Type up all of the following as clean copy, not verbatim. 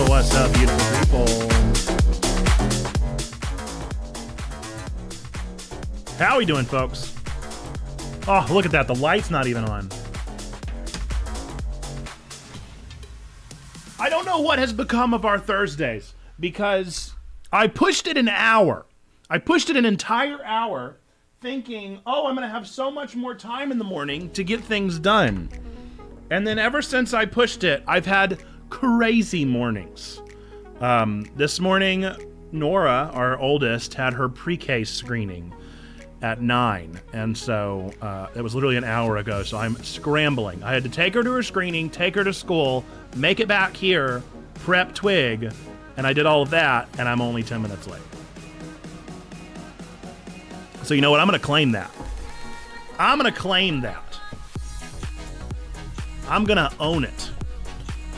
What's up, beautiful people? How are we doing, folks? Oh, look at that. The light's not even on. I don't know what has become of our Thursdays because I pushed it an hour. I pushed it an entire hour thinking, oh, I'm going to have so much more time in the morning to get things done. And then ever since I pushed it, I've had crazy mornings. This morning, Nora, our oldest, had her pre-K screening at 9. And so it was literally an hour ago. So I'm scrambling. I had to take her to her screening, take her to school, make it back here, prep TWIG, and I did all of that, and I'm only 10 minutes late. So you know what? I'm going to claim that. I'm going to claim that. I'm going to own it.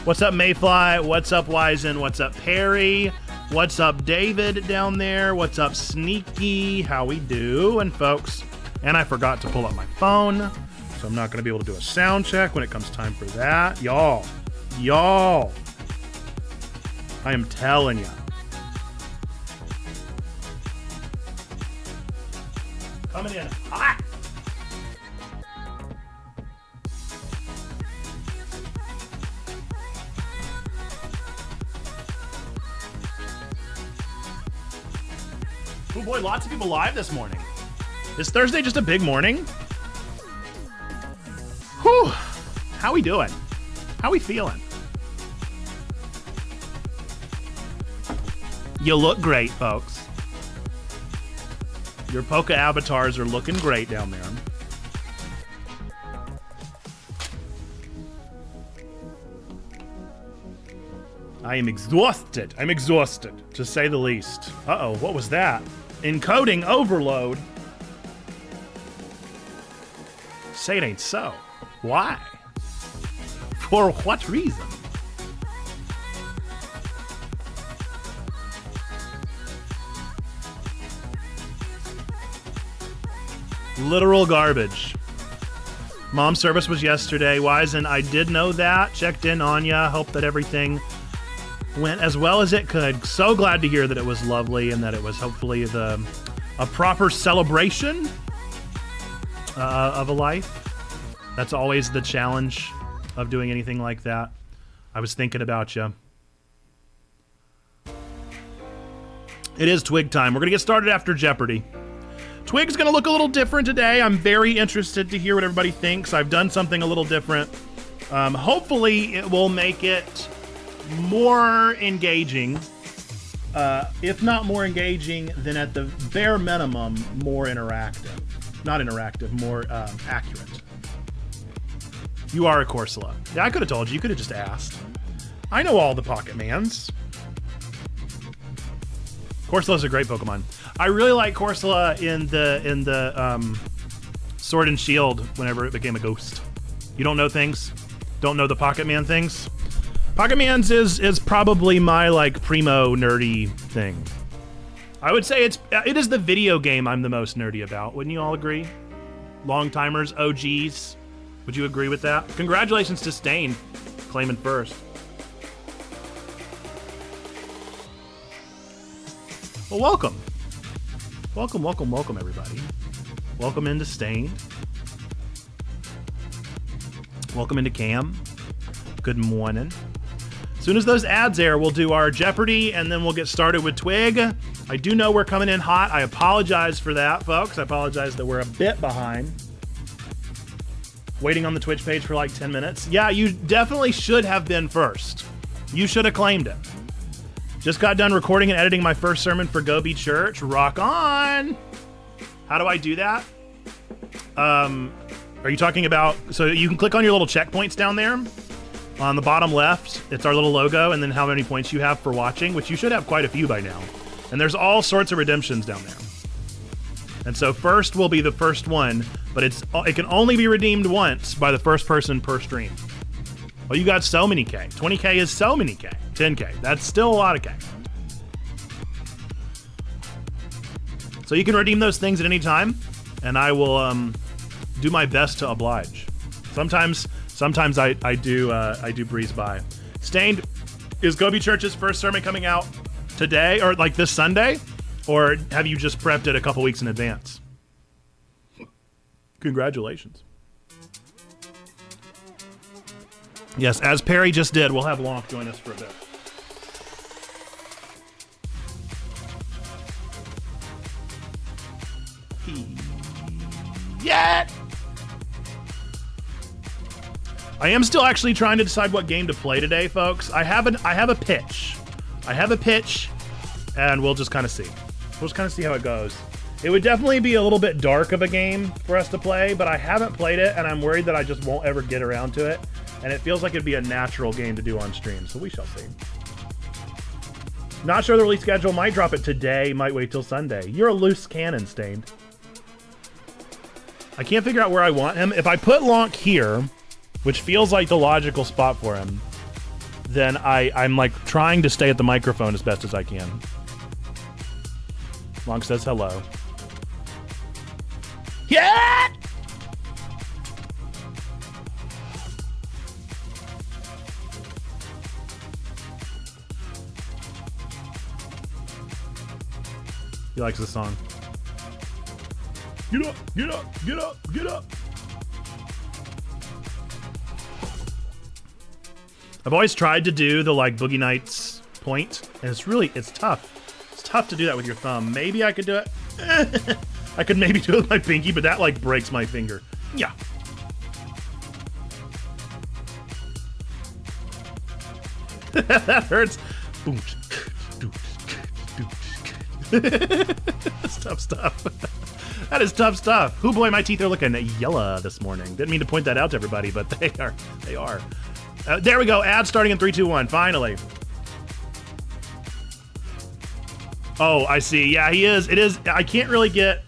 What's up, Mayfly? What's up, Wizen? What's up, Perry? What's up, David down there? What's up, Sneaky? How we do? And folks, and I forgot to pull up my phone, so I'm not going to be able to do a sound check when it comes time for that. Y'all, I am telling you. Coming in hot. Oh boy, lots of people live this morning. Is Thursday just a big morning? Whew. How we doing? How we feeling? You look great, folks. Your Poca avatars are looking great down there. I am exhausted. I'm exhausted, to say the least. Uh-oh, what was that? Encoding overload. Say it ain't so. Why? For what reason? Literal garbage. Mom service was yesterday. Wizen, I did know that. Checked in on ya. Hope that everything went as well as it could. So glad to hear that it was lovely and that it was hopefully a proper celebration of a life. That's always the challenge of doing anything like that. I was thinking about you. It is Twig time. We're going to get started after Jeopardy. Twig's going to look a little different today. I'm very interested to hear what everybody thinks. I've done something a little different Hopefully it will make it more engaging. If not more engaging, then at the bare minimum, more interactive. Not interactive, more accurate. You are a Corsola. Yeah, I could have told you. You could have just asked. I know all the Pocket Mans. Corsola's a great Pokemon. I really like Corsola in the Sword and Shield whenever it became a ghost. You don't know things? Don't know the Pocket Man things? Pocket Mans is probably my like primo nerdy thing. I would say it is the video game I'm the most nerdy about. Wouldn't you all agree? Long timers, OGs. Would you agree with that? Congratulations to Stain, claiming first. Well, welcome. Welcome, everybody. Welcome into Stain. Welcome into Cam. Good morning. As soon as those ads air, we'll do our Jeopardy, and then we'll get started with Twig. I do know we're coming in hot. I apologize for that, folks. I apologize that we're a bit behind. Waiting on the Twitch page for like 10 minutes. Yeah, you definitely should have been first. You should have claimed it. Just got done recording and editing my first sermon for Go Be Church. Rock on! How do I do that? Are you talking about... So you can click on your little checkpoints down there. On the bottom left, it's our little logo, and then how many points you have for watching, which you should have quite a few by now. And there's all sorts of redemptions down there. And so first will be the first one, but it can only be redeemed once by the first person per stream. Well, you got so many K. 20K is so many K. 10K. That's still a lot of K. So you can redeem those things at any time, and I will do my best to oblige. Sometimes I do breeze by. Stained, is Go Be Church's first sermon coming out today or like this Sunday, or have you just prepped it a couple weeks in advance? Congratulations. Yes, as Perry just did, we'll have Lonk join us for a bit. Yeah! I am still actually trying to decide what game to play today, folks. I have a pitch. And we'll just kind of see. We'll just kind of see how it goes. It would definitely be a little bit dark of a game for us to play, but I haven't played it, and I'm worried that I just won't ever get around to it. And it feels like it'd be a natural game to do on stream, so we shall see. Not sure the release schedule. Might drop it today, might wait till Sunday. You're a loose cannon, Stained. I can't figure out where I want him. If I put Lonk here, which feels like the logical spot for him, then I'm like trying to stay at the microphone as best as I can. Lonk says hello. Yeah! He likes the song. Get up, get up, get up, get up. I've always tried to do the like Boogie Nights point, and it's tough. It's tough to do that with your thumb. Maybe I could do it. I could maybe do it with my pinky, but that like breaks my finger. Yeah. That hurts. Boom. That's tough stuff. That is tough stuff. Oh boy, my teeth are looking yellow this morning. Didn't mean to point that out to everybody, but they are. There we go. Ad starting in 3, 2, 1. Finally. Oh, I see. Yeah, he is. It is. I can't really get.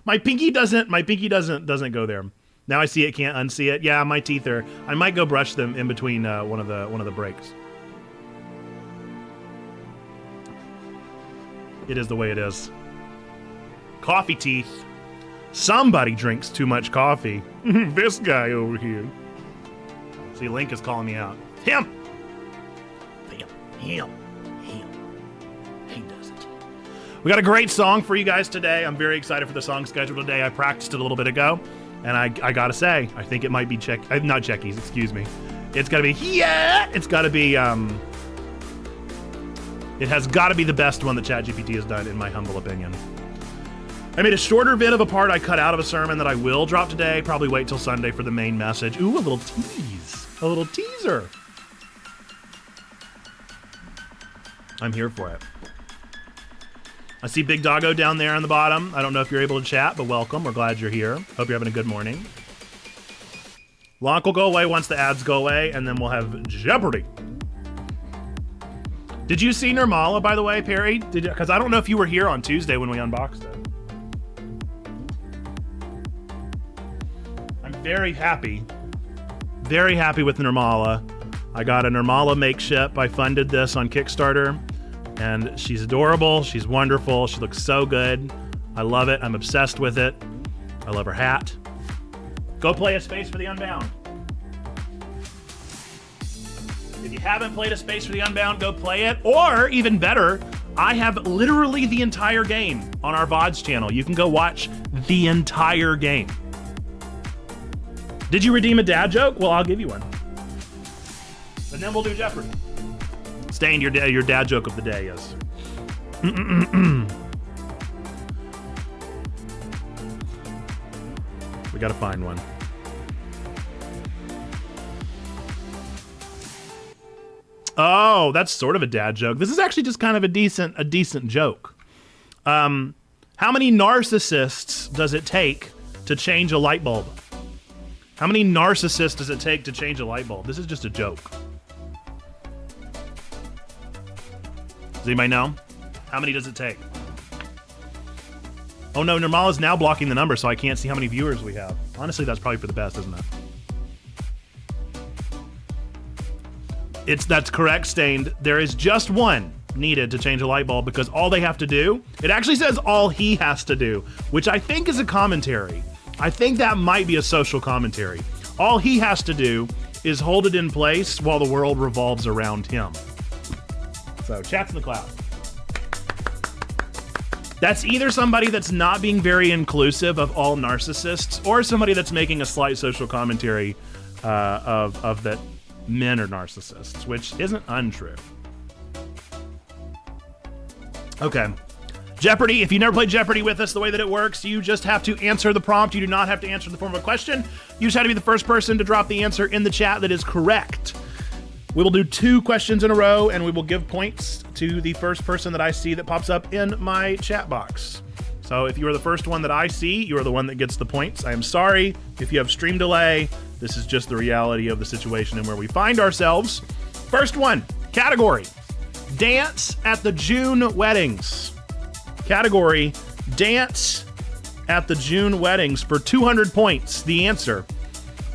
My pinky doesn't go there. Now I see it. Can't unsee it. Yeah, my teeth are. I might go brush them in between one of the breaks. It is the way it is. Coffee teeth. Somebody drinks too much coffee. This guy over here. See, Link is calling me out. Him. He does it. We got a great song for you guys today. I'm very excited for the song schedule today. I practiced it a little bit ago, and I gotta say, I think it might be not Checkies, excuse me. It's gotta be, yeah! It's gotta be, it has gotta be the best one that ChatGPT has done, in my humble opinion. I made a shorter vid of a part I cut out of a sermon that I will drop today. Probably wait till Sunday for the main message. Ooh, a little tease. A little teaser. I'm here for it. I see Big Doggo down there on the bottom. I don't know if you're able to chat, but welcome. We're glad you're here. Hope you're having a good morning. Lonk will go away once the ads go away, and then we'll have Jeopardy. Did you see Nirmala, by the way, Perry? Because I don't know if you were here on Tuesday when we unboxed it. I'm very happy with Nirmala. I got a Nirmala makeship. I funded this on Kickstarter, and she's adorable. She's wonderful. She looks so good. I love it. I'm obsessed with it. I love her hat. Go play A Space for the Unbound. If you haven't played A Space for the Unbound, go play it. Or, even better, I have literally the entire game on our VODs channel. You can go watch the entire game. Did you redeem a dad joke? Well, I'll give you one. And then we'll do Jeopardy. Stain, your dad joke of the day is... We gotta find one. Oh, that's sort of a dad joke. This is actually just kind of a decent joke. How many narcissists does it take to change a light bulb? How many narcissists does it take to change a light bulb? This is just a joke. Does anybody know? How many does it take? Oh no, Nirmala's now blocking the number, so I can't see how many viewers we have. Honestly, that's probably for the best, isn't it? That's correct, Stained. There is just one needed to change a light bulb because all they have to do, it actually says all he has to do, which I think is a commentary. I think that might be a social commentary. All he has to do is hold it in place while the world revolves around him. So, chats in the cloud. That's either somebody that's not being very inclusive of all narcissists or somebody that's making a slight social commentary of that men are narcissists, which isn't untrue. Okay. Jeopardy, if you never played Jeopardy with us, the way that it works, you just have to answer the prompt. You do not have to answer in the form of a question. You just have to be the first person to drop the answer in the chat that is correct. We will do 2 questions in a row, and we will give points to the first person that I see that pops up in my chat box. So if you are the first one that I see, you are the one that gets the points. I am sorry if you have stream delay. This is just the reality of the situation and where we find ourselves. First one, category, dance at the June weddings. Category, dance at the June weddings for 200 points. The answer,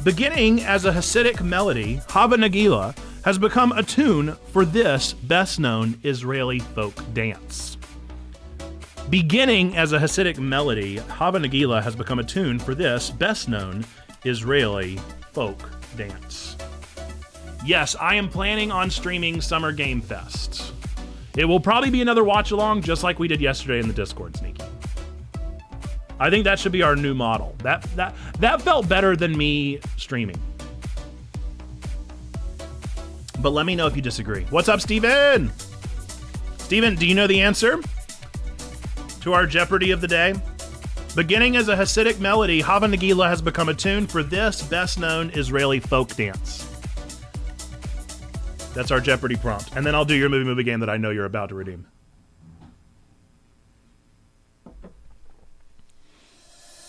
beginning as a Hasidic melody, Hava Nagila has become a tune for this best-known Israeli folk dance. Beginning as a Hasidic melody, Hava Nagila has become a tune for this best-known Israeli folk dance. Yes, I am planning on streaming Summer Game Fest. It will probably be another watch-along, just like we did yesterday in the Discord, Sneaky. I think that should be our new model. That felt better than me streaming. But let me know if you disagree. What's up, Steven? Steven, do you know the answer to our Jeopardy of the day? Beginning as a Hasidic melody, Hava Nagila has become a tune for this best-known Israeli folk dance. That's our Jeopardy prompt. And then I'll do your movie game that I know you're about to redeem.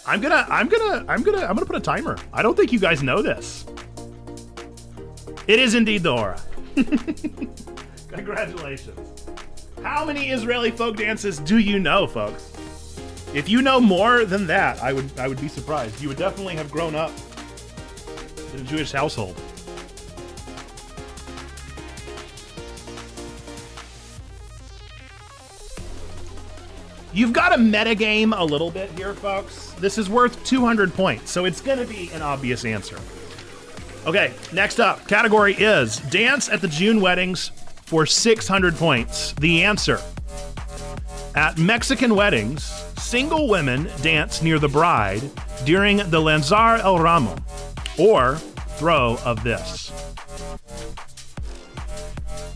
I'm gonna put a timer. I don't think you guys know this. It is indeed the aura. Congratulations. How many Israeli folk dances do you know, folks? If you know more than that, I would be surprised. You would definitely have grown up in a Jewish household. You've got to metagame a little bit here, folks. This is worth 200 points, so it's going to be an obvious answer. Okay, next up, category is dance at the June weddings for 600 points. The answer, at Mexican weddings, single women dance near the bride during the Lanzar el Ramo, or throw of this.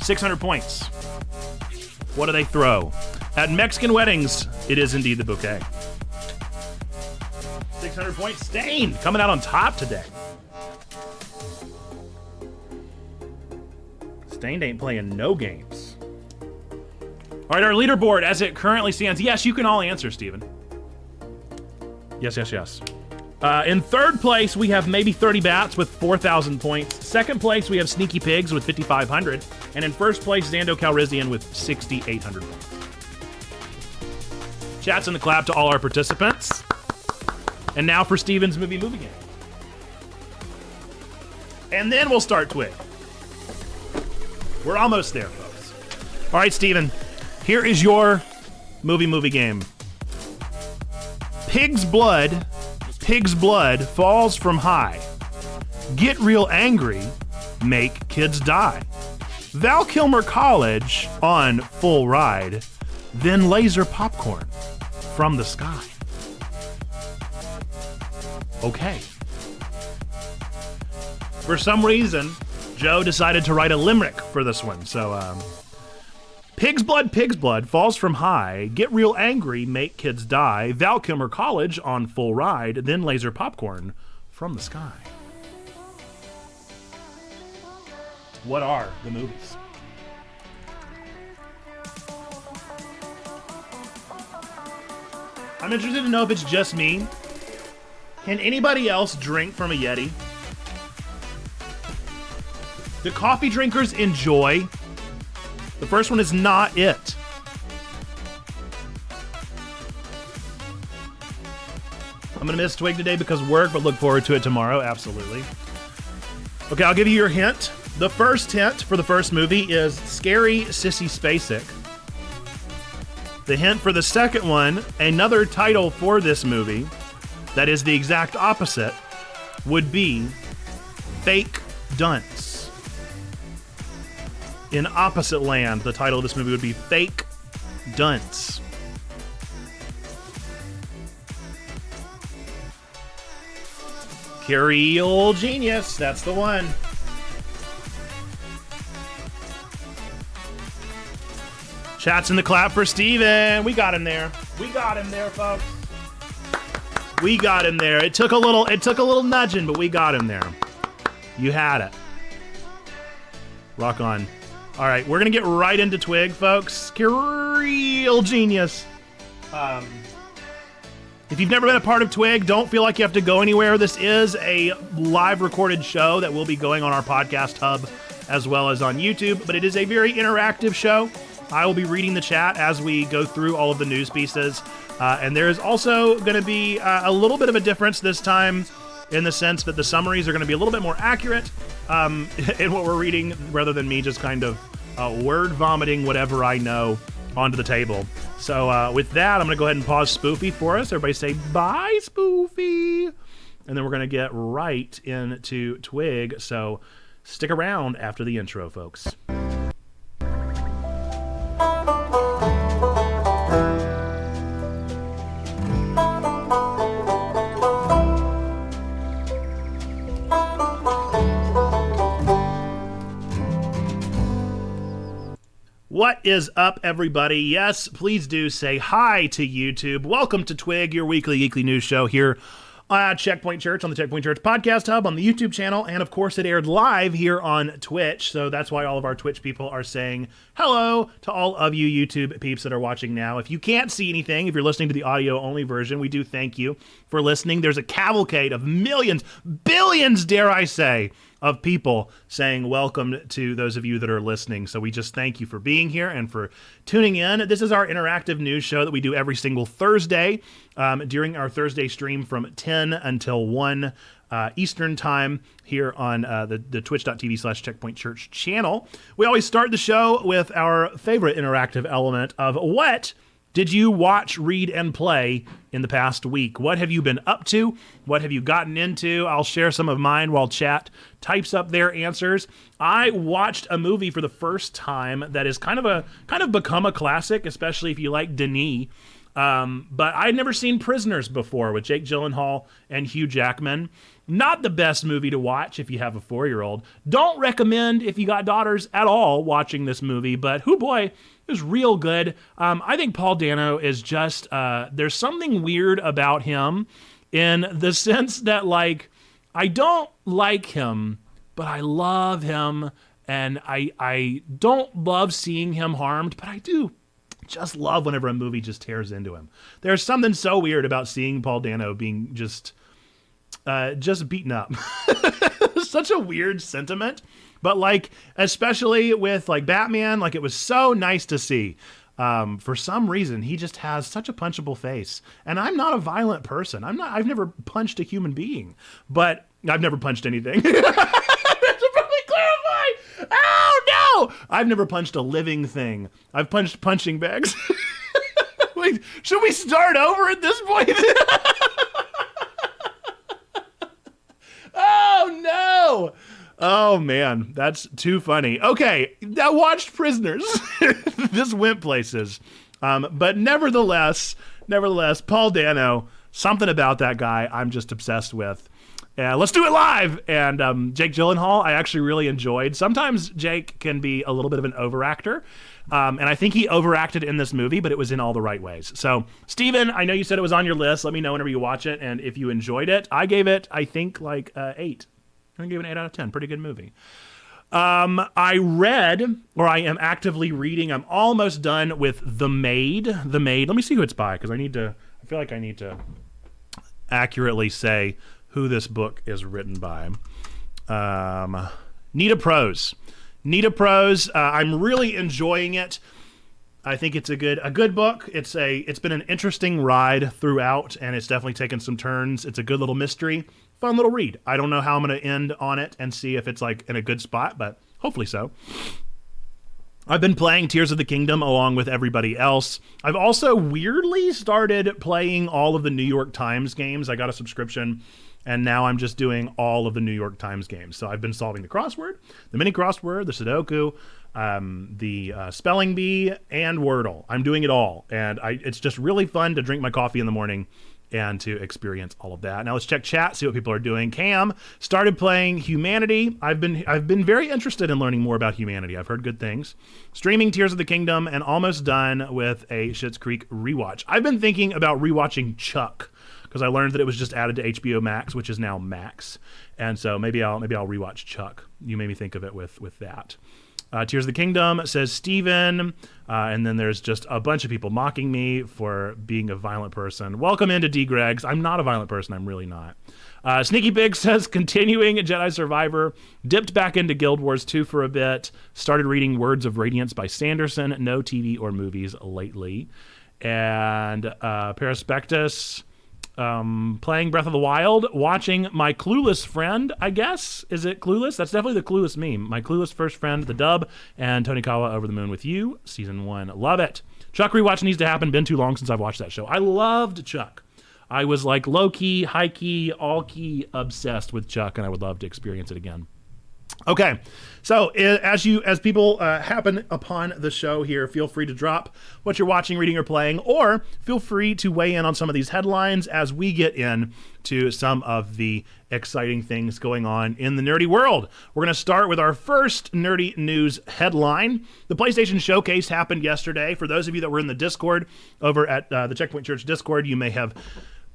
600 points. What do they throw? At Mexican weddings, it is indeed the bouquet. 600 points. Stained coming out on top today. Stained ain't playing no games. All right, our leaderboard as it currently stands. Yes, you can all answer, Steven. Yes. In third place, we have Maybe 30 Bats with 4,000 points. Second place, we have Sneaky Pigs with 5,500. And in first place, Zando Calrissian with 6,800 points. Chats in the clap to all our participants. And now for Steven's movie game. And then we'll start Twig. We're almost there, folks. All right, Steven, here is your movie game. Pig's blood falls from high. Get real angry, make kids die. Val Kilmer College on full ride, then laser popcorn from the sky. Okay. For some reason, Joe decided to write a limerick for this one. So, Pig's blood falls from high. Get real angry, make kids die. Val Kilmer College on full ride, then laser popcorn from the sky. What are the movies? I'm interested to know if it's just me. Can anybody else drink from a Yeti? Do coffee drinkers enjoy? The first one is not it. I'm going to miss Twig today because of work, but look forward to it tomorrow. Absolutely. Okay, I'll give you your hint. The first hint for the first movie is Scary Sissy Spacek. The hint for the second one, another title for this movie that is the exact opposite, would be Fake Dunce. In Opposite Land, the title of this movie would be Fake Dunce. Curial Genius, that's the one. Chats in the clap for Steven. We got him there. We got him there, folks. We got him there. It took a little nudging, but we got him there. You had it. Rock on. All right, we're going to get right into Twig, folks. Real genius. If you've never been a part of Twig, don't feel like you have to go anywhere. This is a live recorded show that will be going on our podcast hub as well as on YouTube, but it is a very interactive show. I will be reading the chat as we go through all of the news pieces. And there is also going to be a little bit of a difference this time in the sense that the summaries are going to be a little bit more accurate in what we're reading rather than me just kind of word vomiting whatever I know onto the table. So with that, I'm going to go ahead and pause Spoofy for us. Everybody say bye, Spoofy. And then we're going to get right into Twig. So stick around after the intro, folks. What is up, everybody? Yes, please do say hi to YouTube. Welcome to Twig, your weekly geekly news show here at Checkpoint Church on the Checkpoint Church Podcast Hub on the YouTube channel. And of course, it aired live here on Twitch. So that's why all of our Twitch people are saying hello to all of you YouTube peeps that are watching now. If you can't see anything, if you're listening to the audio only version, we do thank you for listening. There's a cavalcade of millions, billions, dare I say, of people saying welcome to those of you that are listening. So we just thank you for being here and for tuning in. This is our interactive news show that we do every single Thursday during our Thursday stream from 10 until 1 Eastern time here on the twitch.tv/Checkpoint Church channel. We always start the show with our favorite interactive element of what did you watch, read, and play in the past week? What have you been up to? What have you gotten into? I'll share some of mine while chat types up their answers. I watched a movie for the first time that is kind of become a classic, especially if you like Denis. But I'd never seen Prisoners before with Jake Gyllenhaal and Hugh Jackman. Not the best movie to watch if you have a 4-year-old. Don't recommend if you got daughters at all watching this movie, but hoo boy, it was real good. I think Paul Dano is just, there's something weird about him in the sense that, like, I don't like him, but I love him, and I don't love seeing him harmed, but I do just love whenever a movie just tears into him. There's something so weird about seeing Paul Dano being just beaten up. Such a weird sentiment, but like, especially with like Batman, like it was so nice to see. For some reason, he just has such a punchable face, and I'm not a violent person. I've never punched a human being, but I've never punched anything. I should probably clarify. Oh no! I've never punched a living thing. I've punched punching bags. Wait, should we start over at this point? Oh no! Oh man, that's too funny. Okay, I watched Prisoners. This went places. But nevertheless, Paul Dano, something about that guy I'm just obsessed with. Let's do it live. And Jake Gyllenhaal, I actually really enjoyed. Sometimes Jake can be a little bit of an overactor. And I think he overacted in this movie, but it was in all the right ways. So, Steven, I know you said it was on your list. Let me know whenever you watch it. And if you enjoyed it, I gave it, I think, like 8. I gave it an 8 out of 10. Pretty good movie. I read, or I am actively reading, I'm almost done with The Maid. Let me see who it's by, because I feel like I need to accurately say who this book is written by. Nita Prose. I'm really enjoying it. I think it's a good book. It's been an interesting ride throughout, and it's definitely taken some turns. It's a good little mystery. Fun little read. I don't know how I'm going to end on it and see if it's like in a good spot, but hopefully so. I've been playing Tears of the Kingdom along with everybody else. I've also weirdly started playing all of the New York Times games. I got a subscription, and now I'm just doing all of the New York Times games. So I've been solving the crossword, the mini crossword, the Sudoku, the spelling bee, and Wordle. I'm doing it all, and it's just really fun to drink my coffee in the morning and to experience all of that. Now let's check chat, see what people are doing. Cam started playing Humanity. I've been very interested in learning more about Humanity. I've heard good things. Streaming Tears of the Kingdom, and almost done with a Schitt's Creek rewatch. I've been thinking about rewatching Chuck, because I learned that it was just added to HBO Max, which is now Max. And so maybe I'll rewatch Chuck. You made me think of it with that. Tears of the Kingdom, says Steven. And then there's just a bunch of people mocking me for being a violent person. Welcome into D. Greg's. I'm not a violent person. I'm really not. Sneaky Pig says, continuing Jedi Survivor. Dipped back into Guild Wars 2 for a bit. Started reading Words of Radiance by Sanderson. No TV or movies lately. And Perispectus, playing Breath of the Wild, watching My Clueless Friend, I guess. Is it Clueless? That's definitely the Clueless meme. My Clueless First Friend, the dub, and Tonikawa Over the Moon with You, season 1. Love it. Chuck rewatch needs to happen. Been too long since I've watched that show. I loved Chuck. I was like low-key, high-key, all-key obsessed with Chuck, and I would love to experience it again. Okay, so as people happen upon the show here, feel free to drop what you're watching, reading, or playing, or feel free to weigh in on some of these headlines as we get into some of the exciting things going on in the nerdy world. We're going to start with our first nerdy news headline. The PlayStation Showcase happened yesterday. For those of you that were in the Discord over at the Checkpoint Church Discord, you may have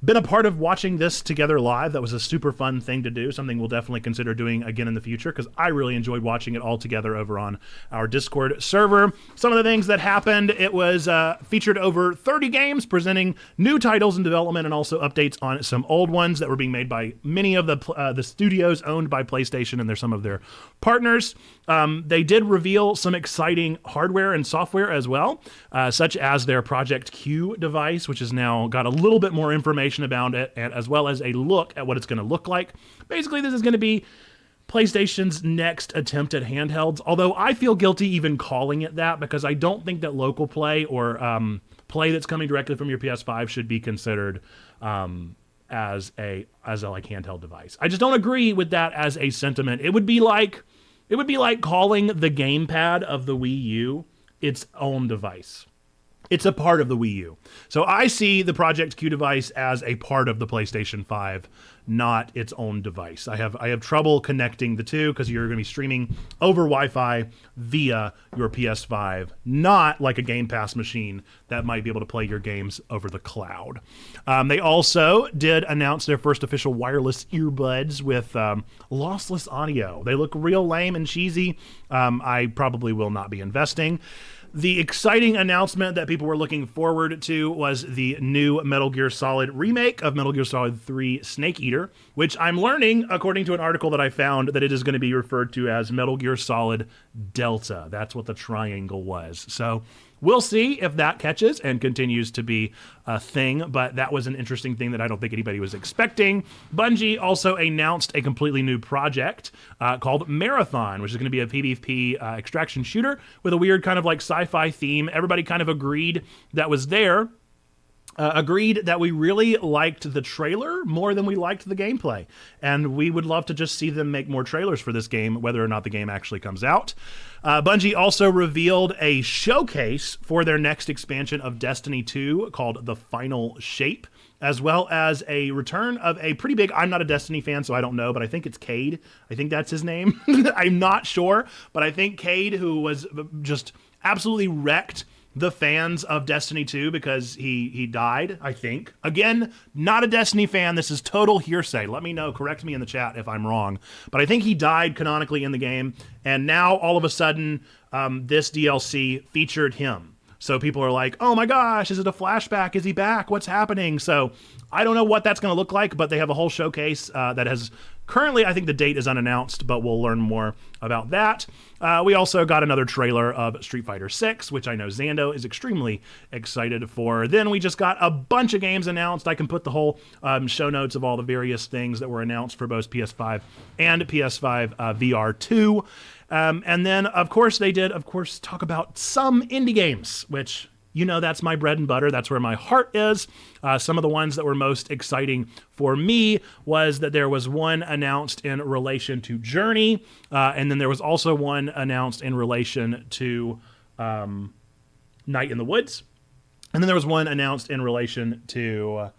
been a part of watching this together live. That was a super fun thing to do, something we'll definitely consider doing again in the future, because I really enjoyed watching it all together over on our Discord server. Some of the things that happened, it was featured over 30 games, presenting new titles in development and also updates on some old ones that were being made by many of the studios owned by PlayStation, and they're some of their partners. They did reveal some exciting hardware and software as well, such as their Project Q device, which has now got a little bit more information about it, and as well as a look at what it's going to look like. Basically, this is going to be PlayStation's next attempt at handhelds, although I feel guilty even calling it that, because I don't think that local play or play that's coming directly from your PS5 should be considered as a like handheld device. I just don't agree with that as a sentiment. It would be like calling the gamepad of the Wii U its own device. It's a part of the Wii U. So I see the Project Q device as a part of the PlayStation 5, not its own device. I have trouble connecting the two because you're going to be streaming over Wi-Fi via your PS5, not like a Game Pass machine that might be able to play your games over the cloud. They also did announce their first official wireless earbuds with lossless audio. They look real lame and cheesy. I probably will not be investing. The exciting announcement that people were looking forward to was the new Metal Gear Solid remake of Metal Gear Solid 3 Snake Eater, which I'm learning, according to an article that I found, that it is going to be referred to as Metal Gear Solid Delta. That's what the triangle was. So we'll see if that catches and continues to be a thing, but that was an interesting thing that I don't think anybody was expecting. Bungie also announced a completely new project called Marathon, which is going to be a PvP extraction shooter with a weird kind of like sci-fi theme. Everybody kind of agreed that was there. Agreed that we really liked the trailer more than we liked the gameplay. And we would love to just see them make more trailers for this game, whether or not the game actually comes out. Bungie also revealed a showcase for their next expansion of Destiny 2 called The Final Shape, as well as a return of a pretty big, I'm not a Destiny fan, so I don't know, but I think it's Cade. I think that's his name. I'm not sure, but I think Cade, who was just absolutely wrecked the fans of Destiny 2 because he died, I think. Again, not a Destiny fan. This is total hearsay. Let me know. Correct me in the chat if I'm wrong. But I think he died canonically in the game. And now, all of a sudden, this DLC featured him. So people are like, oh my gosh, is it a flashback? Is he back? What's happening? So I don't know what that's going to look like, but they have a whole showcase that has currently, I think the date is unannounced, but we'll learn more about that. We also got another trailer of Street Fighter 6, which I know Zando is extremely excited for. Then we just got a bunch of games announced. I can put the whole show notes of all the various things that were announced for both PS5 and PS5 VR 2. And then, of course, they did, talk about some indie games, which, you know, that's my bread and butter. That's where my heart is. Some of the ones that were most exciting for me was that there was one announced in relation to Journey, and then there was also one announced in relation to Night in the Woods, and then there was one announced in relation to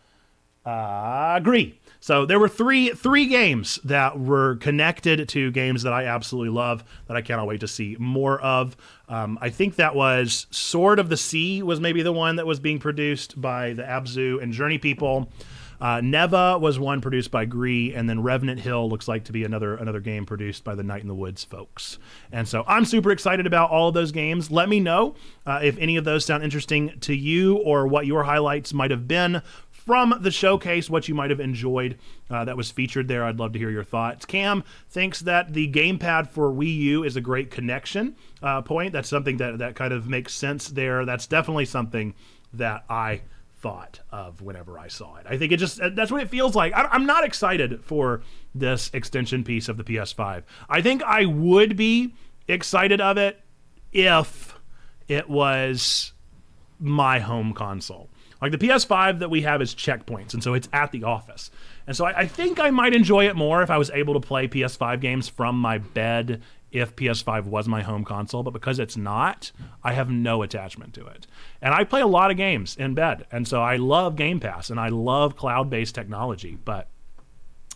Gree. So there were three games that were connected to games that I absolutely love that I cannot wait to see more of. I think that was Sword of the Sea was maybe the one that was being produced by the Abzu and Journey people. Neva was one produced by Gree, and then Revenant Hill looks like to be another game produced by the Night in the Woods folks. And so I'm super excited about all of those games. Let me know if any of those sound interesting to you or what your highlights might have been from the showcase, what you might have enjoyed that was featured there. I'd love to hear your thoughts. Cam thinks that the gamepad for Wii U is a great connection point. That's something that kind of makes sense there. That's definitely something that I thought of whenever I saw it. I think that's what it feels like. I'm not excited for this extension piece of the PS5. I think I would be excited of it if it was my home console. Like the PS5 that we have is checkpoints, and so it's at the office. And so I think I might enjoy it more if I was able to play PS5 games from my bed if PS5 was my home console, but because it's not, I have no attachment to it. And I play a lot of games in bed, and so I love Game Pass, and I love cloud-based technology, but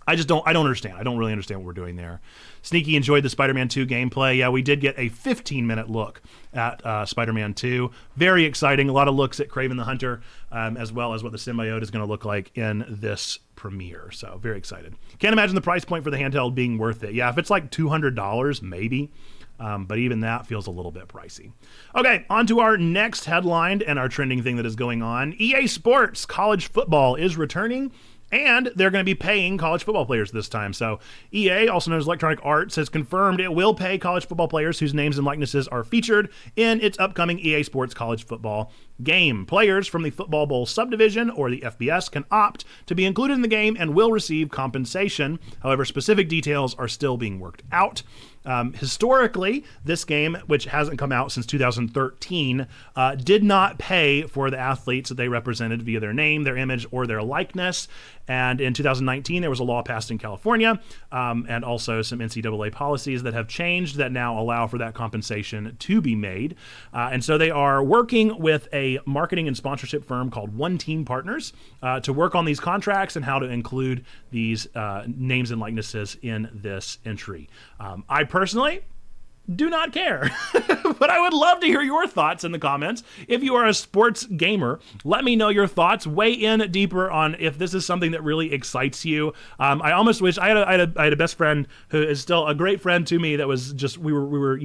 I don't understand. I don't really understand what we're doing there. Sneaky enjoyed the Spider-Man 2 gameplay. Yeah, we did get a 15-minute look at Spider-Man 2. Very exciting. A lot of looks at Kraven the Hunter, as well as what the symbiote is going to look like in this premiere. So very excited. Can't imagine the price point for the handheld being worth it. Yeah, if it's like $200, maybe. But even that feels a little bit pricey. Okay, on to our next headline and our trending thing that is going on. EA Sports College Football is returning, and they're going to be paying college football players this time. So EA, also known as Electronic Arts, has confirmed it will pay college football players whose names and likenesses are featured in its upcoming EA Sports College Football game. Players from the Football Bowl subdivision or the FBS can opt to be included in the game and will receive compensation. However, specific details are still being worked out. Historically, this game, which hasn't come out since 2013, did not pay for the athletes that they represented via their name, their image, or their likeness. And in 2019, there was a law passed in California, and also some NCAA policies that have changed that now allow for that compensation to be made. And so they are working with a marketing and sponsorship firm called One Team Partners to work on these contracts and how to include these names and likenesses in this entry. I personally do not care, but I would love to hear your thoughts in the comments. If you are a sports gamer, let me know your thoughts. Weigh in deeper on if this is something that really excites you. I almost wish I had a best friend who is still a great friend to me that was just, we were,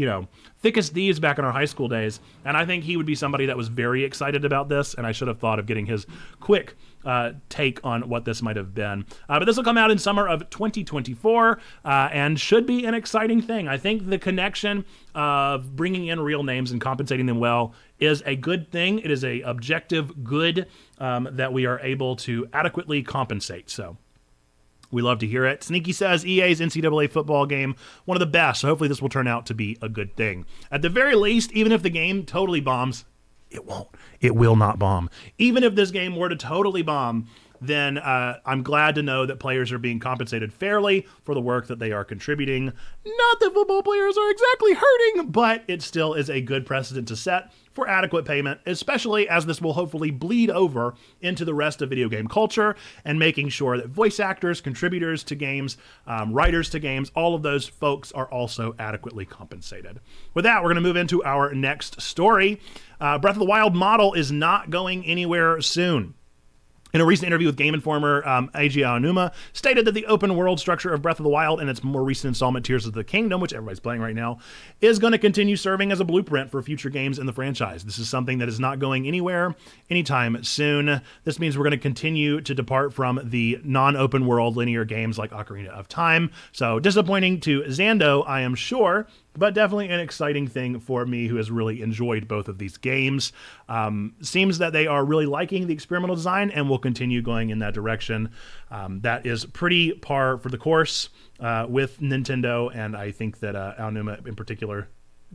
thick as thieves back in our high school days. And I think he would be somebody that was very excited about this. And I should have thought of getting his quick take on what this might have been. But this will come out in summer of 2024 and should be an exciting thing. I think the connection of bringing in real names and compensating them well is a good thing. It is a objective good that we are able to adequately compensate. So we love to hear it. Sneaky says EA's NCAA football game, one of the best. So hopefully this will turn out to be a good thing. At the very least, even if the game totally bombs, it won't. It will not bomb. Even if this game were to totally bomb, then I'm glad to know that players are being compensated fairly for the work that they are contributing. Not that football players are exactly hurting, but it still is a good precedent to set for adequate payment, especially as this will hopefully bleed over into the rest of video game culture and making sure that voice actors, contributors to games, writers to games, all of those folks are also adequately compensated. With that, we're going to move into our next story. Breath of the Wild model is not going anywhere soon. In a recent interview with Game Informer, Eiji Aonuma stated that the open world structure of Breath of the Wild and its more recent installment, Tears of the Kingdom, which everybody's playing right now, is going to continue serving as a blueprint for future games in the franchise. This is something that is not going anywhere anytime soon. This means we're going to continue to depart from the non-open world linear games like Ocarina of Time. So disappointing to Xando, I am sure, but definitely an exciting thing for me who has really enjoyed both of these games. Seems that they are really liking the experimental design and will continue going in that direction. That is pretty par for the course with Nintendo, and I think that Aonuma in particular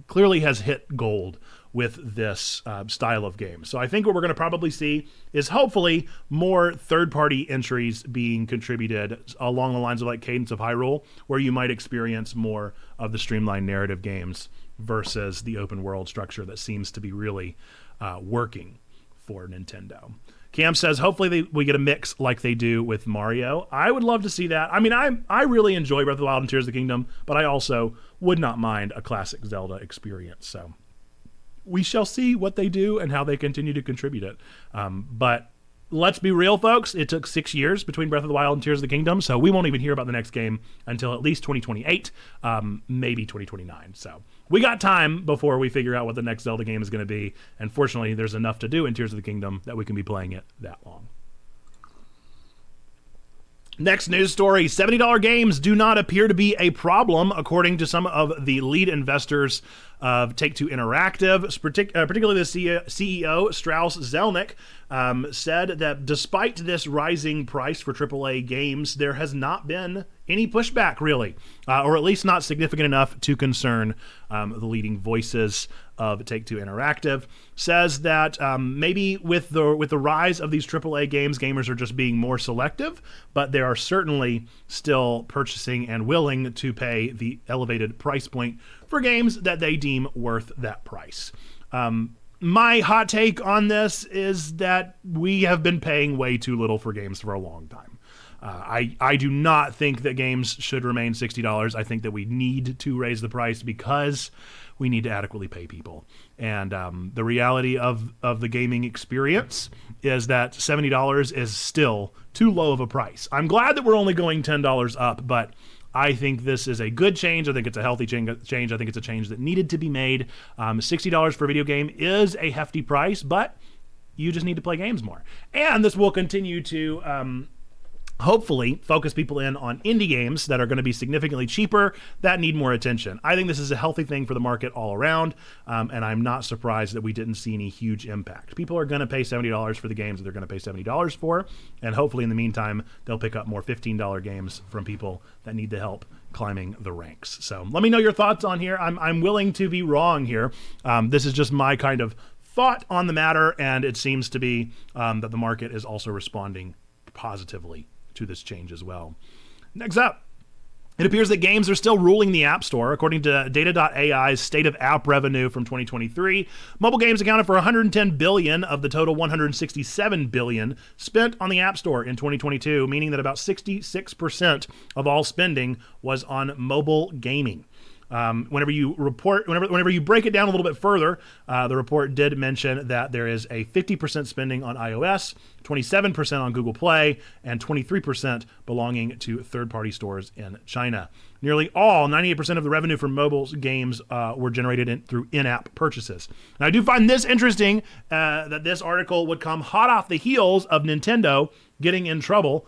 clearly has hit gold with this style of game. So I think what we're going to probably see is hopefully more third-party entries being contributed along the lines of like Cadence of Hyrule, where you might experience more of the streamlined narrative games versus the open world structure that seems to be really working for Nintendo. Cam says, hopefully we get a mix like they do with Mario. I would love to see that. I mean, I really enjoy Breath of the Wild and Tears of the Kingdom, but I also would not mind a classic Zelda experience. So we shall see what they do and how they continue to contribute it. But let's be real, folks. It took 6 years between Breath of the Wild and Tears of the Kingdom, so we won't even hear about the next game until at least 2028, maybe 2029. So we got time before we figure out what the next Zelda game is going to be. And fortunately, there's enough to do in Tears of the Kingdom that we can be playing it that long. Next news story, $70 games do not appear to be a problem, according to some of the lead investors of Take-Two Interactive, particularly the CEO, Strauss Zelnick, said that despite this rising price for AAA games, there has not been any pushback, really, or at least not significant enough to concern the leading voices of Take-Two Interactive. Says that maybe with the rise of these AAA games, gamers are just being more selective, but they are certainly still purchasing and willing to pay the elevated price point for games that they deem worth that price. My hot take on this is that we have been paying way too little for games for a long time. I do not think that games should remain $60. I think that we need to raise the price because we need to adequately pay people. And the reality of the gaming experience is that $70 is still too low of a price. I'm glad that we're only going $10 up, but I think this is a good change. I think it's a healthy change. I think it's a change that needed to be made. $60 for a video game is a hefty price, but you just need to play games more. And this will continue to hopefully focus people in on indie games that are going to be significantly cheaper, that need more attention. I think this is a healthy thing for the market all around, and I'm not surprised that we didn't see any huge impact. People are going to pay $70 for the games that they're going to pay $70 for, and hopefully in the meantime, they'll pick up more $15 games from people that need the help climbing the ranks. So let me know your thoughts on here. I'm willing to be wrong here. This is just my kind of thought on the matter, and it seems to be that the market is also responding positively to this change as well. Next up, it appears that games are still ruling the App Store. According to Data.ai's State of App Revenue from 2023, mobile games accounted for $110 billion of the total $167 billion spent on the App Store in 2022, meaning that about 66% of all spending was on mobile gaming. Whenever you break it down a little bit further, the report did mention that there is a 50% spending on iOS, 27% on Google Play, and 23% belonging to third-party stores in China. Nearly all, 98% of the revenue from mobile games were generated through in-app purchases. Now, I do find this interesting that this article would come hot off the heels of Nintendo getting in trouble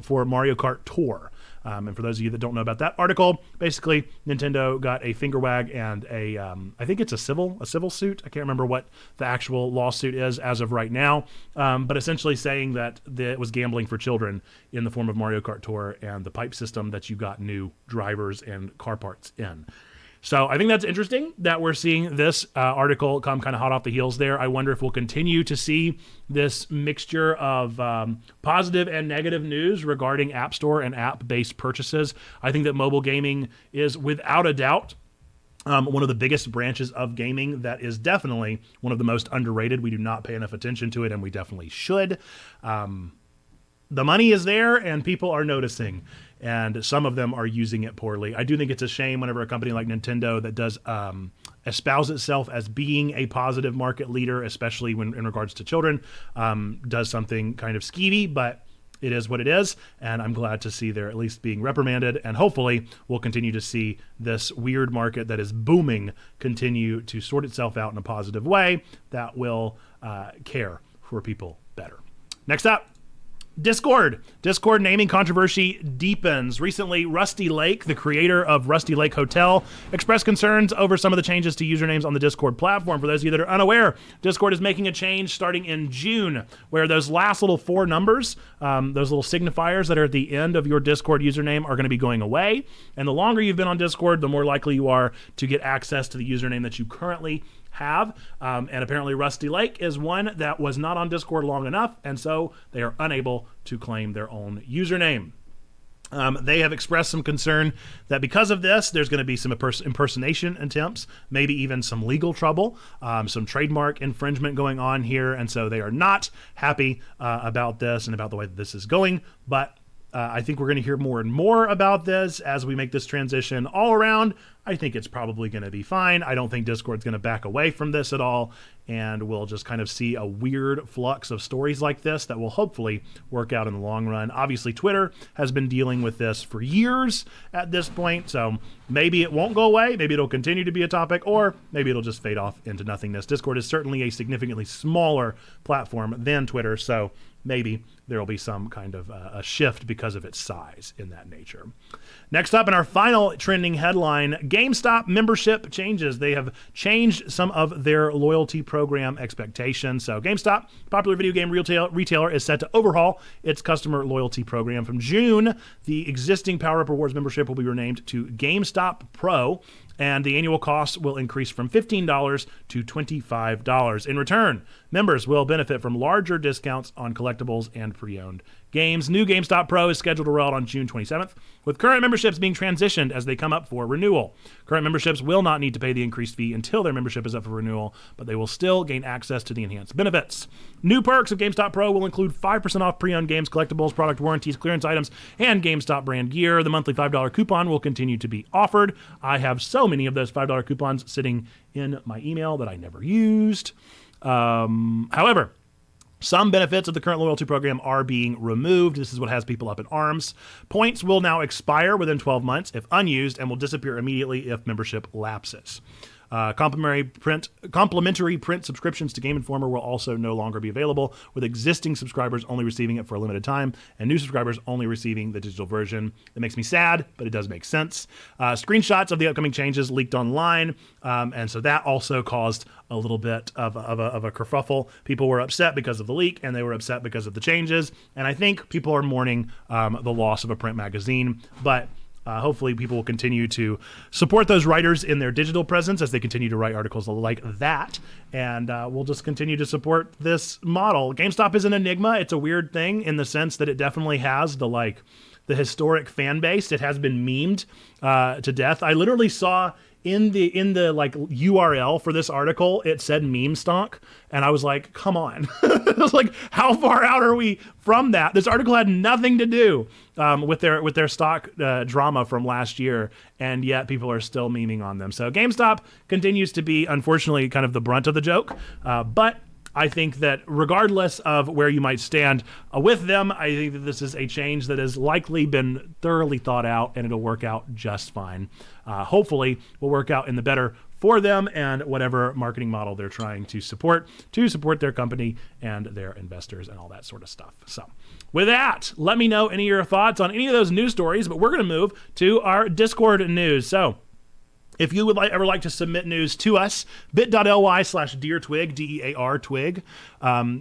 for Mario Kart Tour. And for those of you that don't know about that article, basically Nintendo got a finger wag and I think it's a civil suit. I can't remember what the actual lawsuit is as of right now, but essentially saying that it was gambling for children in the form of Mario Kart Tour and the pipe system that you got new drivers and car parts in. So I think that's interesting that we're seeing this article come kind of hot off the heels there. I wonder if we'll continue to see this mixture of positive and negative news regarding App Store and app-based purchases. I think that mobile gaming is without a doubt one of the biggest branches of gaming that is definitely one of the most underrated. We do not pay enough attention to it, and we definitely should. The money is there, and people are noticing, and some of them are using it poorly. I do think it's a shame whenever a company like Nintendo that does espouse itself as being a positive market leader, especially when in regards to children, does something kind of skeevy, but it is what it is, and I'm glad to see they're at least being reprimanded, and hopefully we'll continue to see this weird market that is booming continue to sort itself out in a positive way that will care for people better. Next up, Discord naming controversy deepens. Recently, Rusty Lake, the creator of Rusty Lake Hotel, expressed concerns over some of the changes to usernames on the Discord platform. For those of you that are unaware, Discord is making a change starting in June, where those last little 4 numbers, those little signifiers that are at the end of your Discord username are going to be going away. And the longer you've been on Discord, the more likely you are to get access to the username that you currently have. And apparently Rusty Lake is one that was not on Discord long enough, and so they are unable to claim their own username. They have expressed some concern that because of this, there's going to be some impersonation attempts, maybe even some legal trouble, some trademark infringement going on here, and so they are not happy about this and about the way that this is going, but I think we're going to hear more and more about this as we make this transition all around. I think it's probably going to be fine. I don't think Discord's going to back away from this at all, and we'll just kind of see a weird flux of stories like this that will hopefully work out in the long run. Obviously, Twitter has been dealing with this for years at this point, so maybe it won't go away, maybe it'll continue to be a topic, or maybe it'll just fade off into nothingness. Discord is certainly a significantly smaller platform than Twitter, so maybe there will be some kind of a shift because of its size in that nature. Next up, in our final trending headline, GameStop membership changes. They have changed some of their loyalty program expectations. So GameStop, popular video game retailer, is set to overhaul its customer loyalty program. From June, the existing PowerUp Rewards membership will be renamed to GameStop Pro, and the annual cost will increase from $15 to $25. In return, members will benefit from larger discounts on collectibles and pre-owned games. New GameStop Pro is scheduled to roll out on June 27th, with current memberships being transitioned as they come up for renewal. Current memberships will not need to pay the increased fee until their membership is up for renewal, but they will still gain access to the enhanced benefits. New perks of GameStop Pro will include 5% off pre-owned games, collectibles, product warranties, clearance items, and GameStop brand gear. The monthly $5 coupon will continue to be offered. I have so many of those $5 coupons sitting in my email that I never used. However, some benefits of the current loyalty program are being removed. This is what has people up in arms. Points will now expire within 12 months if unused and will disappear immediately if membership lapses. Complimentary print subscriptions to Game Informer will also no longer be available, with existing subscribers only receiving it for a limited time and new subscribers only receiving the digital version. It makes me sad, but it does make sense. Screenshots of the upcoming changes leaked online, and so that also caused a little bit of a kerfuffle. People were upset because of the leak, and they were upset because of the changes, and I think people are mourning the loss of a print magazine, but hopefully people will continue to support those writers in their digital presence as they continue to write articles like that. And we'll just continue to support this model. GameStop is an enigma. It's a weird thing in the sense that it definitely has the historic fan base. It has been memed to death. I literally saw in the URL for this article, it said meme stock, and I was like, come on. I was like, how far out are we from that? This article had nothing to do with their stock drama from last year, and yet people are still memeing on them. So GameStop continues to be, unfortunately, kind of the brunt of the joke, but I think that regardless of where you might stand with them, I think that this is a change that has likely been thoroughly thought out, and it'll work out just fine. Hopefully, will work out in the better for them and whatever marketing model they're trying to support their company and their investors and all that sort of stuff. So with that, let me know any of your thoughts on any of those news stories, but we're going to move to our Discord news. So if you would ever like to submit news to us, bit.ly/DearTwig, DEAR Twig,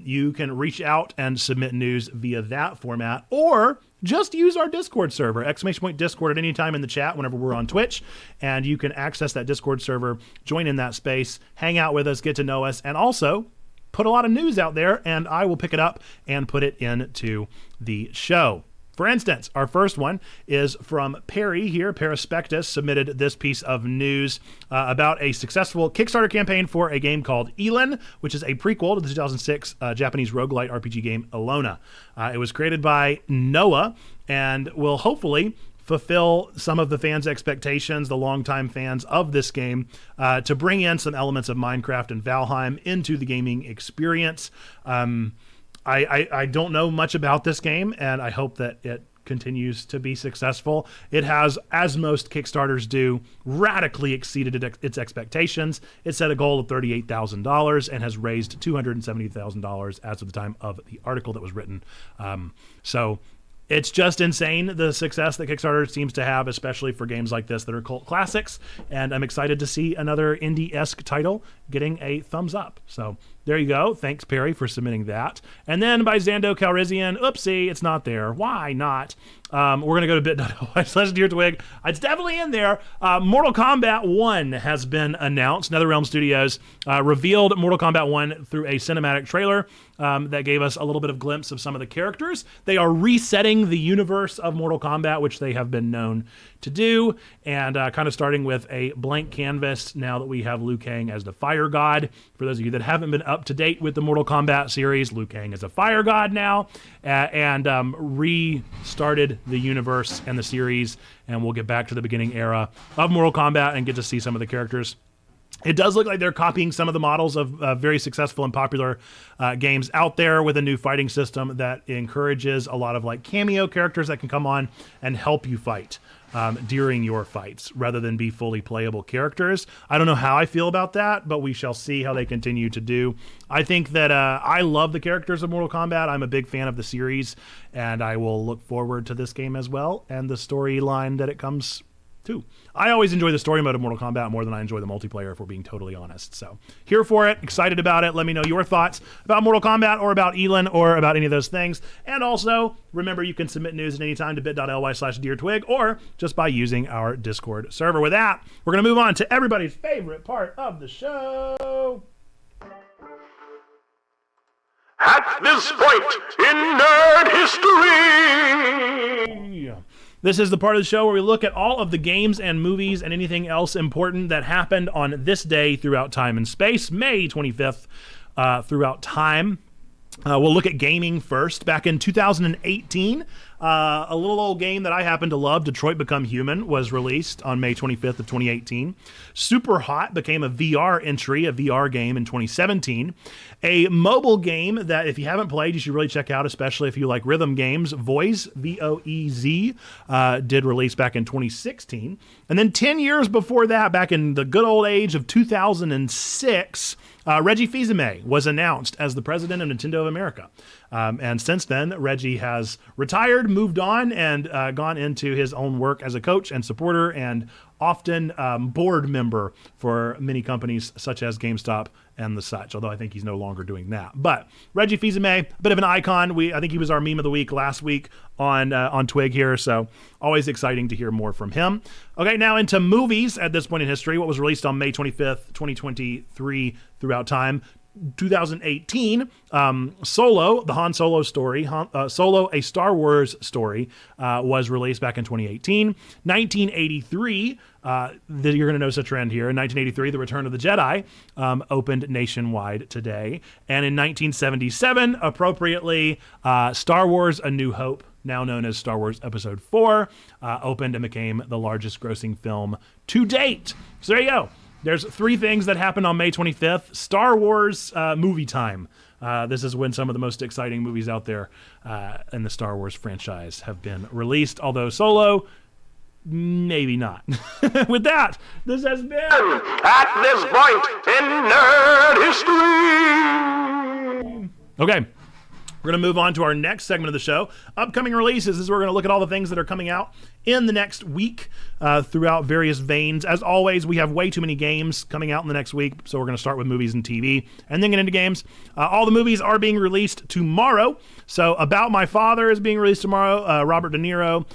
you can reach out and submit news via that format, or just use our Discord server, !Discord at any time in the chat whenever we're on Twitch, and you can access that Discord server, join in that space, hang out with us, get to know us, and also put a lot of news out there, and I will pick it up and put it into the show. For instance, our first one is from Perry here. Perispectus submitted this piece of news about a successful Kickstarter campaign for a game called Elin, which is a prequel to the 2006 Japanese roguelite RPG game Alona. It was created by Noah and will hopefully fulfill some of the fans' expectations, the longtime fans of this game, to bring in some elements of Minecraft and Valheim into the gaming experience. I don't know much about this game, and I hope that it continues to be successful. It has, as most Kickstarters do, radically exceeded its expectations. It set a goal of $38,000 and has raised $270,000 as of the time of the article that was written. So it's just insane, the success that Kickstarter seems to have, especially for games like this that are cult classics. And I'm excited to see another indie-esque title getting a thumbs up. So there you go. Thanks, Perry, for submitting that. And then by Zando Calrissian, oopsie, it's not there. Why not? We're going to go to bit.ly/DearTwig. It's definitely in there. Mortal Kombat 1 has been announced. NetherRealm Studios revealed Mortal Kombat 1 through a cinematic trailer that gave us a little bit of glimpse of some of the characters. They are resetting the universe of Mortal Kombat, which they have been known to do, and kind of starting with a blank canvas now that we have Liu Kang as the fire god. For those of you that haven't been up to date with the Mortal Kombat series, Liu Kang is a fire god now, and restarted the universe and the series, and we'll get back to the beginning era of Mortal Kombat and get to see some of the characters. It does look like they're copying some of the models of very successful and popular games out there with a new fighting system that encourages a lot of like cameo characters that can come on and help you fight during your fights rather than be fully playable characters. I don't know how I feel about that, but we shall see how they continue to do. I think that I love the characters of Mortal Kombat. I'm a big fan of the series, and I will look forward to this game as well and the storyline that it comes to. I always enjoy the story mode of Mortal Kombat more than I enjoy the multiplayer, if we're being totally honest. So here for it, excited about it. Let me know your thoughts about Mortal Kombat or about Elin or about any of those things. And also, remember you can submit news at any time to bit.ly/DearTwig or just by using our Discord server. With that, we're going to move on to everybody's favorite part of the show. At this point in nerd history! This is the part of the show where we look at all of the games and movies and anything else important that happened on this day throughout time and space, May 25th, throughout time. We'll look at gaming first. Back in 2018, a little old game that I happen to love, Detroit Become Human, was released on May 25th of 2018. Super Hot became a VR entry, a VR game in 2017. A mobile game that if you haven't played, you should really check out, especially if you like rhythm games, Voez, V-O-E-Z, did release back in 2016. And then 10 years before that, back in the good old age of 2006, Reggie Fils-Aimé was announced as the president of Nintendo of America. And since then, Reggie has retired, moved on, and gone into his own work as a coach and supporter and often board member for many companies such as GameStop and the such, although I think he's no longer doing that. But Reggie Fils-Aimé, a bit of an icon. I think he was our meme of the week last week on TWIG here, so always exciting to hear more from him. Okay, now into movies at this point in history. What was released on May 25th, 2023 throughout time. 2018, Solo, the Han Solo story, Solo, a Star Wars story, was released back in 2018. 1983, you're going to notice a trend here. In 1983, The Return of the Jedi opened nationwide today. And in 1977, appropriately, Star Wars A New Hope, now known as Star Wars Episode 4, opened and became the largest grossing film to date. So there you go. There's 3 things that happened on May 25th. Star Wars movie time. This is when some of the most exciting movies out there in the Star Wars franchise have been released, although Solo, maybe not. With that, this has been At This Point in Nerd History. Okay. We're going to move on to our next segment of the show. Upcoming releases is we're going to look at all the things that are coming out in the next week throughout various veins. As always, we have way too many games coming out in the next week, so we're going to start with movies and TV and then get into games. All the movies are being released tomorrow. So About My Father is being released tomorrow, Robert De Niro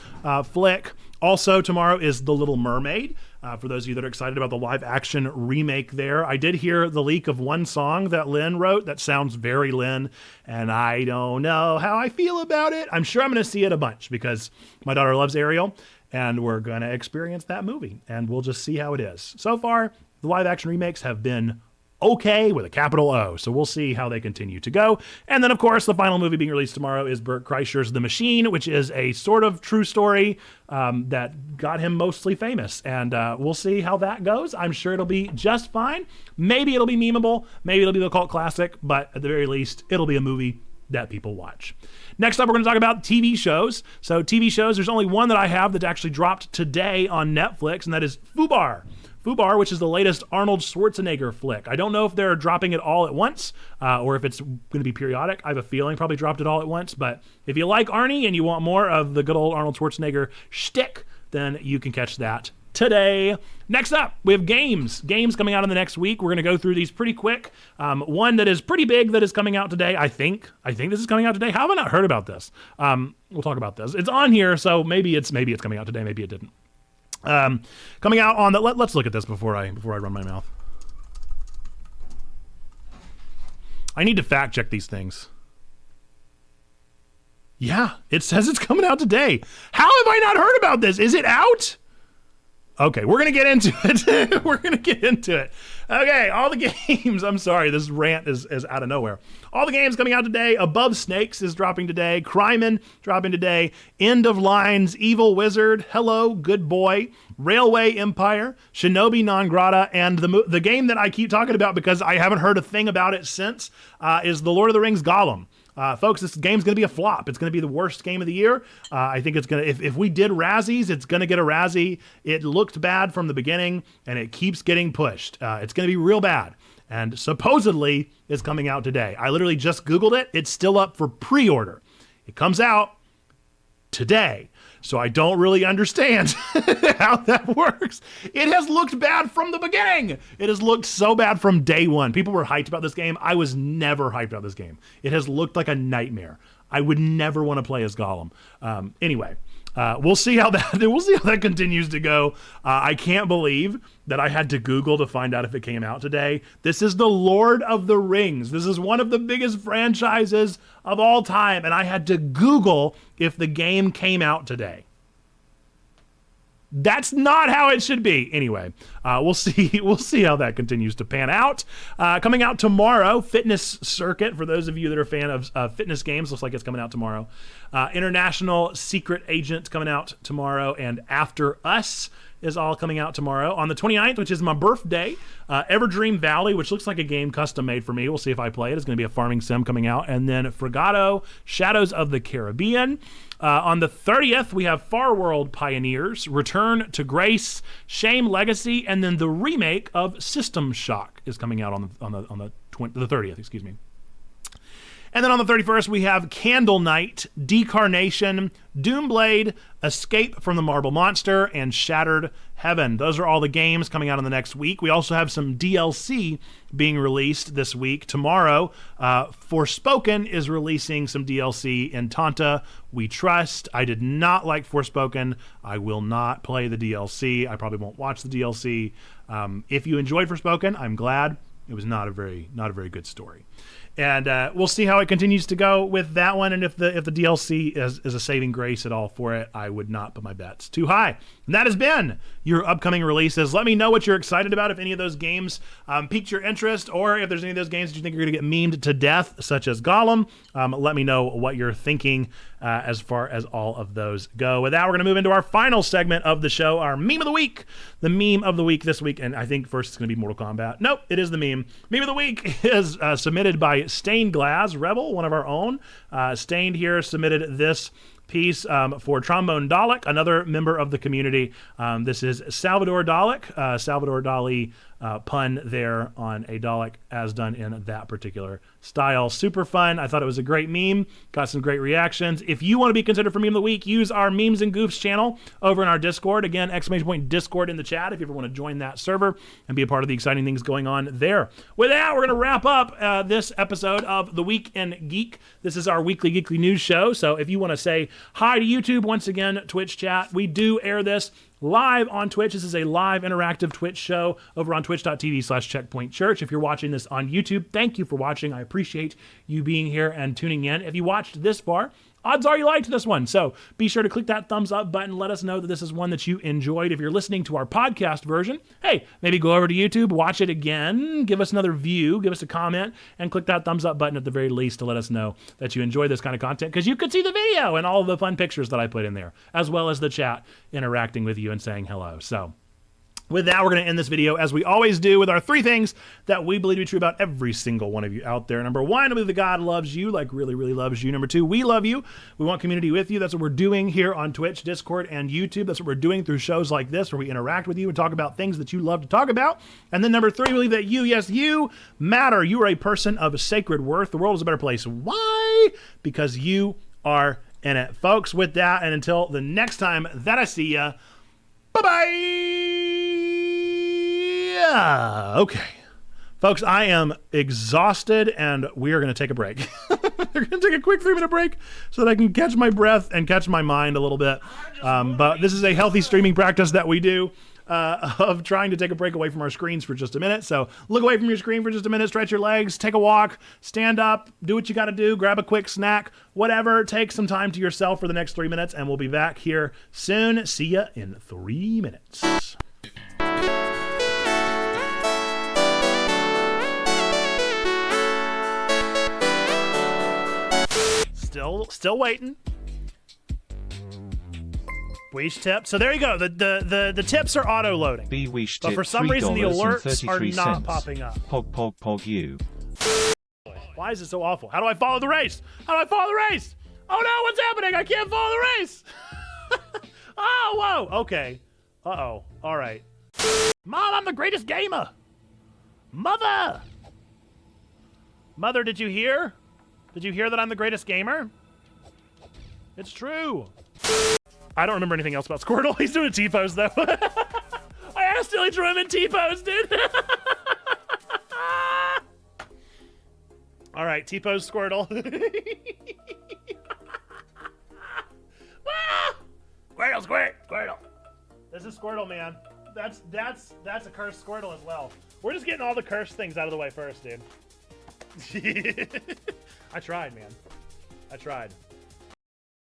flick. Also tomorrow is The Little Mermaid. For those of you that are excited about the live action remake there, I did hear the leak of one song that Lynn wrote that sounds very Lynn, and I don't know how I feel about it. I'm sure I'm going to see it a bunch because my daughter loves Ariel, and we're going to experience that movie, and we'll just see how it is. So far, the live action remakes have been okay with a capital O. So we'll see how they continue to go. And then, of course, the final movie being released tomorrow is Burt Kreischer's The Machine, which is a sort of true story that got him mostly famous. And we'll see how that goes. I'm sure it'll be just fine. Maybe it'll be memeable. Maybe it'll be the cult classic. But at the very least, it'll be a movie that people watch. Next up, we're going to talk about TV shows. So TV shows, there's only one that I have that actually dropped today on Netflix, and that is Fubar. Fubar, which is the latest Arnold Schwarzenegger flick. I don't know if they're dropping it all at once or if it's going to be periodic. I have a feeling probably dropped it all at once. But if you like Arnie and you want more of the good old Arnold Schwarzenegger shtick, then you can catch that today. Next up, we have games. Games coming out in the next week. We're going to go through these pretty quick. One that is pretty big that is coming out today, I think. I think this is coming out today. How have I not heard about this? We'll talk about this. It's on here, so maybe it's coming out today. Maybe it didn't. Coming out on the let's look at this before I run my mouth. I need to fact check these things. Yeah, it says it's coming out today. How have I not heard about this? Is it out? Okay, we're going to get into it. We're going to get into it. Okay, all the games. I'm sorry, this rant is out of nowhere. All the games coming out today. Above Snakes is dropping today. Cryman dropping today. End of Lines, Evil Wizard, Hello, Good Boy, Railway Empire, Shinobi Non Grata, and the game that I keep talking about because I haven't heard a thing about it since is The Lord of the Rings Gollum. Folks, this game's going to be a flop. It's going to be the worst game of the year. I think it's going to, if we did Razzies, it's going to get a Razzie. It looked bad from the beginning, and it keeps getting pushed. It's going to be real bad. And supposedly, it's coming out today. I literally just Googled it. It's still up for pre-order. It comes out today. So I don't really understand how that works. It has looked bad from the beginning. It has looked so bad from day one. People were hyped about this game. I was never hyped about this game. It has looked like a nightmare. I would never want to play as Gollum. Anyway, we'll see how that continues to go. I can't believe that I had to Google to find out if it came out today. This is the Lord of the Rings. This is one of the biggest franchises of all time, and I had to Google if the game came out today. That's not how it should be. Anyway, we'll see. We'll see how that continues to pan out. Coming out tomorrow, Fitness Circuit. For those of you that are a fan of fitness games, looks like it's coming out tomorrow. International Secret Agent coming out tomorrow, and After Us is all coming out tomorrow. On the 29th, which is my birthday, Everdream Valley, which looks like a game custom made for me. We'll see if I play it. It's going to be a farming sim coming out. And then Fregato, Shadows of the Caribbean. On the 30th, we have Far World Pioneers, Return to Grace, Shame Legacy, and then the remake of System Shock is coming out on the 30th, excuse me. And then on the 31st, we have Candle Knight, Decarnation, Doomblade, Escape from the Marble Monster, and Shattered Heaven. Those are all the games coming out in the next week. We also have some DLC being released this week. Tomorrow, Forspoken is releasing some DLC in Tanta. We trust. I did not like Forspoken. I will not play the DLC. I probably won't watch the DLC. If you enjoyed Forspoken, I'm glad. It was not a very good story. And we'll see how it continues to go with that one. And if the DLC is a saving grace at all for it, I would not put my bets too high. And that has been your upcoming releases. Let me know what you're excited about, if any of those games piqued your interest, or if there's any of those games that you think are going to get memed to death, such as Gollum. Let me know what you're thinking as far as all of those go. With that, we're going to move into our final segment of the show, our Meme of the Week. The Meme of the Week this week, and I think first it's going to be Mortal Kombat. Nope, it is the meme. Meme of the Week is submitted by Stained Glass Rebel, one of our own. Stained here submitted this piece for Trombone Dalek, another member of the community. This is Salvador Dalek, Salvador Dali pun there on a Dalek, as done in that particular style. Super fun. I thought it was a great meme. Got some great reactions. If you want to be considered for Meme of the Week, use our Memes and Goofs channel over in our Discord. Again, ! Discord in the chat if you ever want to join that server and be a part of the exciting things going on there. With that, we're going to wrap up this episode of The Week in Geek. This is our weekly geekly news show. So if you want to say hi to YouTube, once again, Twitch chat, we do air this live on Twitch. This is a live interactive Twitch show over on twitch.tv/checkpointchurch. If you're watching this on YouTube, thank you for watching. I appreciate you being here and tuning in. If you watched this far, odds are you liked this one. So be sure to click that thumbs up button. Let us know that this is one that you enjoyed. If you're listening to our podcast version, hey, maybe go over to YouTube, watch it again, give us another view, give us a comment, and click that thumbs up button at the very least to let us know that you enjoy this kind of content, because you could see the video and all of the fun pictures that I put in there, as well as the chat interacting with you and saying hello. So with that, we're going to end this video, as we always do, with our 3 things that we believe to be true about every single one of you out there. Number 1, I believe that God loves you, like really, really loves you. Number 2, we love you. We want community with you. That's what we're doing here on Twitch, Discord, and YouTube. That's what we're doing through shows like this, where we interact with you and talk about things that you love to talk about. And then number 3, we believe that you, yes, you matter. You are a person of sacred worth. The world is a better place. Why? Because you are in it. Folks, with that, and until the next time that I see ya, bye-bye! Okay. Folks, I am exhausted, and we are going to take a break. We're going to take a quick 3-minute break so that I can catch my breath and catch my mind a little bit. But this is a healthy streaming practice that we do of trying to take a break away from our screens for just a minute. So look away from your screen for just a minute, stretch your legs, take a walk, stand up, do what you got to do, grab a quick snack, whatever. Take some time to yourself for the next 3 minutes, and we'll be back here soon. See ya in 3 minutes. Still waiting. Weesh tip. So there you go. The tips are auto loading. But for some reason the alerts are not popping up. Pog you. Why is it so awful? How do I follow the race? How do I follow the race? Oh no, what's happening? I can't follow the race. Oh, whoa. Okay. Uh-oh. All right. Mom, I'm the greatest gamer. Mother, did you hear? Did you hear that I'm the greatest gamer? It's true. I don't remember anything else about Squirtle. He's doing a T-pose, though. I accidentally drew him in T-pose, dude. All right, T-pose Squirtle. Squirtle. This is Squirtle, man. That's a cursed Squirtle as well. We're just getting all the cursed things out of the way first, dude. I tried, man. I tried.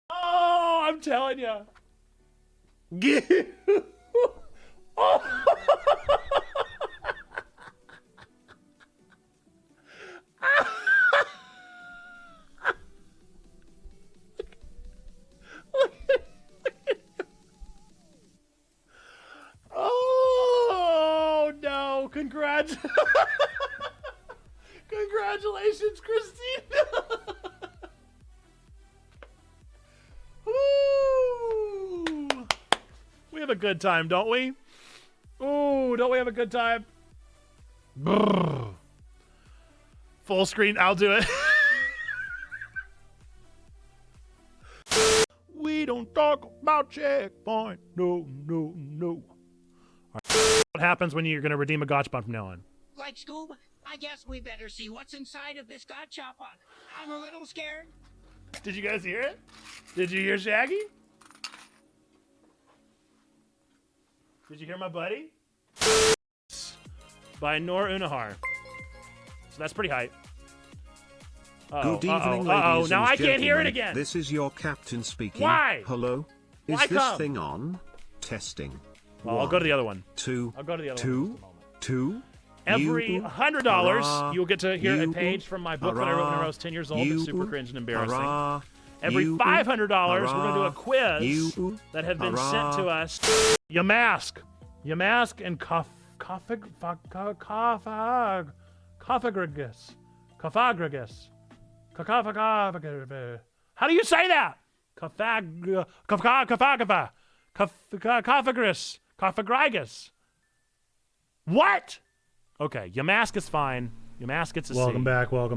Oh, I'm telling you. Oh. Oh no! Congratulations, Christina. Ooh. We have a good time, don't we? Ooh, don't we have a good time? Brrr. Full screen, I'll do it. talk about checkpoint. No. All right. What happens when you're going to redeem a gotchapon from now on? Like Scoob, I guess we better see what's inside of this gotchapon. I'm a little scared. Did you guys hear it? Did you hear Shaggy? Did you hear my buddy? By Noor Unahar. So that's pretty hype. Good evening, ladies now and I can't hear it gentlemen. again. This is your captain speaking. Why? Hello? Is Why this come? thing on? Testing. Well, I'll go to the other one. Two. I'll go to the other two, one. In just a moment. Two. Every You, $100, hurrah, you'll get to hear a you, page from my book that I wrote when I was 10 years old. It's super you, cringe and embarrassing. hurrah, Every you, $500, we're going to do a hurrah, quiz you, that have been hurrah. sent to us. Yamask and Cofagrigus. How do you say that? Cofagrigus. What? Okay, Yamask is fine. Yamask gets a C. Welcome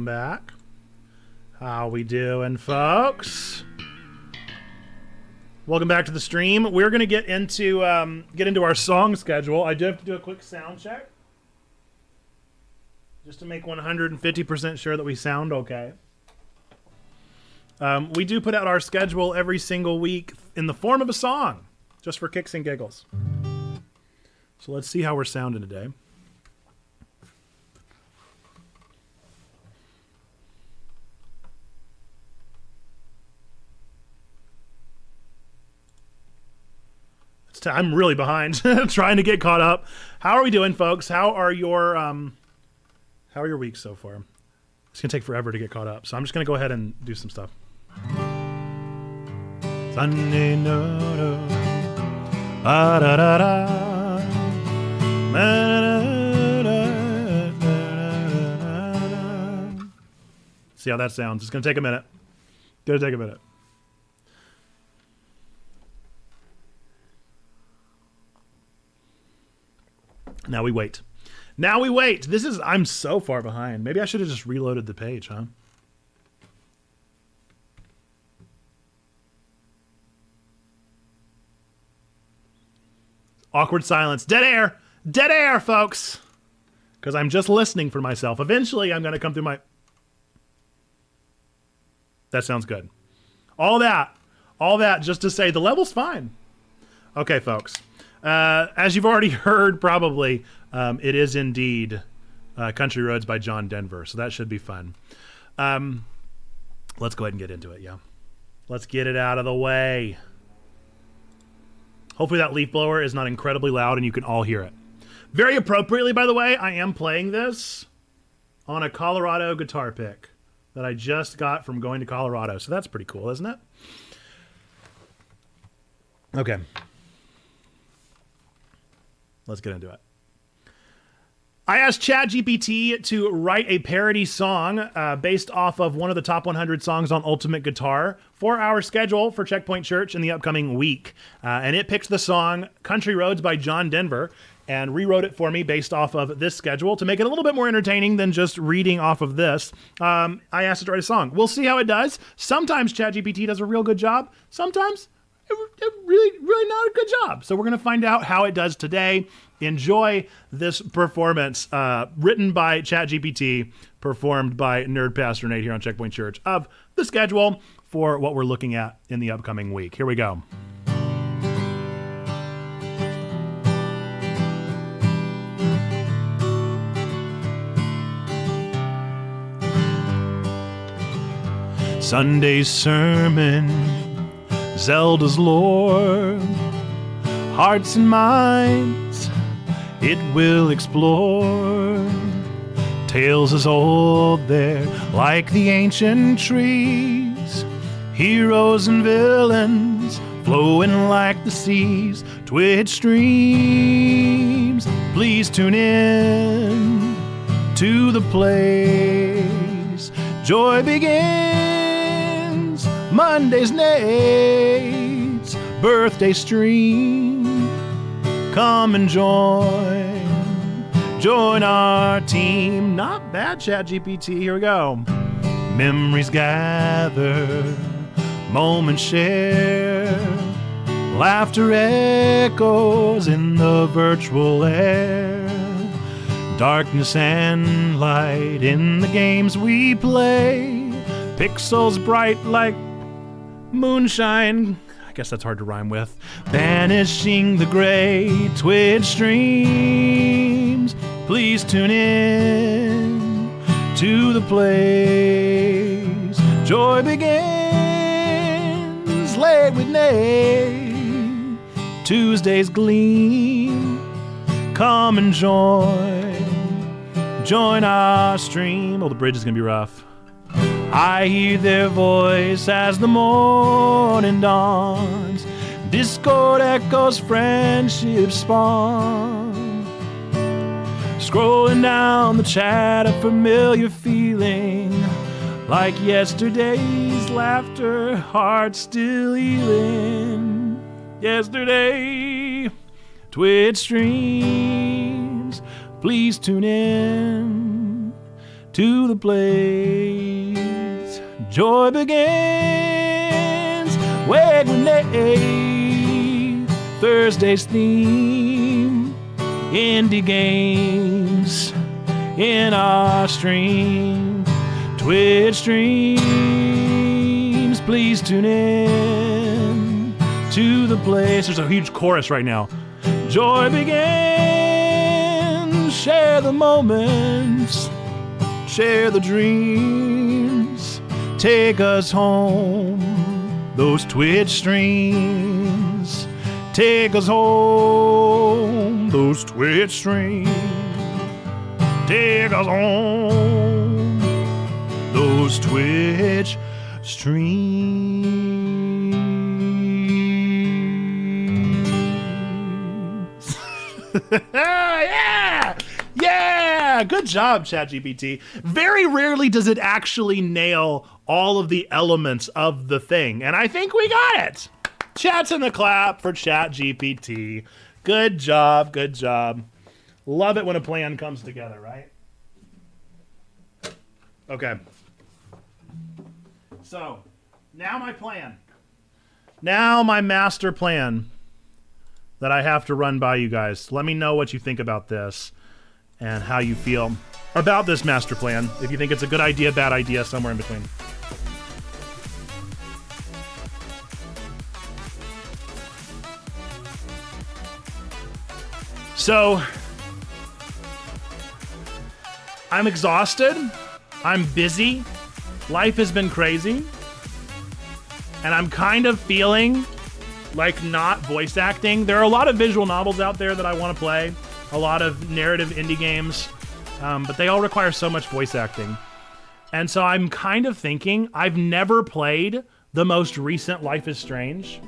back. How we doing, folks? Welcome back to the stream. We're gonna get into our song schedule. I do have to do a quick sound check, just to make 150% sure that we sound okay. We do put out our schedule every single week in the form of a song, just for kicks and giggles. So let's see how we're sounding today. I'm really behind, trying to get caught up. How are we doing, folks? How are your weeks so far? It's gonna take forever to get caught up, so I'm just gonna go ahead and do some stuff. Sunday, no, da da da da, see how that sounds. It's gonna take a minute. Now we wait. I'm so far behind. Maybe I should have just reloaded the page, huh? Awkward silence. Dead air, folks. Because I'm just listening for myself. Eventually, I'm going to come through my... That sounds good. All that just to say the level's fine. Okay, folks. As you've already heard, probably, it is indeed Country Roads by John Denver, so that should be fun. Let's go ahead and get into it, yeah. Let's get it out of the way. Hopefully that leaf blower is not incredibly loud and you can all hear it. Very appropriately, by the way, I am playing this on a Colorado guitar pick that I just got from going to Colorado, so that's pretty cool, isn't it? Okay. Let's get into it. I asked ChatGPT to write a parody song based off of one of the top 100 songs on Ultimate Guitar for our schedule for Checkpoint Church in the upcoming week. And it picked the song Country Roads by John Denver and rewrote it for me based off of this schedule to make it a little bit more entertaining than just reading off of this. I asked it to write a song. We'll see how it does. Sometimes ChatGPT does a real good job. Sometimes really not a good job. So we're going to find out how it does today. Enjoy this performance written by ChatGPT, performed by Nerd Pastor Nate here on Checkpoint Church, of the schedule for what we're looking at in the upcoming week. Here we go. Sunday's sermon, Zelda's lore, hearts and minds it will explore. Tales as old there, like the ancient trees, heroes and villains flowing like the seas. TWIG streams, please tune in to the place. Joy begins, Monday's Nate's birthday stream. Come and join our team. Not bad, ChatGPT. Here we go. Memories gather, moments share, Laughter echoes in the virtual air. Darkness and light in the games we play. Pixels bright like moonshine. I guess that's hard to rhyme with. Banishing the gray. Twitch streams. Please tune in to the place. Joy begins late with Nate. Tuesdays gleam. Come and join our stream. Oh, the bridge is gonna be rough. I hear their voice as the morning dawns. Discord echoes, friendship spawn. Scrolling down the chat, a familiar feeling. Like yesterday's laughter, heart still healing. Yesterday, Twitch streams. Please tune in to the place. Joy begins. Wait when they Thursday's theme. Indie games in our stream. Twitch streams. Please tune in to the place. There's a huge chorus right now. Joy begins. Share the moments. Share the dreams. Take us home. Those Twitch streams. Take us home. Those Twitch streams. Take us home. Those Twitch streams. Yeah! Yeah! Good job, ChatGPT. Very rarely does it actually nail all of the elements of the thing, and I think we got it. Chats in the clap for ChatGPT. Good job, good job. Love it when a plan comes together, right? Okay. So, now my plan. Now my master plan that I have to run by you guys. Let me know what you think about this and how you feel about this master plan. If you think it's a good idea, bad idea, somewhere in between. So, I'm exhausted. I'm busy. Life has been crazy. And I'm kind of feeling like not voice acting. There are a lot of visual novels out there that I want to play. A lot of narrative indie games. But they all require so much voice acting. And so I'm kind of thinking, I've never played the most recent Life is Strange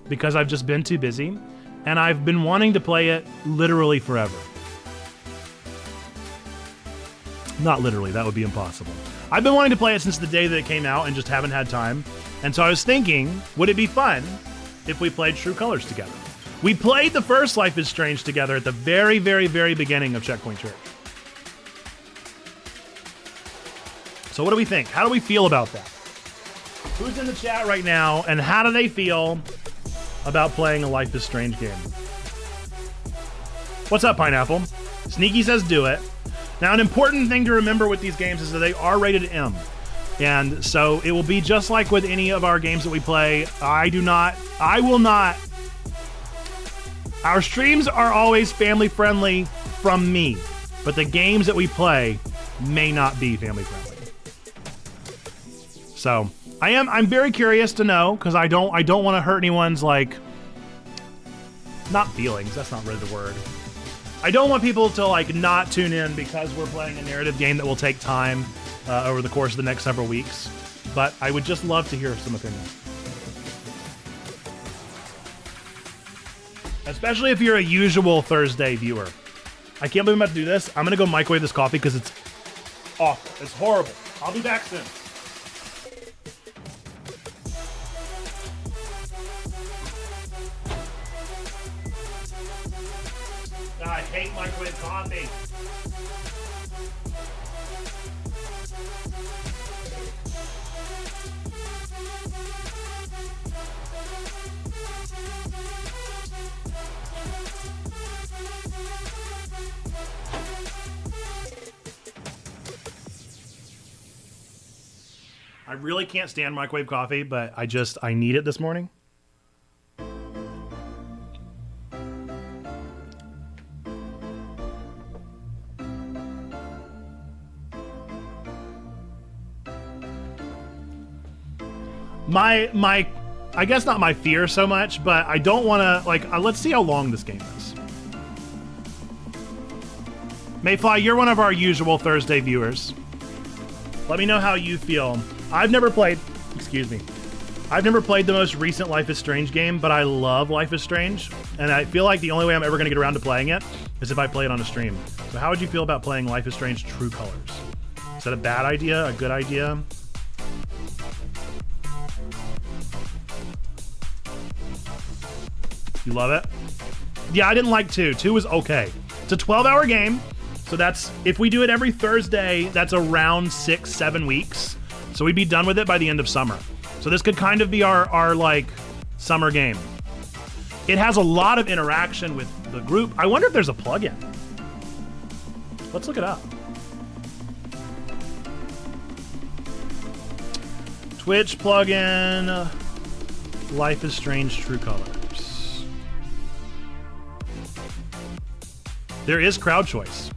because I've just been too busy. And I've been wanting to play it literally forever. Not literally, that would be impossible. I've been wanting to play it since the day that it came out and just haven't had time. And so I was thinking, would it be fun if we played True Colors together? We played the first Life is Strange together at the very, very, very beginning of Checkpoint Church. So what do we think? How do we feel about that? Who's in the chat right now, and how do they feel about playing a Life is Strange game? What's up, Pineapple? Sneaky says do it. Now, an important thing to remember with these games is that they are rated M. And so it will be just like with any of our games that we play. I will not. Our streams are always family friendly from me, but the games that we play may not be family friendly. So I'm very curious to know, because I don't want to hurt anyone's, like, not feelings, that's not really the word. I don't want people to, like, not tune in because we're playing a narrative game that will take time over the course of the next several weeks. But I would just love to hear some opinions. Especially if you're a usual Thursday viewer. I can't believe I'm about to do this. I'm going to go microwave this coffee because it's awful. It's horrible. I'll be back soon. I hate microwave coffee. I really can't stand microwave coffee, but I need it this morning. My I guess not my fear so much, but I don't want to, like, let's see how long this game is. Mayfly, you're one of our usual Thursday viewers. Let me know how you feel. I've never played the most recent Life is Strange game, but I love Life is Strange, and I feel like the only way I'm ever going to get around to playing it is if I play it on a stream. So how would you feel about playing Life is Strange True Colors? Is that a bad idea? A good idea? You love it? Yeah, I didn't like 2. 2 was okay. It's a 12-hour game, so that's, if we do it every Thursday, that's around 6-7 weeks. So we'd be done with it by the end of summer. So this could kind of be our like summer game. It has a lot of interaction with the group. I wonder if there's a plugin. Let's look it up. Twitch plugin, Life is Strange True Colors. There is crowd choice.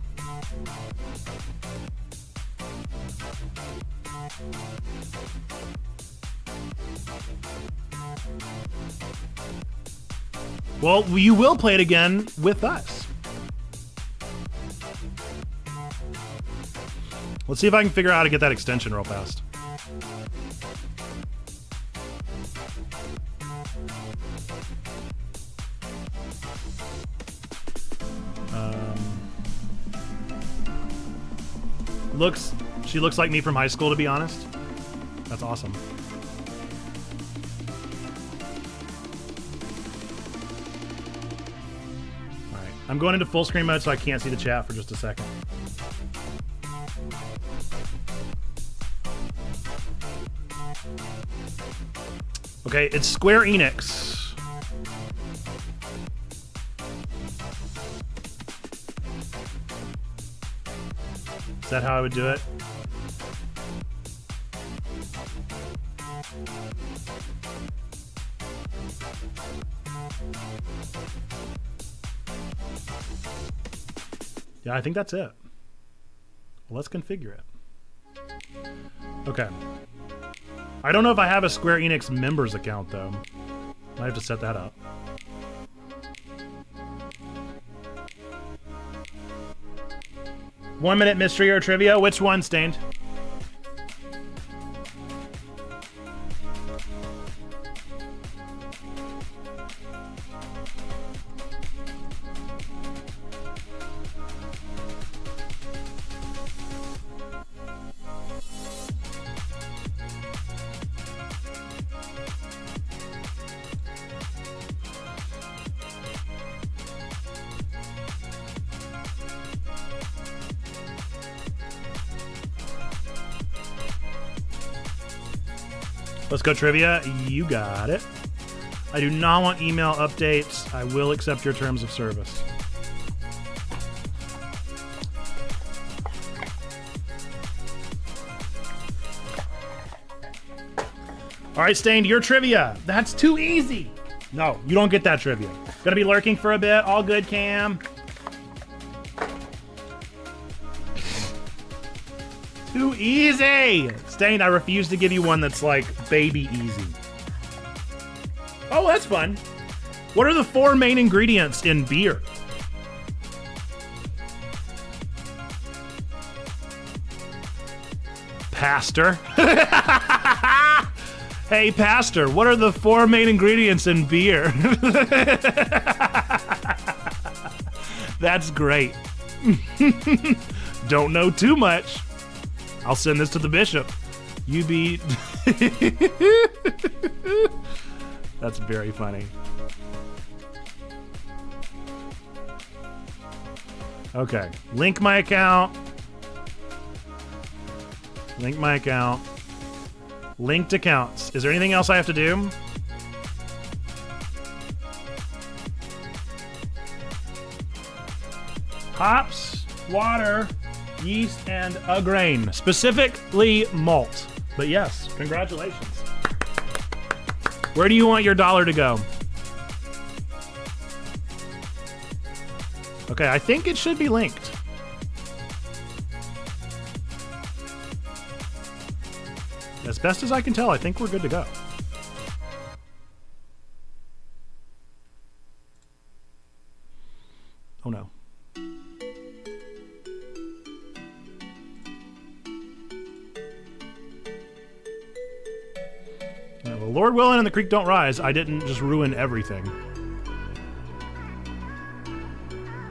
Well, you will play it again with us. Let's see if I can figure out how to get that extension real fast. She looks like me from high school, to be honest. That's awesome. All right, I'm going into full screen mode so I can't see the chat for just a second. Okay, it's Square Enix. Is that how I would do it? Yeah, I think that's it. Well, let's configure it. Okay. I don't know if I have a Square Enix members account, though. I have to set that up. One minute mystery or trivia? Which one, Stained? Let's go trivia. You got it. I do not want email updates. I will accept your terms of service. All right, Stained, your trivia. That's too easy. No, you don't get that trivia. Gonna be lurking for a bit. All good, Cam. Too easy. Stained, I refuse to give you one that's like baby easy. Oh, that's fun. What are the 4 main ingredients in beer? Pastor. Hey, Pastor, what are the 4 main ingredients in beer? That's great. Don't know too much. I'll send this to the bishop. You be... That's very funny. Okay, link my account. Link my account. Linked accounts. Is there anything else I have to do? Hops, water, yeast, and a grain. Specifically malt. But yes, congratulations. Where do you want your dollar to go? Okay, I think it should be linked. As best as I can tell, I think we're good to go. Oh no. Well, Lord willing and the creek don't rise, I didn't just ruin everything.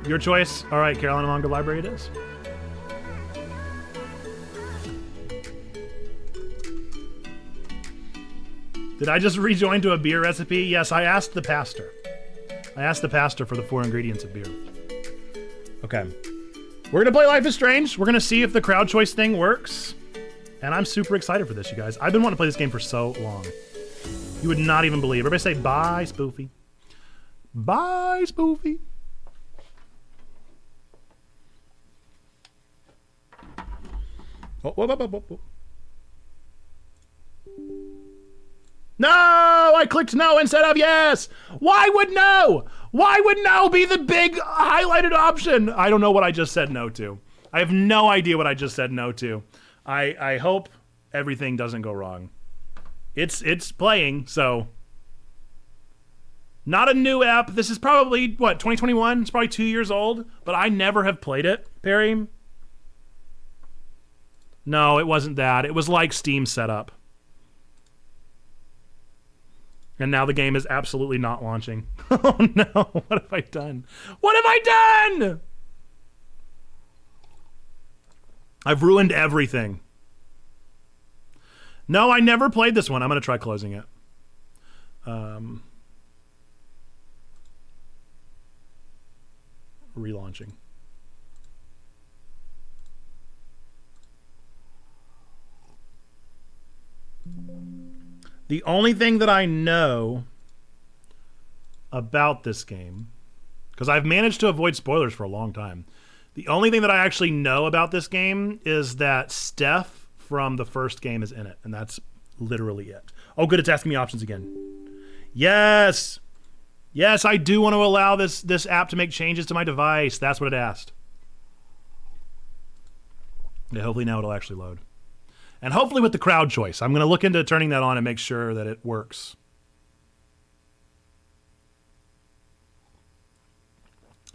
Your choice. All right, Carolina Manga Library it is. Did I just rejoin to a beer recipe? Yes, I asked the pastor. I asked the pastor for the 4 ingredients of beer. Okay. We're going to play Life is Strange. We're going to see if the crowd choice thing works. And I'm super excited for this, you guys. I've been wanting to play this game for so long. You would not even believe. Everybody say, bye, Spoofy. Bye, Spoofy. Oh, whoa, whoa, whoa, whoa, whoa. No! I clicked no instead of yes! Why would no? Why would no be the big highlighted option? I don't know what I just said no to. I have no idea what I just said no to. I hope everything doesn't go wrong. It's playing, so. Not a new app. This is probably, what, 2021? It's probably 2 years old, but I never have played it, Perry. No, it wasn't that. It was like Steam setup. And now the game is absolutely not launching. Oh no, what have I done? What have I done? I've ruined everything. No, I never played this one. I'm going to try closing it. Relaunching. The only thing that I know about this game, because I've managed to avoid spoilers for a long time, the only thing that I actually know about this game is that Steph from the first game is in it, and that's literally it. Oh, good, it's asking me options again. Yes! Yes, I do want to allow this app to make changes to my device. That's what it asked. Yeah, hopefully now it'll actually load. And hopefully with the crowd choice. I'm going to look into turning that on and make sure that it works.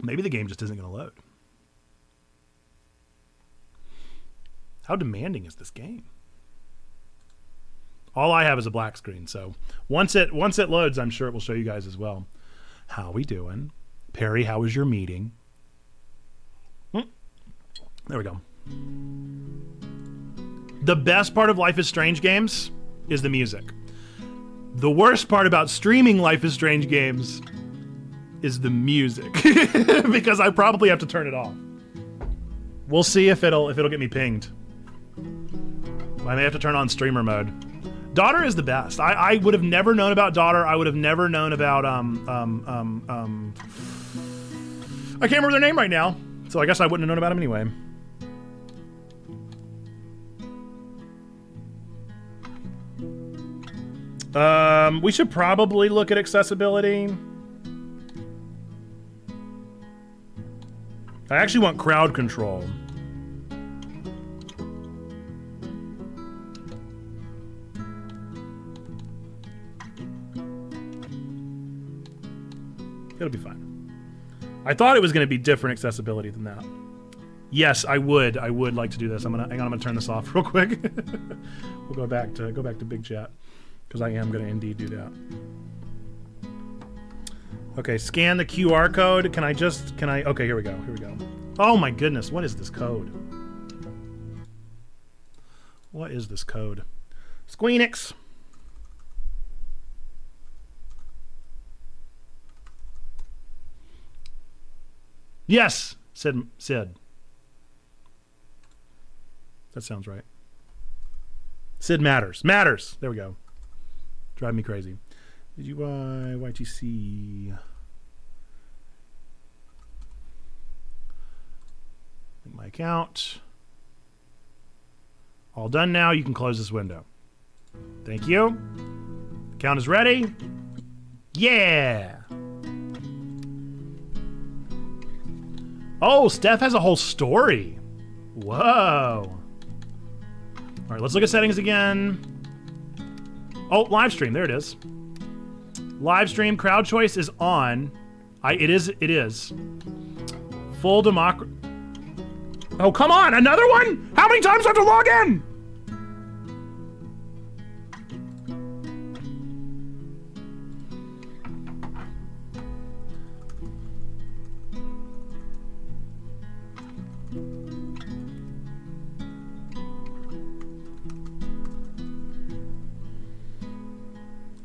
Maybe the game just isn't going to load. How demanding is this game? All I have is a black screen, so once it loads, I'm sure it will show you guys as well. How we doing? Perry, how was your meeting? There we go. The best part of Life is Strange games is the music. The worst part about streaming Life is Strange games is the music. Because I probably have to turn it off. We'll see if it'll get me pinged. I may have to turn on streamer mode. Daughter is the best. I would have never known about Daughter. I would have never known about I can't remember their name right now. So I guess I wouldn't have known about them anyway. We should probably look at accessibility. I actually want crowd control. It'll be fine. I thought it was going to be different accessibility than that. Yes, I would like to do this. Hang on, I'm gonna turn this off real quick. We'll go back to big chat because I am gonna indeed do that. Okay, scan the QR code. Can I? Okay, here we go. Oh my goodness, what is this code? What is this code? Squeenix. Yes, Sid. That sounds right. Sid matters. There we go. Drive me crazy. Did you buy YTC? Link my account. All done now. You can close this window. Thank you. Count is ready. Yeah. Oh, Steph has a whole story. Whoa. All right, let's look at settings again. Oh, live stream. There it is. Live stream. Crowd choice is on. It is. Full democracy. Oh, come on. Another one? How many times do I have to log in?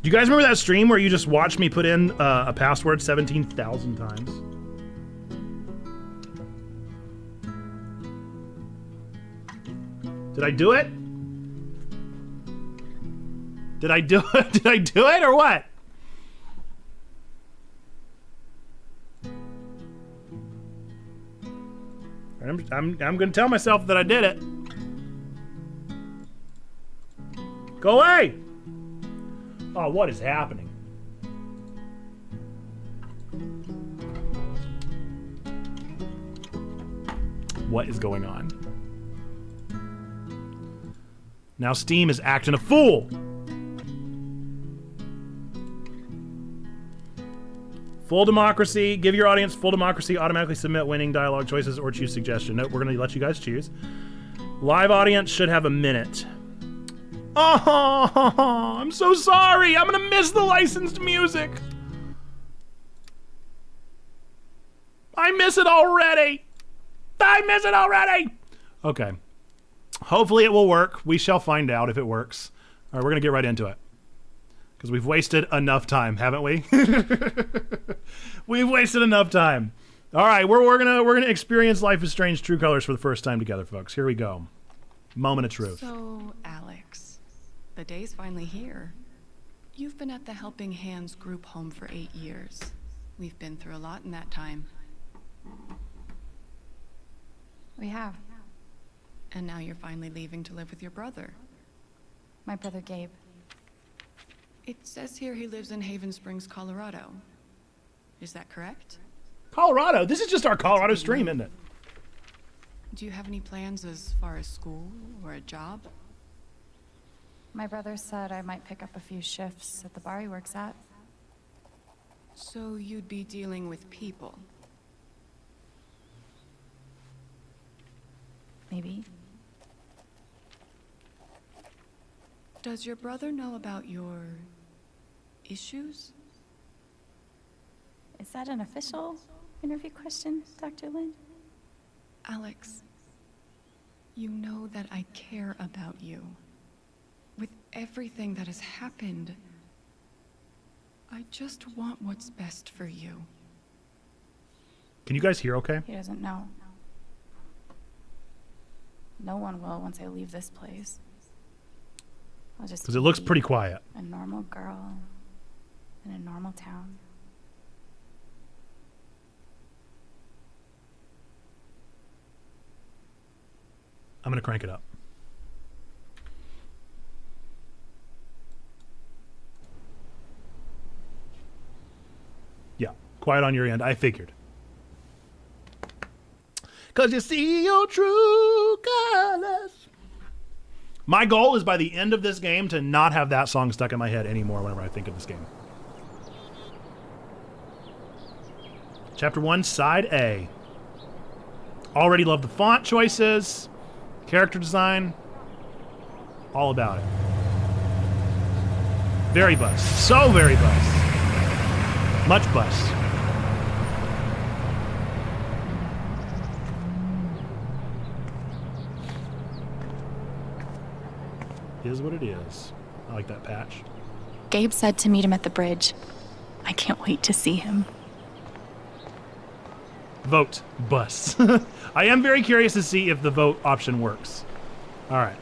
Do you guys remember that stream where you just watched me put in a password 17,000 times? Did I do it? Did I do it? Did I do it or what? I'm gonna tell myself that I did it. Go away! Oh, what is happening? What is going on? Now Steam is acting a fool. Full democracy. Give your audience full democracy. Automatically submit winning dialogue choices or choose suggestion. Note, we're going to let you guys choose. Live audience should have a minute. Oh, I'm so sorry. I'm going to miss the licensed music. I miss it already. Okay. Hopefully it will work. We shall find out if it works. All right, we're going to get right into it. Because we've wasted enough time, haven't we? We've wasted enough time. All right, we're gonna experience Life is Strange True Colors for the first time together, folks. Here we go. Moment of truth. So, Alex, the day's finally here. You've been at the Helping Hands group home for 8 years. We've been through a lot in that time. We have. And now you're finally leaving to live with your brother. My brother Gabe. It says here he lives in Haven Springs, Colorado. Is that correct? Colorado? This is just our Colorado stream, isn't it? Do you have any plans as far as school or a job? My brother said I might pick up a few shifts at the bar he works at. So you'd be dealing with people? Maybe. Does your brother know about your issues? Is that an official interview question, Dr. Lin? Alex, you know that I care about you. With everything that has happened, I just want what's best for you. Can you guys hear okay? He doesn't know. No one will once I leave this place. I'll just Because it looks pretty quiet. a normal girl in a normal town. I'm going to crank it up. Yeah, quiet on your end. I figured. Because you see your true colors. My goal is by the end of this game to not have that song stuck in my head anymore whenever I think of this game. Chapter 1, Side A. Already love the font choices, character design, all about it. Very bus. So very bus. Much bus. Is what it is. I like that patch. Gabe said to meet him at the bridge. I can't wait to see him. Vote bus. I am very curious to see if the vote option works. All right.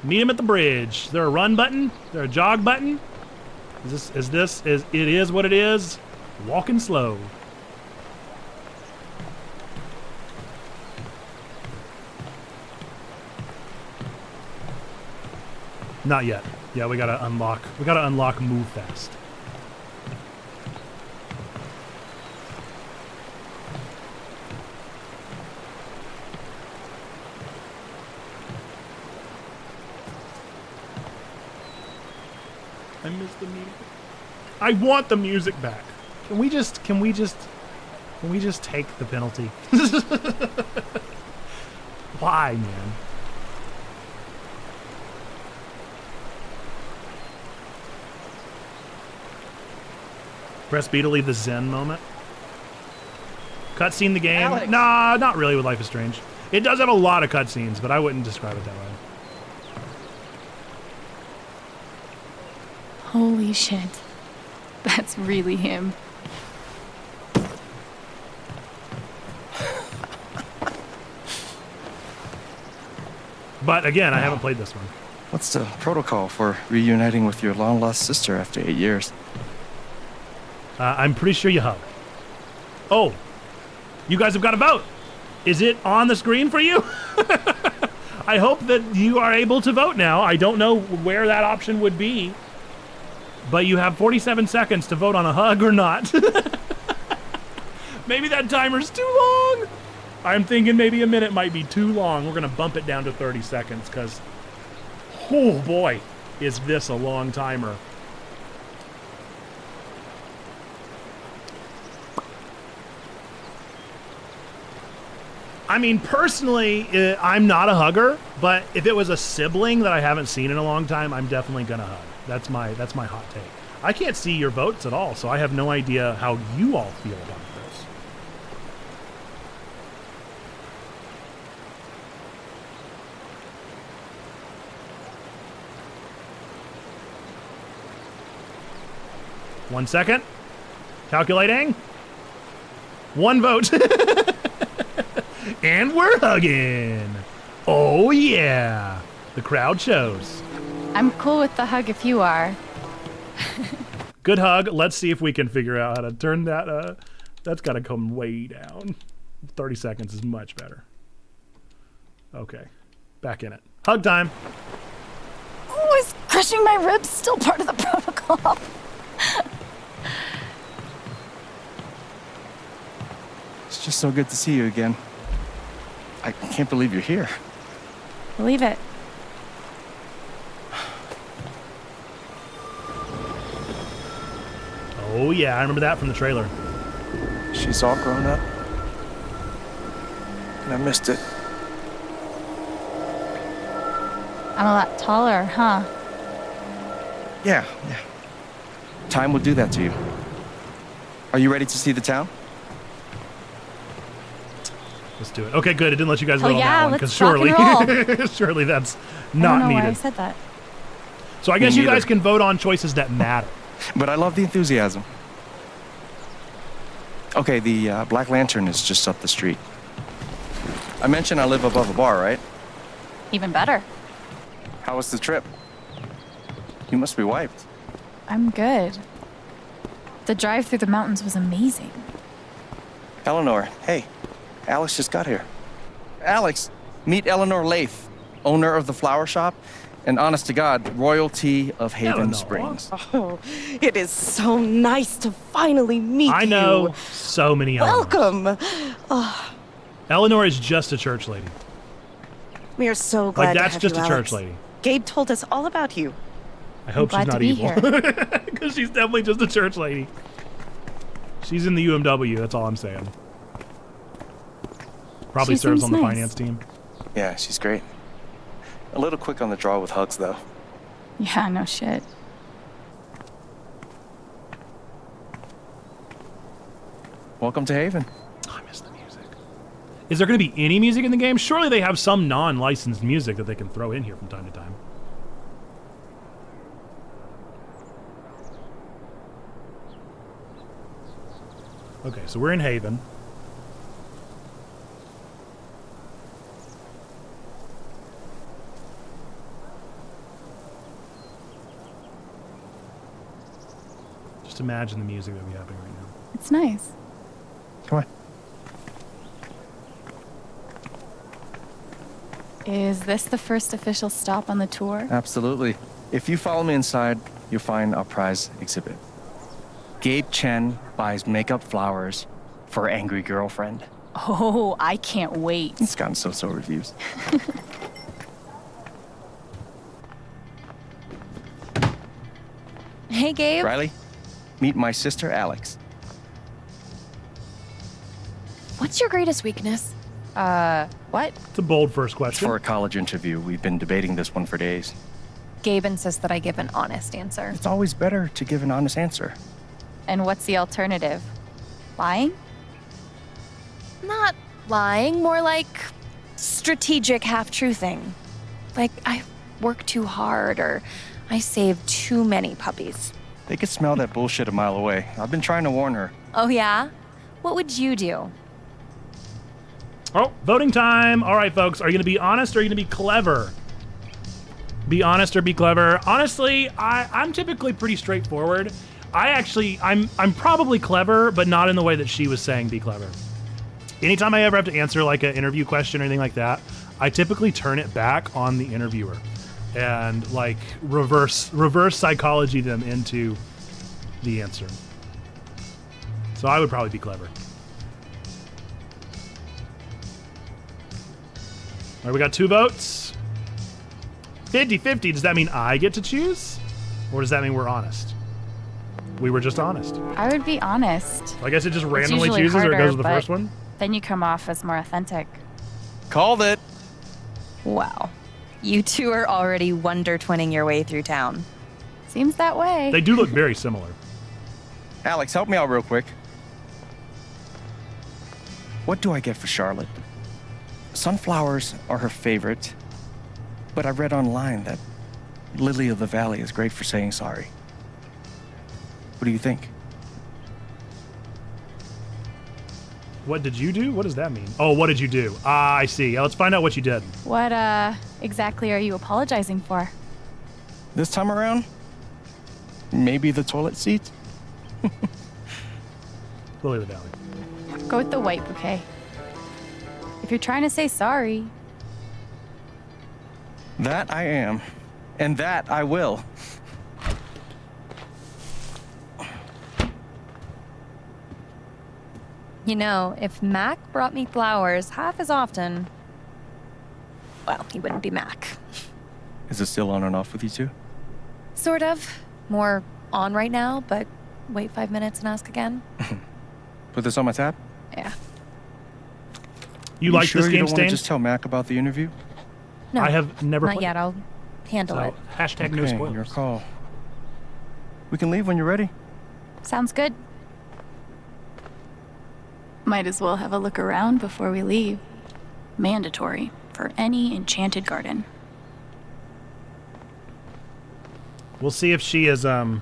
Meet him at the bridge. Is there a run button? Is there a jog button? It is what it is. Walking slow. Not yet. Yeah, we gotta unlock move fast. I miss the music. I want the music back. Can we just take the penalty? Why, man? Press B to leave the Zen moment. Cutscene the game? Alex. Nah, not really with Life is Strange. It does have a lot of cutscenes, but I wouldn't describe it that way. Holy shit. That's really him. But again, I haven't played this one. What's the protocol for reuniting with your long-lost sister after 8 years? I'm pretty sure you hug. Oh, you guys have got a vote. Is it on the screen for you? I hope that you are able to vote now. I don't know where that option would be, but you have 47 seconds to vote on a hug or not. Maybe that timer's too long. I'm thinking maybe a minute might be too long. We're going to bump it down to 30 seconds because, oh boy, is this a long timer. I mean, personally, I'm not a hugger, but if it was a sibling that I haven't seen in a long time, I'm definitely gonna hug. That's my hot take. I can't see your votes at all, so I have no idea how you all feel about this. One second. Calculating. One vote. And we're hugging. Oh, yeah. The crowd shows. I'm cool with the hug if you are. Good hug. Let's see if we can figure out how to turn that. That's got to come way down. 30 seconds is much better. Okay. Back in it. Hug time. Oh, is crushing my ribs still part of the protocol? It's just so good to see you again. I can't believe you're here. Believe it. Oh, yeah. I remember that from the trailer. She's all grown up. And I missed it. I'm a lot taller, huh? Yeah. Time will do that to you. Are you ready to see the town? Let's do it. Okay, good. It didn't let you guys Oh, vote on yeah, that one let's because rock and surely, surely that's I not don't know needed. why I said that. So I guess you neither. guys can vote on choices that matter. But I love the enthusiasm. Okay, the Black Lantern is just up the street. I mentioned I live above a bar, right? Even better. How was the trip? You must be wiped. I'm good. The drive through the mountains was amazing. Eleanor, hey, Alex just got here. Alex, meet Eleanor Lath, owner of the flower shop, and honest to God, royalty of Haven Eleanor. Springs. Oh, it is so nice to finally meet you. I know so many Eleanors. Welcome. Eleanor is just a church lady. We are so glad Like, to that's have just you, a Alex. church lady. Gabe told us all about you. I hope she's glad not to be evil. here. Because she's definitely just a church lady. She's in the UMW, that's all I'm saying. Probably She serves seems on the nice. finance team. Yeah, she's great. A little quick on the draw with hugs, though. Yeah, no shit. Welcome to Haven. Oh, I miss the music. Is there going to be any music in the game? Surely they have some non-licensed music that they can throw in here from time to time. Okay, so we're in Haven. Just imagine the music that we have right now. It's nice. Come on. Is this the first official stop on the tour? Absolutely. If you follow me inside, you'll find our prize exhibit. Gabe Chen buys makeup flowers for angry girlfriend. Oh, I can't wait. It's gotten so-so reviews. Hey, Gabe. Riley, meet my sister Alex. What's your greatest weakness? What? It's a bold first It's question. for a college interview. We've been debating this one for days. Gabe insists that I give an honest answer. It's always better to give an honest answer. And what's the alternative? Lying? Not lying, more like strategic half-truthing. Like, I work too hard, or I save too many puppies. They could smell that bullshit a mile away. I've been trying to warn her. Oh, yeah? What would you do? Oh, voting time. All right, folks. Are you going to be honest or are you going to be clever? Be honest or be clever. Honestly, I'm typically pretty straightforward. I'm probably clever, but not in the way that she was saying be clever. Anytime I ever have to answer like an interview question or anything like that, I typically turn it back on the interviewer and like reverse psychology them into the answer. So I would probably be clever. All right, we got 2 votes. 50-50. Does that mean I get to choose? Or does that mean we're honest? We were just honest. I would be honest. So I guess it just It's randomly usually chooses or it harder, goes with the but first one? Then you come off as more authentic. Called it. Wow. You two are already wonder twinning your way through town. Seems that way. They do look very similar. Alex, help me out real quick. What do I get for Charlotte? Sunflowers are her favorite, but I read online that Lily of the Valley is great for saying sorry. What do you think? What did you do? What does that mean? Oh, what did you do? Ah, I see. Let's find out what you did. What, exactly are you apologizing for? This time around, maybe the toilet seat? Lily of the Valley. Go with the white bouquet. If you're trying to say sorry, That I am, and that I will. You know, if Mac brought me flowers half as often, well, he wouldn't be Mac. Is it still on and off with you two? Sort of. More on right now, but wait 5 minutes and ask again. Put this on my tab? yeah. You like sure this you game, don't want to Stain? just tell Mac about the interview? No, I have never not played yet. I'll handle So, it. hashtag no Okay, spoilers. your call. We can leave when you're ready. Sounds good. Might as well have a look around before we leave. Mandatory for any enchanted garden. We'll see if she is You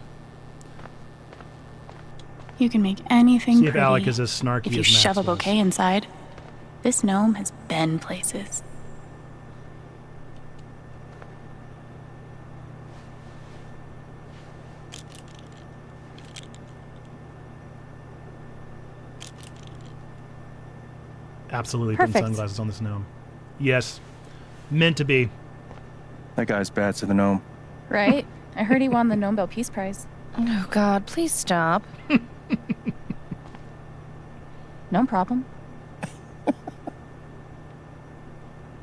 can make anything see if pretty Alec is as snarky if you as Max shove a was. bouquet inside. This gnome has been places. Absolutely putting Perfect. sunglasses on this gnome. Yes. Meant to be. That guy's bad to the gnome. Right? I heard he won the Nobel Peace Prize. Oh, God, please stop. No problem.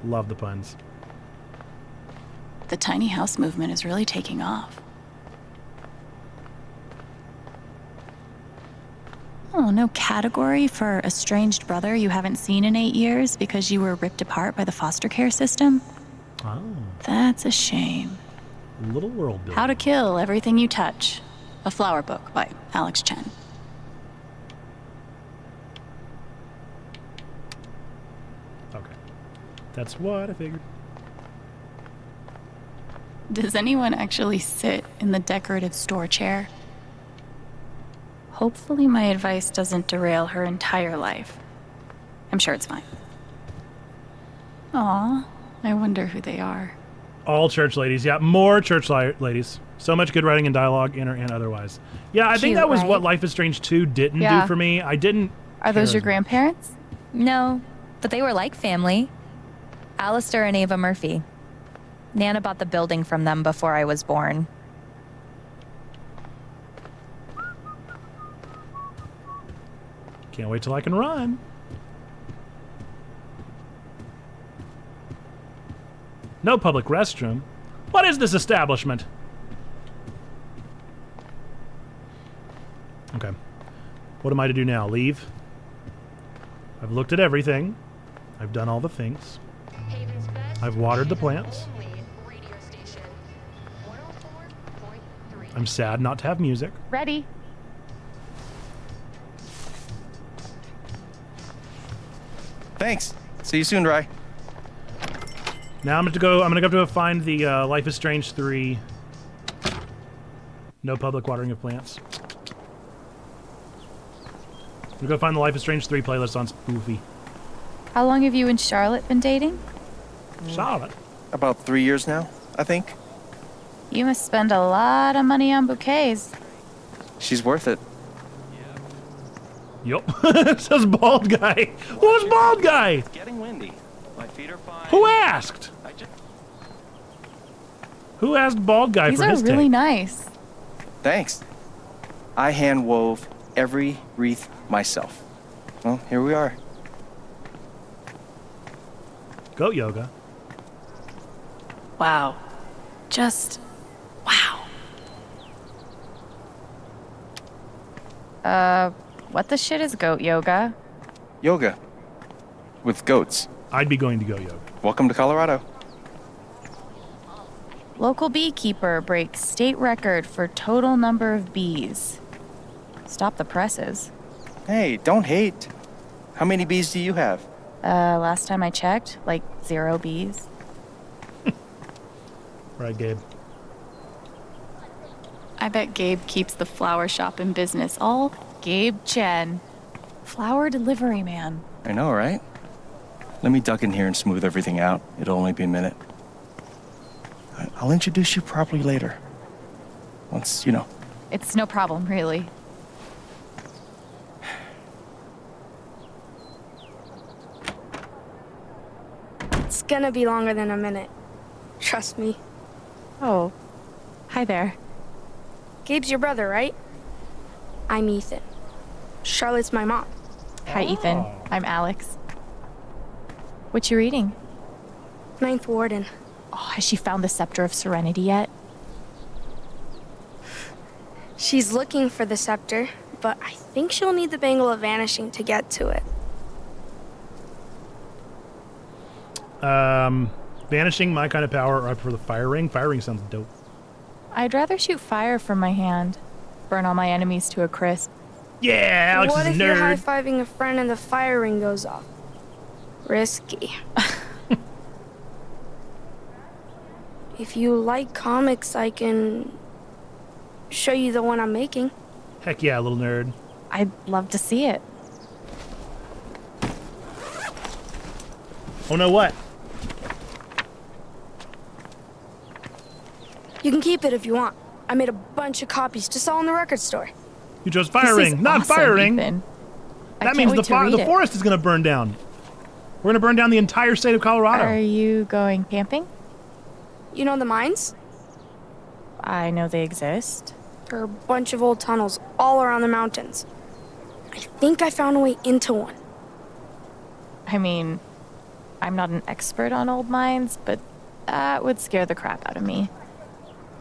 Love the puns. The tiny house movement is really taking off. Oh, no category for estranged brother you haven't seen in 8 years because you were ripped apart by the foster care system? Oh, That's a shame. little world building. How to Kill Everything You Touch. A flower book by Alex Chen. Okay. That's what I figured. Does anyone actually sit in the decorative store chair? Hopefully my advice doesn't derail her entire life. I'm sure it's fine. Aw, I wonder who they are. All church ladies. Yeah, more church ladies. So much good writing and dialogue, inner and otherwise. Yeah, I think Cute, that was right? what Life is Strange 2 didn't Yeah. do for me. I didn't. Are those care your as much. grandparents? No, but they were like family. Alistair and Ava Murphy. Nana bought the building from them before I was born. Can't wait till I can run. No public restroom. What is this establishment? Okay. What am I to do now? Leave? I've looked at everything. I've done all the things. I've watered the plants. I'm sad not to have music. Ready? Thanks. See you soon, Rye. Now I'm gonna go find the Life is Strange 3. No public watering of plants. I'm gonna go find the Life is Strange 3 playlist on Spoofy. How long have you and Charlotte been dating? Charlotte? About 3 years now, I think. You must spend a lot of money on bouquets. She's worth it. Yup. It says bald guy. Who's bald guy? It's getting windy. My feet are fine. Who asked? Who asked bald guy These for his are really take? nice. Thanks. I hand wove every wreath myself. Well, here we are. Goat yoga. Wow. Just wow. What the shit is goat yoga? Yoga. With goats. I'd be going to goat yoga. Welcome to Colorado. Local beekeeper breaks state record for total number of bees. Stop the presses. Hey, don't hate. How many bees do you have? Last time I checked, like 0 bees. Right, Gabe. I bet Gabe keeps the flower shop in business. All Gabe Chen. Flower delivery man. I know, right? Let me duck in here and smooth everything out. It'll only be a minute. I'll introduce you properly later. Once, you know. It's no problem, really. It's gonna be longer than a minute. Trust me. Oh, hi there. Gabe's your brother, right? I'm Ethan. Charlotte's my mom. Hi, Ethan. I'm Alex. What you reading? Ninth Warden. Oh, has she found the Scepter of Serenity yet? She's looking for the scepter, but I think she'll need the Bangle of Vanishing to get to it. Vanishing, my kind of power, or for the fire ring. Fire ring sounds dope. I'd rather shoot fire from my hand. Burn all my enemies to a crisp. Yeah, Alex What is if a you're nerd. high-fiving a friend and the fire ring goes off? Risky. If you like comics, I can show you the one I'm making. Heck yeah, little nerd. I'd love to see it. Oh no, what? You can keep it if you want. I made a bunch of copies to sell in the record store. You chose fire This is ring, not awesome, fire ring. Ethan. I That can't means wait the to read the it. forest is gonna burn down. We're gonna burn down the entire state of Colorado. Are you going camping? You know the mines? I know they exist. There are a bunch of old tunnels all around the mountains. I think I found a way into one. I mean, I'm not an expert on old mines, but that would scare the crap out of me.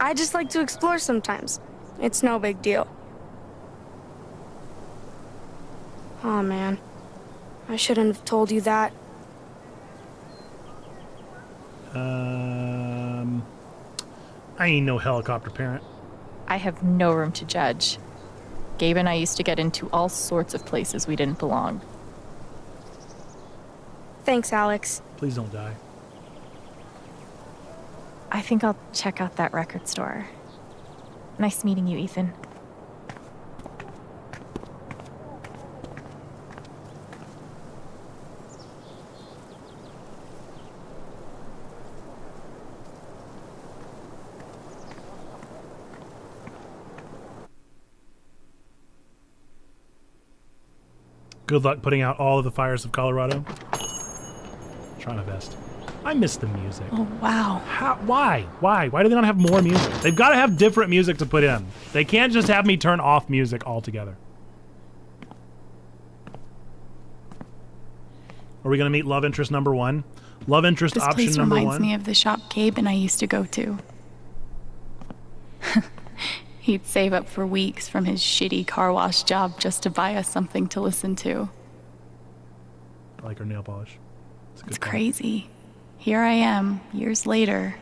I just like to explore sometimes. It's no big deal. Oh man, I shouldn't have told you that. I ain't no helicopter parent. I have no room to judge. Gabe and I used to get into all sorts of places we didn't belong. Thanks, Alex. Please don't die. I think I'll check out that record store. Nice meeting you, Ethan. Good luck putting out all of the fires of Colorado. Try my best. I miss the music. Oh, wow. Why? Why do they not have more music? They've got to have different music to put in. They can't just have me turn off music altogether. Are we going to meet love interest number 1? Love interest This option place number 1? reminds me of the shop Gabe and I used to go to. He'd save up for weeks from his shitty car wash job just to buy us something to listen to. I like her nail polish. It's crazy. Here I am, years later,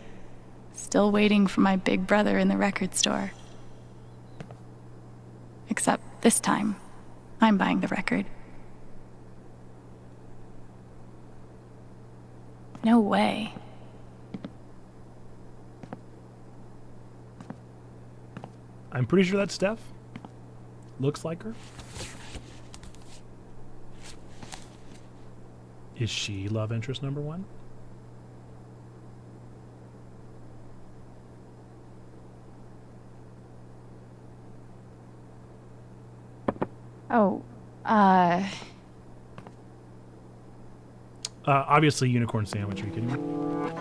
still waiting for my big brother in the record store. Except this time, I'm buying the record. No way. I'm pretty sure that's Steph. Looks like her. Is she love interest number 1? Oh, obviously unicorn sandwich, are you kidding me?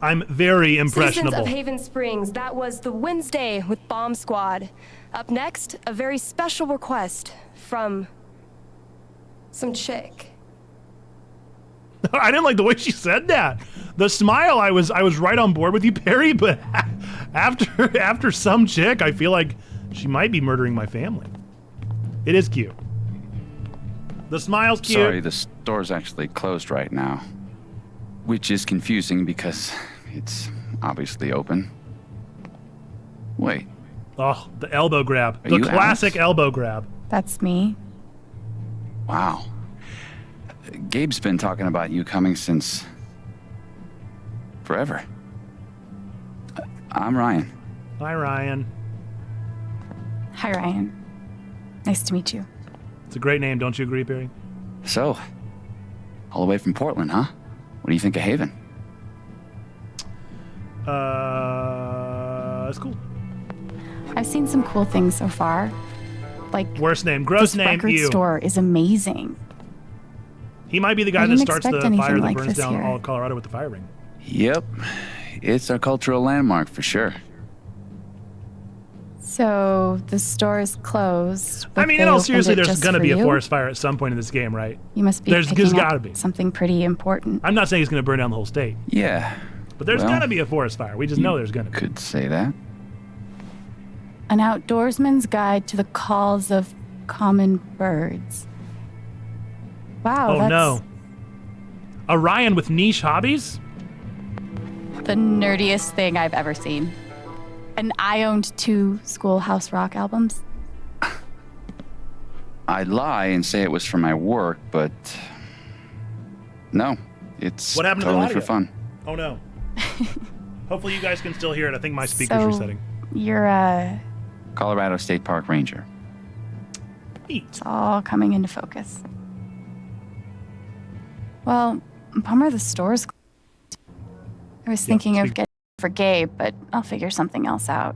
I'm very impressionable. Citizens of Haven Springs, that was the Wednesday with Bomb Squad. Up next, a very special request from some chick. I didn't like the way she said that. The smile, I was right on board with you, Perry, but after some chick, I feel like she might be murdering my family. It is cute. The smile's cute. Sorry, the store's actually closed right now. Which is confusing because it's obviously open. Wait. Oh, the elbow grab. Are The you classic Alex? elbow grab. that's me. Wow. Gabe's been talking about you coming since forever. I'm Ryan. Hi, Ryan. Hi, Ryan. Nice to meet you. It's a great name, don't you agree, Perry? So, all the way from Portland, huh? What do you think of Haven? It's cool. I've seen some cool things so far. Like, Worst name, gross this name, record you. store is amazing. He might be the guy I that didn't starts the expect anything fire that like burns this down here. all of Colorado with the fire ring. Yep. It's a cultural landmark for sure. So the store is closed. I but mean, they in all opened seriously, it there's just gonna for be a you? forest fire at some point in this game, right? You must be There's picking gotta up be. something pretty important. I'm not saying he's gonna burn down the whole state, Yeah. but there's Well, gonna be a forest fire. We just know there's gonna be. Could say that. An outdoorsman's guide to the calls of common birds. Wow, Oh that's no. A Ryan with niche hobbies? the nerdiest thing I've ever seen. And I owned 2 Schoolhouse Rock albums. I'd lie and say it was for my work, but no, it's What happened to the totally audio? for fun. Oh no. Hopefully you guys can still hear it. I think my speaker's So resetting. you're Colorado State Park Ranger. it's all coming into focus. Well, bummer the store's closed. I was thinking of getting for Gabe, but I'll figure something else out.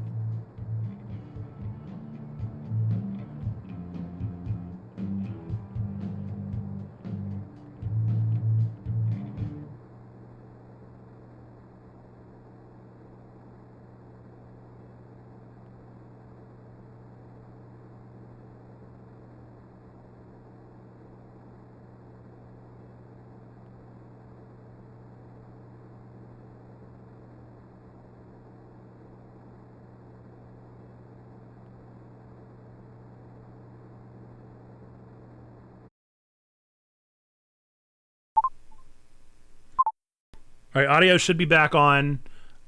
All right, audio should be back on.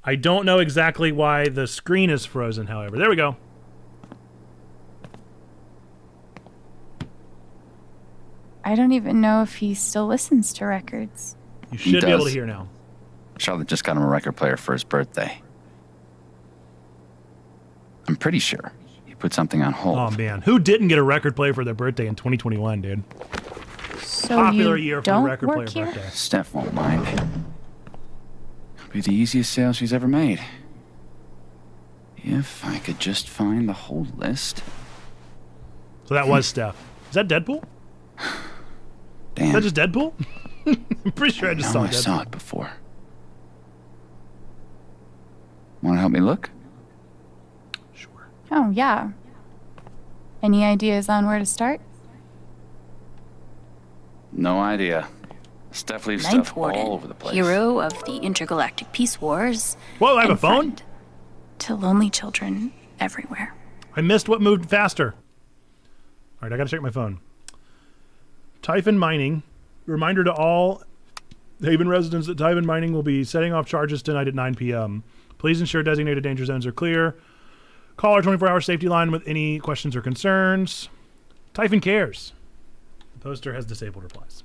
I don't know exactly why the screen is frozen, however. There we go. I don't even know if he still listens to records. You He should be able to does. hear now. Charlotte just got him a record player for his birthday. I'm pretty sure he put something on hold. Oh man, who didn't get a record player for their birthday in 2021, dude? So Popular you year for don't a record work player here? birthday. Steph won't mind. Be the easiest sale she's ever made. If I could just find the whole list. So that was Steph. Is that Deadpool? Damn. Is that just Deadpool? I'm pretty sure I just saw I Deadpool. saw it before. Want to help me look? Sure. Oh, yeah. Any ideas on where to start? No idea. Steph leaves Ninth stuff Warden, all over the place. hero of the intergalactic peace wars. Whoa, I have and a phone? friend to lonely children everywhere. I missed what moved faster. All right, I got to check my phone. Typhon Mining. Reminder to all Haven residents that Typhon Mining will be setting off charges tonight at 9 p.m. Please ensure designated danger zones are clear. Call our 24-hour safety line with any questions or concerns. Typhon cares. The poster has disabled replies.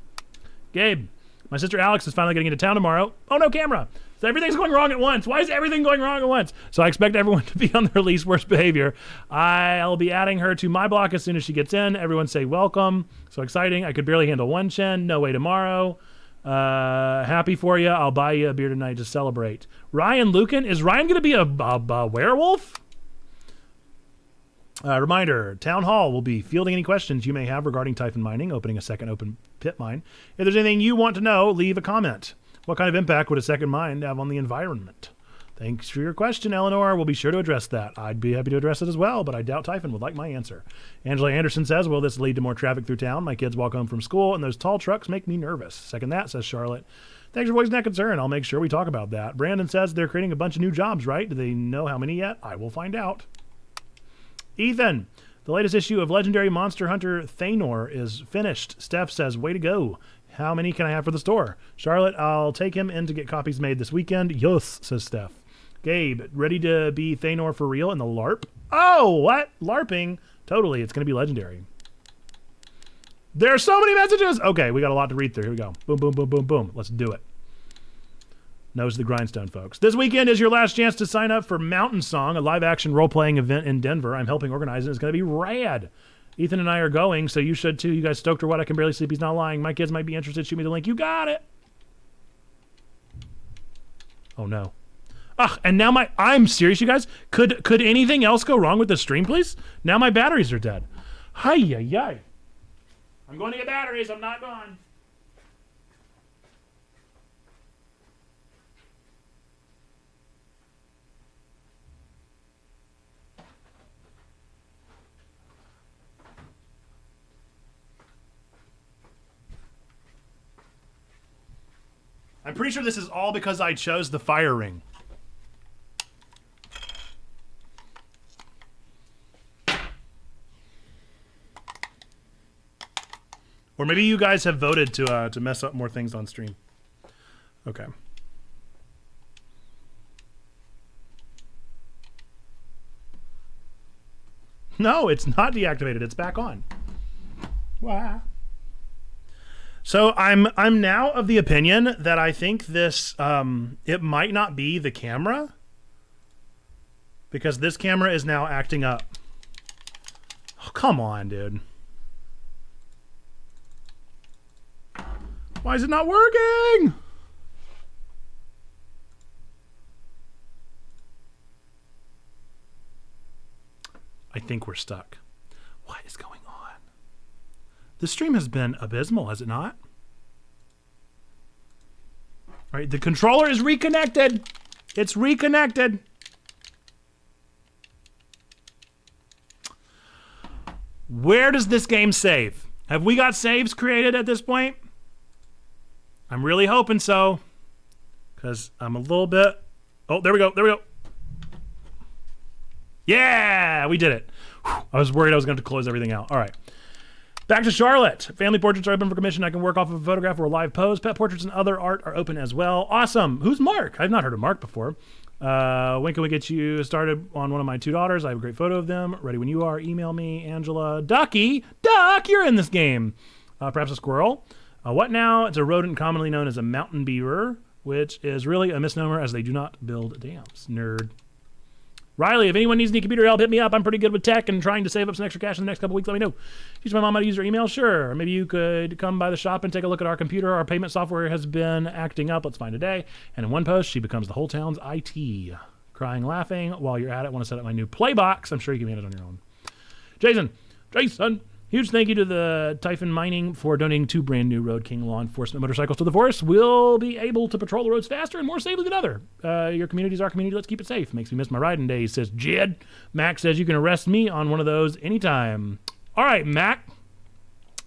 Gabe, my sister Alex is finally getting into town tomorrow. Oh, no camera. So everything's going wrong at once. Why is everything going wrong at once? So I expect everyone to be on their least worst behavior. I'll be adding her to my block as soon as she gets in. Everyone say welcome. So exciting. I could barely handle one Chen. No way tomorrow. Happy for you. I'll buy you a beer tonight to celebrate. Ryan Lucan. Is Ryan going to be a werewolf? Reminder, Town Hall will be fielding any questions you may have regarding Typhon Mining, opening a second open pit mine. If there's anything you want to know, leave a comment. What kind of impact would a second mine have on the environment? Thanks for your question, Eleanor. We'll be sure to address that. I'd be happy to address it as well, but I doubt Typhon would like my answer. Angela Anderson says, will this lead to more traffic through town? My kids walk home from school, and those tall trucks make me nervous. Second that, says Charlotte. Thanks for voicing that concern. I'll make sure we talk about that. Brandon says they're creating a bunch of new jobs, right? Do they know how many yet? I will find out. Ethan, the latest issue of Legendary Monster Hunter Thanor is finished. Steph says, way to go. How many can I have for the store? Charlotte, I'll take him in to get copies made this weekend. Yes, says Steph. Gabe, ready to be Thanor for real in the LARP? Oh, what? LARPing? Totally, it's going to be legendary. There are so many messages! Okay, we got a lot to read through. Here we go. Boom, boom, boom, boom, boom. Let's do it. Nose to the grindstone, folks. This weekend is your last chance to sign up for Mountain Song, a live-action role-playing event in Denver. I'm helping organize it. It's going to be rad. Ethan and I are going, so you should too. You guys stoked or what? I can barely sleep. He's not lying. My kids might be interested. Shoot me the link. You got it. Oh, no. Ugh, and now I'm serious, you guys. Could anything else go wrong with the stream, please? Now my batteries are dead. Hi-yi-yi. I'm going to get batteries. I'm not gone. I'm pretty sure this is all because I chose the fire ring. Or maybe you guys have voted to mess up more things on stream. Okay. No, it's not deactivated. It's back on. Wow. So I'm now of the opinion that I think this it might not be the camera, because this camera is now acting up. Oh, come on, dude. Why is it not working? I think we're stuck. What is going on? The stream has been abysmal, has it not? All right, the controller is reconnected. It's reconnected. Where does this game save? Have we got saves created at this point? I'm really hoping so, because I'm a little bit... Oh, there we go. There we go. Yeah, we did it. Whew, I was worried I was going to have to close everything out. All right. Back to Charlotte. Family portraits are open for commission. I can work off of a photograph or a live pose. Pet portraits and other art are open as well. Awesome. Who's Mark? I've not heard of Mark before. When can we get you started on one of my two daughters? I have a great photo of them. Ready when you are. Email me, Angela. Ducky. Duck, you're in this game. Perhaps a squirrel. What now? It's a rodent commonly known as a mountain beaver, which is really a misnomer as they do not build dams. Nerd. Riley, if anyone needs any computer help, hit me up. I'm pretty good with tech and trying to save up some extra cash in the next couple weeks. Let me know. Teach my mom how to use her email? Sure. Or maybe you could come by the shop and take a look at our computer. Our payment software has been acting up. Let's find a day. And in one post, she becomes the whole town's IT. Crying, laughing. While you're at it, want to set up my new play box. I'm sure you can manage it on your own. Jason, huge thank you to the Typhon Mining for donating 2 brand new Road King law enforcement motorcycles to the force. We'll be able to patrol the roads faster and more safely than other. Your community is our community. Let's keep it safe. Makes me miss my riding days, says Jed. Mac says you can arrest me on one of those anytime. All right, Mac.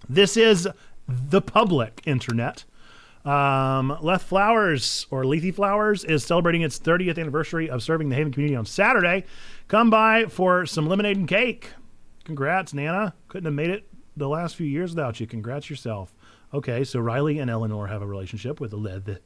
This is the public internet. Lethe Flowers, or Lethe Flowers, is celebrating its 30th anniversary of serving the Haven community on Saturday. Come by for some lemonade and cake. Congrats, Nana. Couldn't have made it the last few years without you. Congrats yourself. Okay, so Riley and Eleanor have a relationship with Lethe.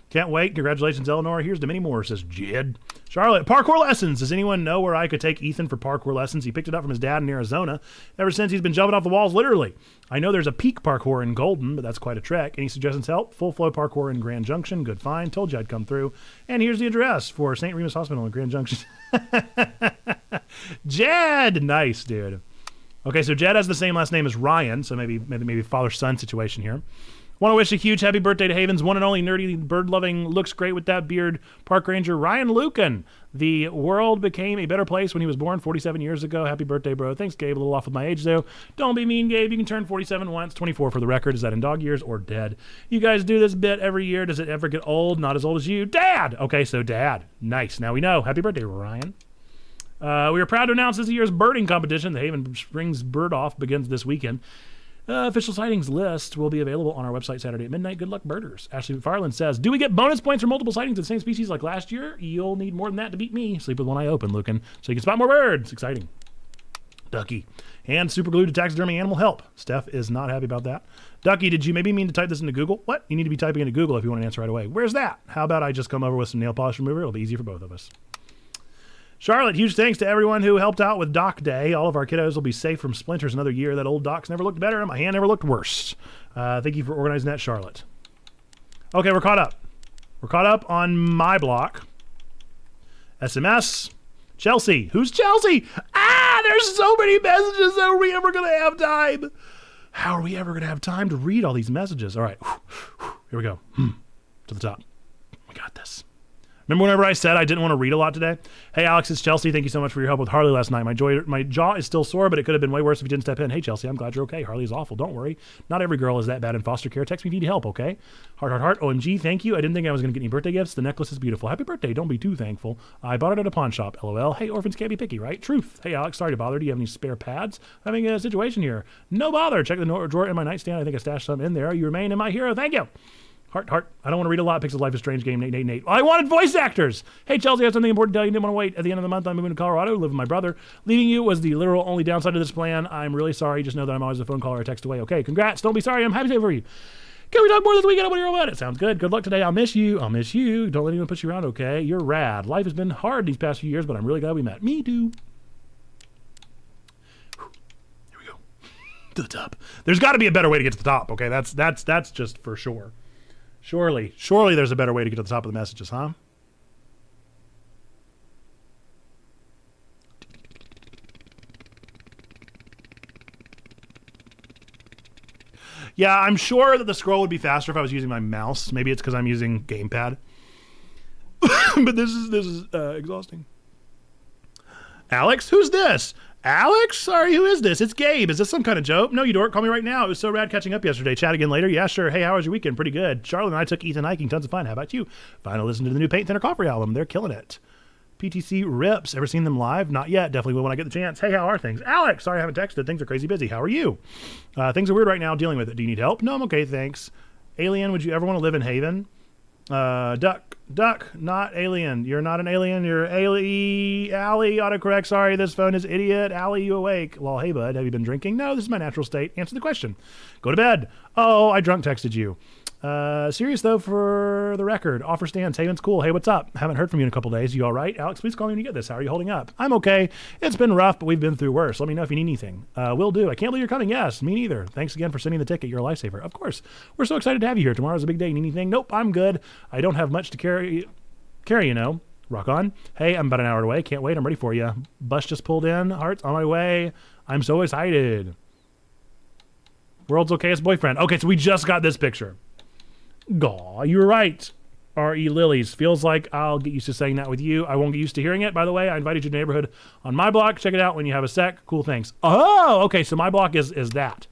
Can't wait. Congratulations, Eleanor. Here's to many more, says Jed. Charlotte, parkour lessons. Does anyone know where I could take Ethan for parkour lessons? He picked it up from his dad in Arizona. Ever since, he's been jumping off the walls, literally. I know there's a peak parkour in Golden, but that's quite a trek. Any suggestions help? Full flow parkour in Grand Junction. Good find. Told you I'd come through. And here's the address for St. Remus Hospital in Grand Junction. Jed! Nice, dude. Okay, so Jed has the same last name as Ryan, so maybe father-son situation here. Want to wish a huge happy birthday to Haven's one and only nerdy, bird-loving, looks great with that beard, park ranger Ryan Lucan. The world became a better place when he was born 47 years ago. Happy birthday, bro. Thanks, Gabe. A little off with my age, though. Don't be mean, Gabe. You can turn 47 once. 24 for the record. Is that in dog years or dead? You guys do this bit every year. Does it ever get old? Not as old as you. Dad! Okay, so Dad. Nice. Now we know. Happy birthday, Ryan. We are proud to announce this year's birding competition. The Haven Springs Bird Off begins this weekend. Official sightings list will be available on our website Saturday at midnight. Good luck, birders. Ashley McFarland says, do we get bonus points for multiple sightings of the same species like last year? You'll need more than that to beat me. Sleep with one eye open, Lucan, so you can spot more birds. Exciting. Ducky. Hand super glued to taxidermy animal help. Steph is not happy about that. Ducky, did you maybe mean to type this into Google? What? You need to be typing into Google if you want an answer right away. Where's that? How about I just come over with some nail polish remover? It'll be easy for both of us. Charlotte, huge thanks to everyone who helped out with Doc Day. All of our kiddos will be safe from splinters another year. That old Doc's never looked better and my hand never looked worse. Thank you for organizing that, Charlotte. Okay, we're caught up. We're caught up on my block. SMS. Chelsea. Who's Chelsea? There's so many messages. How are we ever going to have time? How are we ever going to have time to read all these messages? All right. Here we go. To the top. We got this. Remember whenever I said I didn't want to read a lot today? Hey, Alex, it's Chelsea. Thank you so much for your help with Harley last night. My jaw is still sore, but it could have been way worse if you didn't step in. Hey, Chelsea, I'm glad you're okay. Harley's awful. Don't worry. Not every girl is that bad in foster care. Text me if you need help, okay? Heart. OMG, thank you. I didn't think I was going to get any birthday gifts. The necklace is beautiful. Happy birthday. Don't be too thankful. I bought it at a pawn shop. LOL. Hey, orphans can't be picky, right? Truth. Hey, Alex, sorry to bother. Do you have any spare pads? I'm having a situation here. No bother. Check the drawer in my nightstand. I think I stashed some in there. You remain in my hero. Thank you. Heart. I don't want to read a lot. Pixel Life is Strange game. Nate. I wanted voice actors. Hey, Chelsea, I have something important to tell you. Didn't want to wait. At the end of the month, I'm moving to Colorado to live with my brother. Leaving you was the literal only downside of this plan. I'm really sorry. Just know that I'm always a phone call or a text away. Okay, congrats. Don't be sorry. I'm happy for you. Can we talk more this weekend? I want to hear about it. Sounds good. Good luck today. I'll miss you. Don't let anyone push you around, okay? You're rad. Life has been hard these past few years, but I'm really glad we met. Me too. Here we go. To the top. There's got to be a better way to get to the top, okay? That's just for sure. Surely there's a better way to get to the top of the messages, huh? Yeah, I'm sure that the scroll would be faster if I was using my mouse. Maybe it's because I'm using gamepad. But this is exhausting. Alex, who's this? Alex? Sorry, who is this? It's Gabe. Is this some kind of joke? No, you dork. Call me right now. It was so rad catching up yesterday. Chat again later. Yeah, sure. Hey, how was your weekend? Pretty good. Charlotte and I took Ethan hiking. Tons of fun. How about you? Finally listened to the new Paint Thinner Coffee album. They're killing it. PTC Rips. Ever seen them live? Not yet. Definitely will when I get the chance. Hey, how are things? Alex, sorry I haven't texted. Things are crazy busy. How are you? Things are weird right now. Dealing with it. Do you need help? No, I'm okay. Thanks. Alien, would you ever want to live in Haven? Duck, not alien. You're not an alien. You're Allie, autocorrect. Sorry, this phone is idiot. Allie, you awake? Well, hey, bud, have you been drinking? No, this is my natural state. Answer the question. Go to bed. Oh, I drunk texted you. Serious though, for the record. Offer stands. Haven's cool. Hey, what's up? Haven't heard from you in a couple days. You all right? Alex, please call me when you get this. How are you holding up? I'm okay. It's been rough, but we've been through worse. Let me know if you need anything. Will do. I can't believe you're coming. Yes, me neither. Thanks again for sending the ticket. You're a lifesaver. Of course. We're so excited to have you here. Tomorrow's a big day. You need anything? Nope, I'm good. I don't have much to carry, you know. Rock on. Hey, I'm about an hour away. Can't wait. I'm ready for you. Bus just pulled in. Hearts on my way. I'm so excited. World's okayest boyfriend. Okay, so we just got this picture. Gaw, you were right. R.E. Lilies. Feels like I'll get used to saying that with you. I won't get used to hearing it. By the way, I invited you to the neighborhood on my block. Check it out when you have a sec. Cool, thanks. Oh, okay, so my block is that.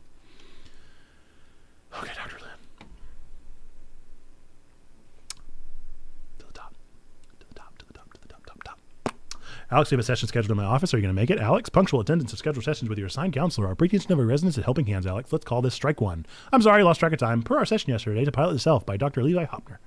Okay, Dr. Lynn. To the top. To the top, to the top, to the top, top, top. Alex, we have a session scheduled in my office. Are you going to make it? Alex, punctual attendance of scheduled sessions with your assigned counselor are pretension of a residence at Helping Hands, Alex. Let's call this strike one. I'm sorry, lost track of time. Per our session yesterday to Pilot Itself by Dr. Levi Hopner.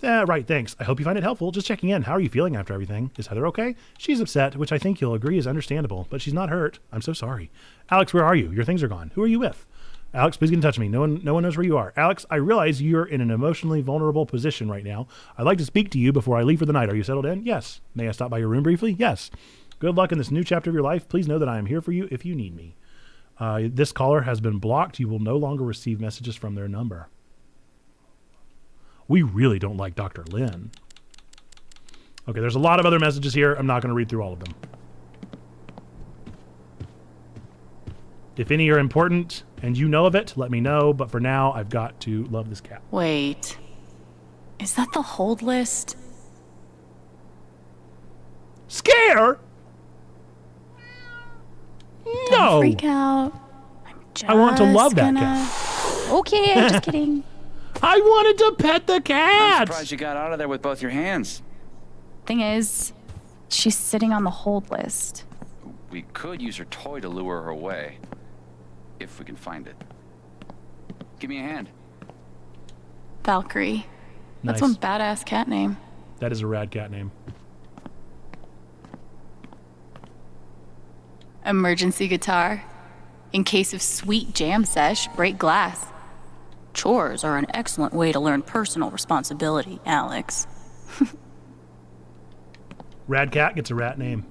Right, thanks. I hope you find it helpful. Just checking in. How are you feeling after everything? Is Heather okay? She's upset, which I think you'll agree is understandable, but she's not hurt. I'm so sorry. Alex, where are you? Your things are gone. Who are you with? Alex, please get in touch with me. No one knows where you are. Alex, I realize you're in an emotionally vulnerable position right now. I'd like to speak to you before I leave for the night. Are you settled in? Yes. May I stop by your room briefly? Yes. Good luck in this new chapter of your life. Please know that I am here for you if you need me. This caller has been blocked. You will no longer receive messages from their number. We really don't like Dr. Lynn. Okay, there's a lot of other messages here. I'm not going to read through all of them. If any are important and you know of it, let me know. But for now, I've got to love this cat. Wait. Is that the hold list? Scare? Don't No. freak out. I want to love that cat. Okay, I'm just kidding. I wanted to pet the cat. I'm surprised you got out of there with both your hands. Thing is, she's sitting on the hold list. We could use her toy to lure her away. If we can find it. Give me a hand. Valkyrie. That's Nice. one badass cat name. That is a rad cat name. Emergency guitar. In case of sweet jam sesh, break glass. Chores are an excellent way to learn personal responsibility, Alex. Rad cat gets a rat name.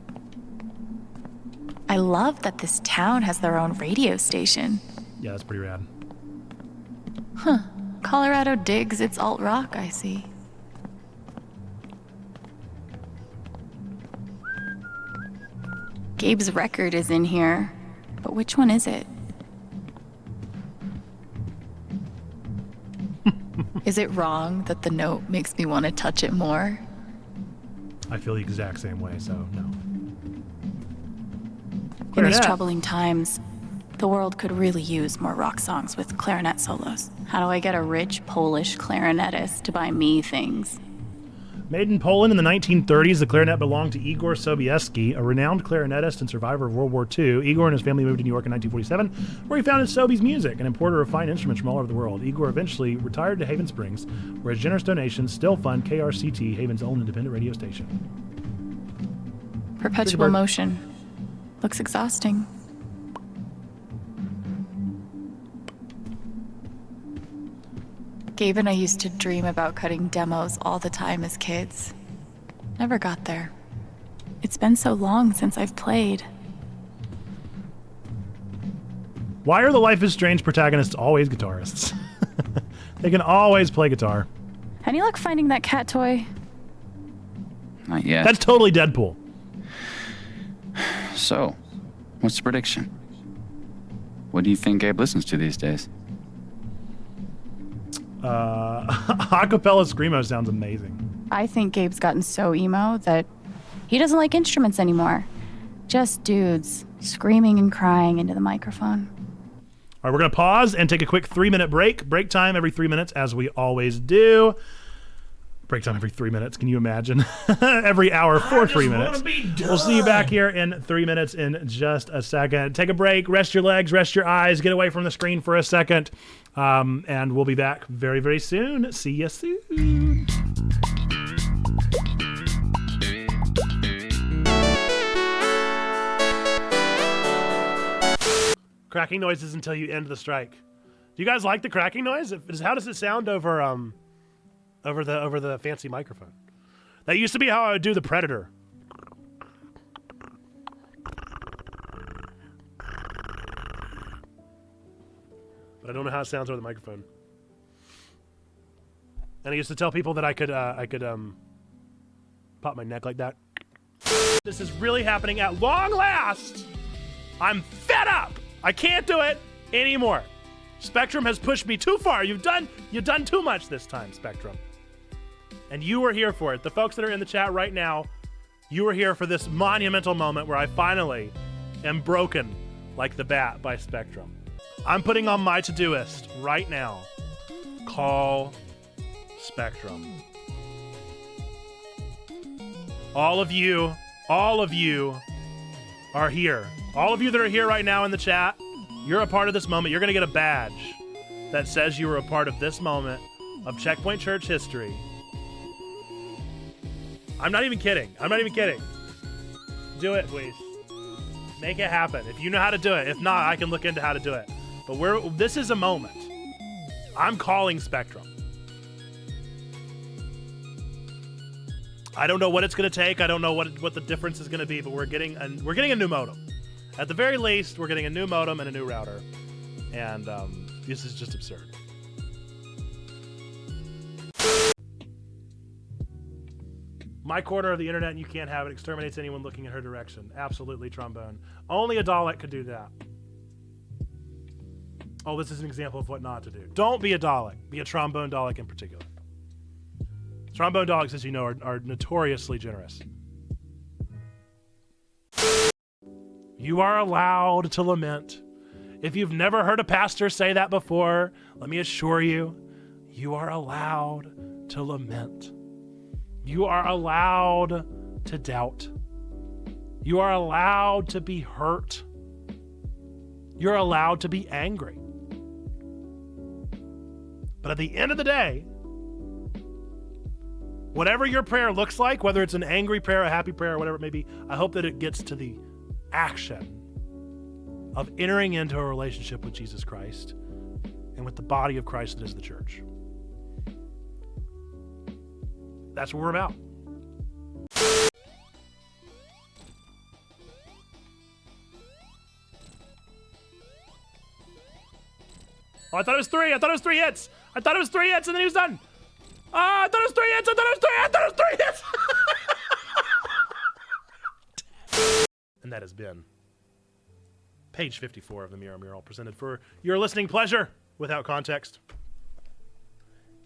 I love that this town has their own radio station. Yeah, that's pretty rad. Huh. Colorado digs its alt rock, I see. Gabe's record is in here, but which one is it? Is it wrong that the note makes me want to touch it more? I feel the exact same way, so no. In these Clarinet. troubling times, the world could really use more rock songs with clarinet solos. How do I get a rich Polish clarinetist to buy me things? Made in Poland in the 1930s, the clarinet belonged to Igor Sobieski, a renowned clarinetist and survivor of World War II. Igor and his family moved to New York in 1947, where he founded Sobie's Music, an importer of fine instruments from all over the world. Igor eventually retired to Haven Springs, where his generous donations still fund KRCT, Haven's own independent radio station. Perpetual motion. Looks exhausting. Gabe and I used to dream about cutting demos all the time as kids. Never got there. It's been so long since I've played. Why are the Life is Strange protagonists always guitarists? They can always play guitar. Any luck finding that cat toy? Not yet. That's totally Deadpool. So, what's the prediction? What do you think Gabe listens to these days? Acapella Screamo sounds amazing. I think Gabe's gotten so emo that he doesn't like instruments anymore. Just dudes screaming and crying into the microphone. All right, we're going to pause and take a quick 3-minute break. Break time every 3 minutes, as we always do. Break time every 3 minutes. Can you imagine? Every hour for 3 minutes. We'll see you back here in 3 minutes in just a second. Take a break, rest your legs, rest your eyes, get away from the screen for a second. And we'll be back very, very soon. See you soon. Cracking noises until you end the strike. Do you guys like the cracking noise? How does it sound over the fancy microphone? That used to be how I would do the Predator. But I don't know how it sounds over the microphone. And I used to tell people that I could pop my neck like that. This is really happening at long last. I'm fed up. I can't do it anymore. Spectrum has pushed me too far. You've done too much this time, Spectrum. And you were here for it. The folks that are in the chat right now, you were here for this monumental moment where I finally am broken like the bat by Spectrum. I'm putting on my to-do list right now. Call Spectrum. All of you are here. All of you that are here right now in the chat, you're a part of this moment. You're going to get a badge that says you were a part of this moment of Checkpoint Church history. I'm not even kidding. Do it, please. Make it happen. If you know how to do it. If not, I can look into how to do it. But this is a moment. I'm calling Spectrum. I don't know what it's going to take. I don't know what the difference is going to be, but we're getting a new modem. At the very least, we're getting a new modem and a new router. And this is just absurd. My corner of the internet, and you can't have it, exterminates anyone looking in her direction. Absolutely, Trombone. Only a Dalek could do that. Oh, this is an example of what not to do. Don't be a Dalek. Be a Trombone Dalek in particular. Trombone Daleks, as you know, are notoriously generous. You are allowed to lament. If you've never heard a pastor say that before, let me assure you, you are allowed to lament. You are allowed to doubt. You are allowed to be hurt. You're allowed to be angry. But at the end of the day, whatever your prayer looks like, whether it's an angry prayer, a happy prayer, or whatever it may be, I hope that it gets to the action of entering into a relationship with Jesus Christ and with the body of Christ that is the church. That's what we're about. Oh, I thought it was three. I thought it was 3 hits. I thought it was 3 hits and then he was done. I thought it was 3 hits. I thought it was 3 hits. And that has been page 54 of the Mirror Mural, presented for your listening pleasure without context.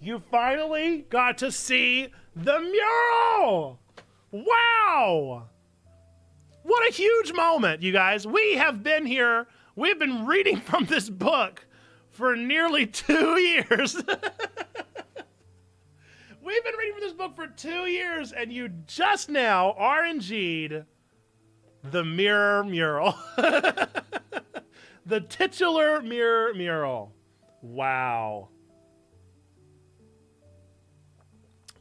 You finally got to see the mural! Wow! What a huge moment, you guys. We have been here. We've been reading from this book for nearly 2 years. We've been reading from this book for 2 years, and you just now RNG'd the Mirror Mural. The titular Mirror Mural. Wow.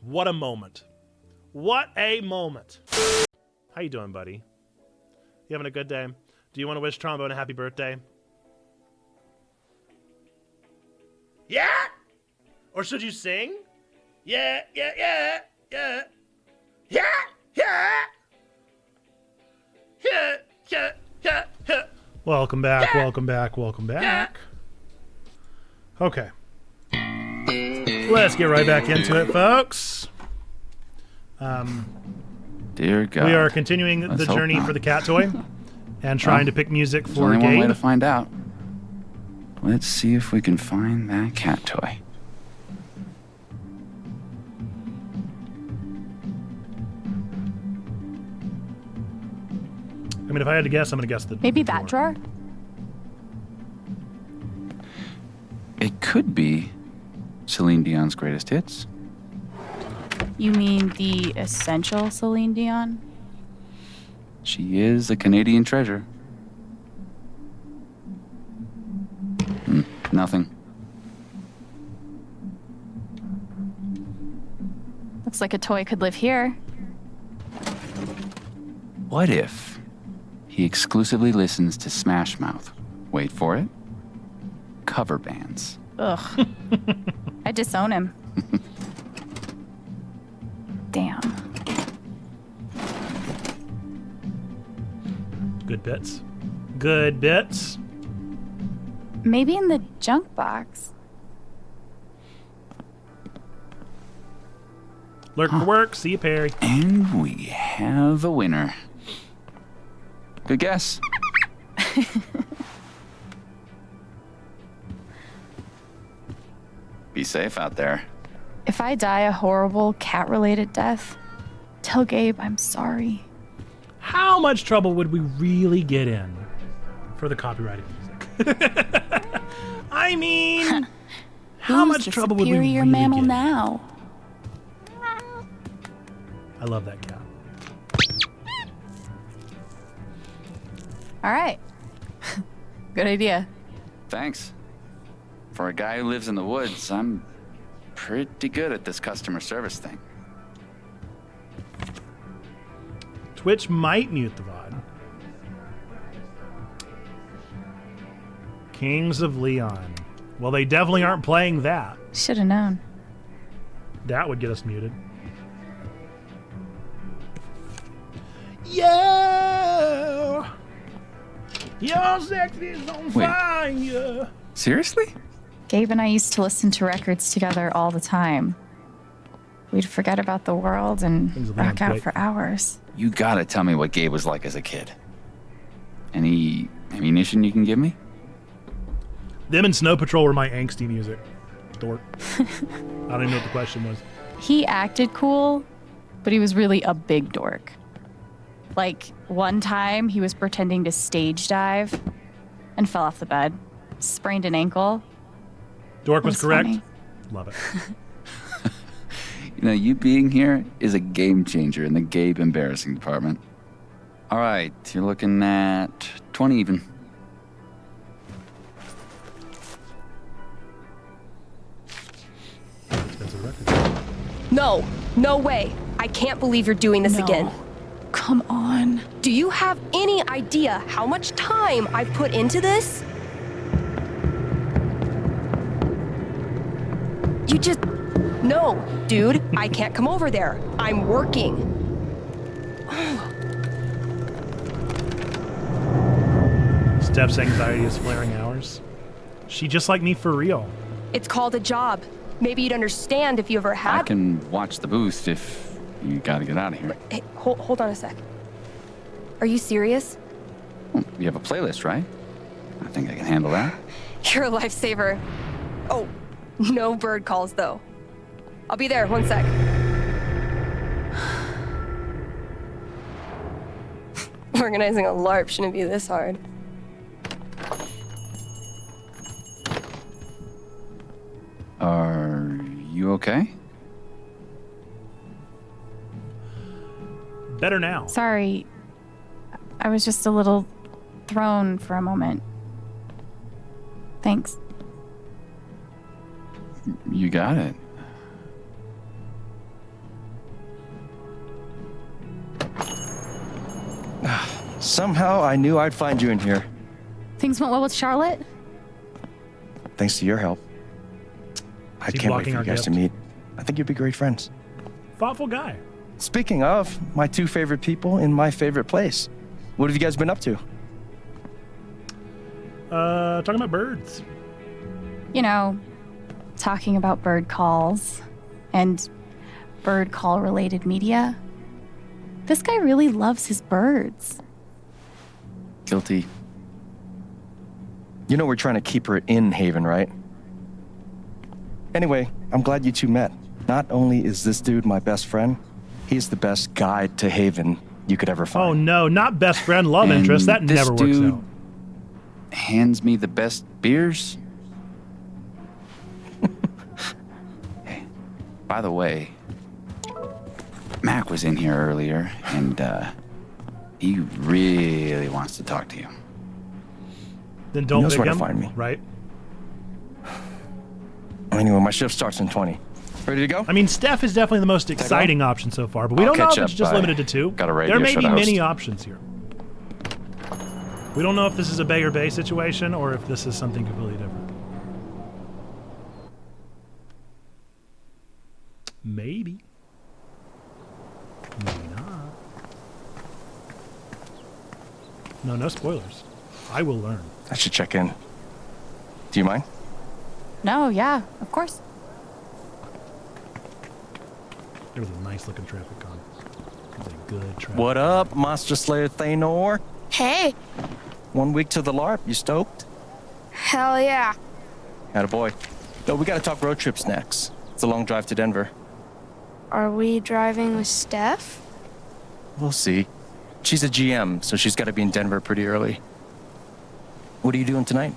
What a moment. What a moment. How you doing, buddy? You having a good day? Do you want to wish Trombone a happy birthday? Yeah? Or should you sing? Yeah, yeah, yeah, yeah. Yeah, yeah. Yeah, yeah, yeah, yeah. Welcome back, welcome back, welcome back. Okay. Let's get right back into it, folks. Dear God. We are continuing the journey for the cat toy and trying to pick music for There's only one way Gabe. to find out. Let's see if we can find that cat toy. I mean, if I had to guess, I'm going to guess the Maybe that drawer? It could be Celine Dion's greatest hits. You mean the essential Celine Dion? She is a Canadian treasure. Nothing. Looks like a toy could live here. What if he exclusively listens to Smash Mouth? Wait for it. Cover bands. Ugh. I disown him. Damn. Good bits. Good bits. Maybe in the junk box. Lurk for work. See you, Perry. And we have a winner. Good guess. Be safe out there. If I die a horrible cat-related death, tell Gabe I'm sorry. How much trouble would we really get in for the copyrighted music? I mean, how much trouble would we really superior mammal get in? now? I love that cat. All right. Good idea. Thanks. For a guy who lives in the woods, I'm pretty good at this customer service thing. Twitch might mute the VOD. Kings of Leon. Well, they definitely aren't playing that. Should have known. That would get us muted. Yeah! Your sex is on fire! Seriously? Gabe and I used to listen to records together all the time. We'd forget about the world and rock out for hours. You gotta tell me what Gabe was like as a kid. Any ammunition you can give me? Them and Snow Patrol were my angsty music. Dork. I don't even know what the question was. He acted cool, but he was really a big dork. Like, one time he was pretending to stage dive and fell off the bed, sprained an ankle. Dork was correct. Funny. Love it. You know, you being here is a game changer in the Gabe embarrassing department. All right, you're looking at 20 even. No, no way. I can't believe you're doing this again. Come on. Do you have any idea how much time I've put into this? You just... No, dude, I can't come over there. I'm working. Steph's anxiety is flaring hours. She just like me for real. It's called a job. Maybe you'd understand if you ever had... I can watch the booth if you gotta get out of here. Hey, hold on a sec. Are you serious? Well, you have a playlist, right? I think I can handle that. You're a lifesaver. Oh, no bird calls, though. I'll be there, 1 sec. Organizing a LARP shouldn't be this hard. Are you okay? Better now. Sorry. I was just a little thrown for a moment. Thanks. You got it. Somehow I knew I'd find you in here. Things went well with Charlotte? Thanks to your help. I She's can't wait blocking for our you guys to gift. meet. I think you'd be great friends. Thoughtful guy. Speaking of, my two favorite people in my favorite place. What have you guys been up to? Talking about birds. You know, talking about bird calls and bird call related media. This guy really loves his birds. Guilty. You know we're trying to keep her in Haven, right? Anyway, I'm glad you two met. Not only is this dude my best friend, he's the best guide to Haven you could ever find. Oh no, not best friend, love interest. That this never works dude out. hands me the best beers. Hey, by the way, Mac was in here earlier, and he really wants to talk to you. Then don't He knows pick where to him, find me. right? Anyway, my shift starts in 20. Ready to go? I mean, Steph is definitely the most exciting option so far, but we I'll don't know catch if it's up, just bye. limited to two. Got a radio There may show be to many host. options here. We don't know if this is a Bay or Bay situation or if this is something completely different. Maybe. Maybe not. No, no spoilers. I will learn. I should check in. Do you mind? No, yeah, of course. There's a nice looking traffic cone. There's a good traffic. What up, Monster Slayer Thanor? Hey, 1 week to the LARP. You stoked? hell yeah. Attaboy. No, we gotta talk road trips next. It's a long drive to Denver. Are we driving with Steph? We'll see. She's a GM, so she's gotta be in Denver pretty early. What are you doing tonight?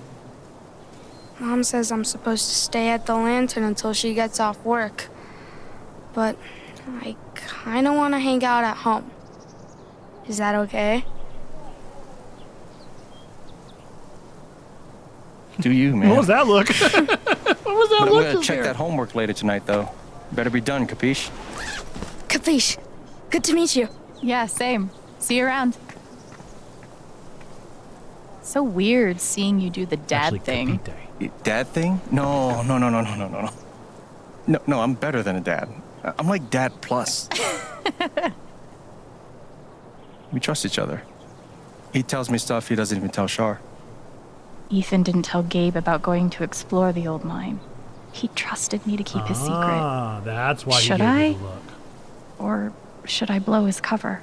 Mom says I'm supposed to stay at the Lantern until she gets off work. But I kinda wanna hang out at home. Is that okay? Do you, man? What was that look? What was that I'm look? gonna check that homework later tonight, though. Better be done, capiche? Capiche. Good to meet you. Yeah, same. See you around. So weird seeing you do the dad Actually, thing. capite. Dad thing? No. No, I'm better than a dad. I'm like dad plus. We trust each other. He tells me stuff he doesn't even tell Shar. Ethan didn't tell Gabe about going to explore the old mine. He trusted me to keep his secret. Ah, that's why Should he gave I? you the look. Or should I blow his cover?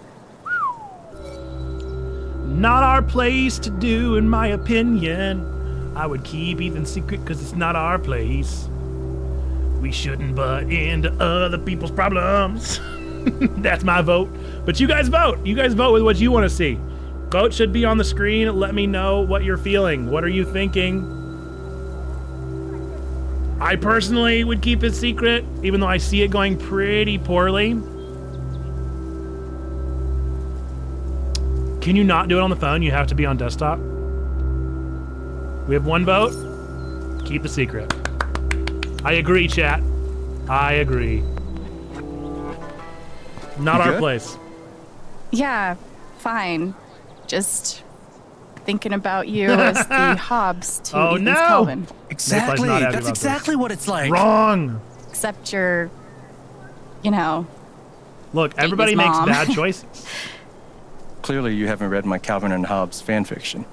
Not our place to do, in my opinion. I would keep Ethan's secret because it's not our place. We shouldn't butt into other people's problems. That's my vote. But you guys vote. You guys vote with what you want to see. Vote should be on the screen. Let me know what you're feeling. What are you thinking? I personally would keep it secret, even though I see it going pretty poorly. Can you not do it on the phone? You have to be on desktop. We have one vote. Keep the secret. I agree, chat. I agree. Not our place. Yeah, fine. Just thinking about you as the Hobbs to Oh, Ethan's no! Calvin. Exactly. not happy That's about exactly what it's like. Wrong. Except you're, you know, Look, everybody His makes mom. bad choices. Clearly, you haven't read my Calvin and Hobbes fan fiction.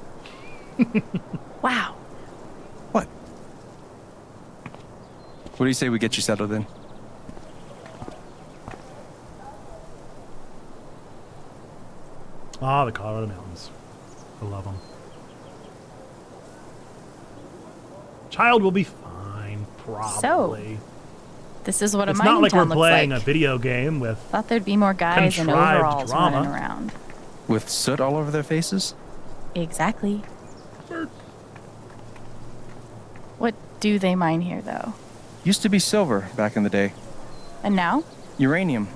wow. What? What do you say we get you settled in? Ah, the Colorado Mountains. I love them. Child will be fine, probably. This is what It's a not mining like we're town looks playing like. a video game with Thought there'd be more guys in contrived overalls drama. running around. With soot all over their faces? Exactly. What do they mine here, though? Used to be silver back in the day. And now? Uranium.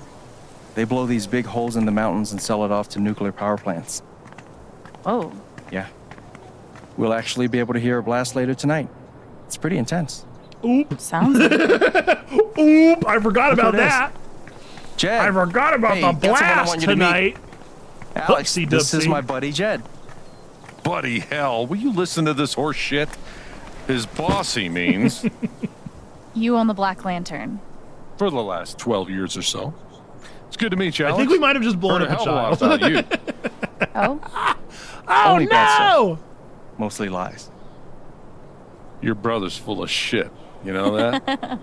They blow these big holes in the mountains and sell it off to nuclear power plants. Whoa. Yeah. We'll actually be able to hear a blast later tonight. It's pretty intense. Oop. Sounds like Oop, I forgot Look about at this. that. Jed. I forgot about Hey, the guess what I blast want you to meet? tonight. Alex, Hoopsie this is doopsie. my buddy Jed. Buddy hell, will you listen to this horse shit? His bossy means you own the Black Lantern. for the last 12 years or so. It's good to meet you, Alex. I think we might have just blown Heard up a hell of child. lot about you. Oh? Oh Only bad stuff. no! Mostly lies. Your brother's full of shit. You know that?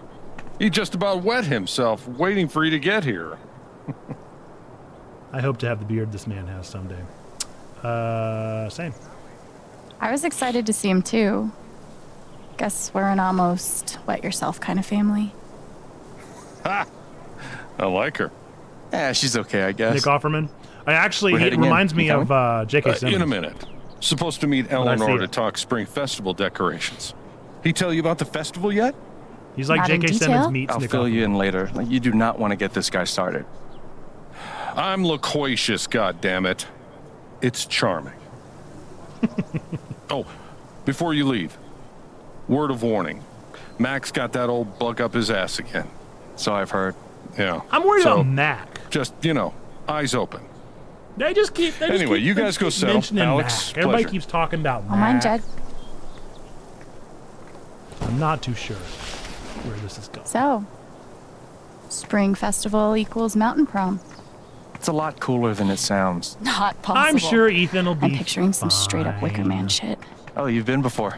He just about wet himself waiting for you to get here. I hope to have the beard this man has someday. Same. I was excited to see him, too. Guess we're an almost wet yourself kind of family. Ha! I like her. Yeah, she's okay, I guess. Nick Offerman. I actually, We're it heading in. reminds me You of J.K. Simmons. In a minute. Supposed to meet I see Eleanor to it. talk spring festival decorations. He tell you about the festival yet? He's like Not in J.K. detail? Simmons meets I'll Nick fill Offerman. you in later. Like, you do not want to get this guy started. I'm loquacious, goddammit. It's charming. Oh, before you leave, word of warning. Max got that old bug up his ass again. So I've heard. Yeah. I'm worried So, about Mac. Just, you know, eyes open. They just keep. They just Anyway, keep, you they guys just go keep settle. mentioning Alex, Mac. Everybody pleasure. keeps talking about Oh, Mac. mine, Jed. I'm not too sure where this is going. So, spring festival equals mountain prom. It's a lot cooler than it sounds. Not possible. I'm sure Ethan will be. I'm picturing some straight up Wicker Man shit. Oh, you've been before.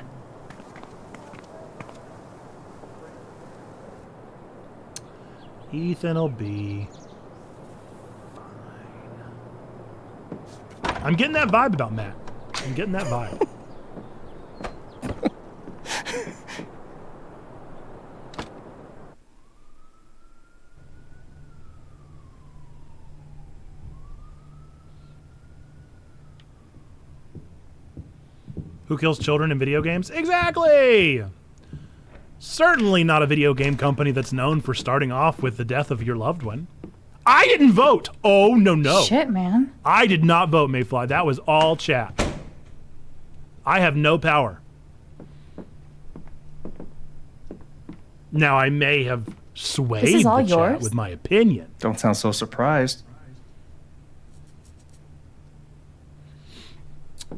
Ethan will be fine. I'm getting that vibe about Matt. I'm getting that vibe. Who kills children in video games? Exactly! Certainly not a video game company that's known for starting off with the death of your loved one. I didn't vote! Oh, no. Shit, man. I did not vote, Mayfly. That was all chat. I have no power. Now, I may have swayed This is all the chat yours? with my opinion. Don't sound so surprised.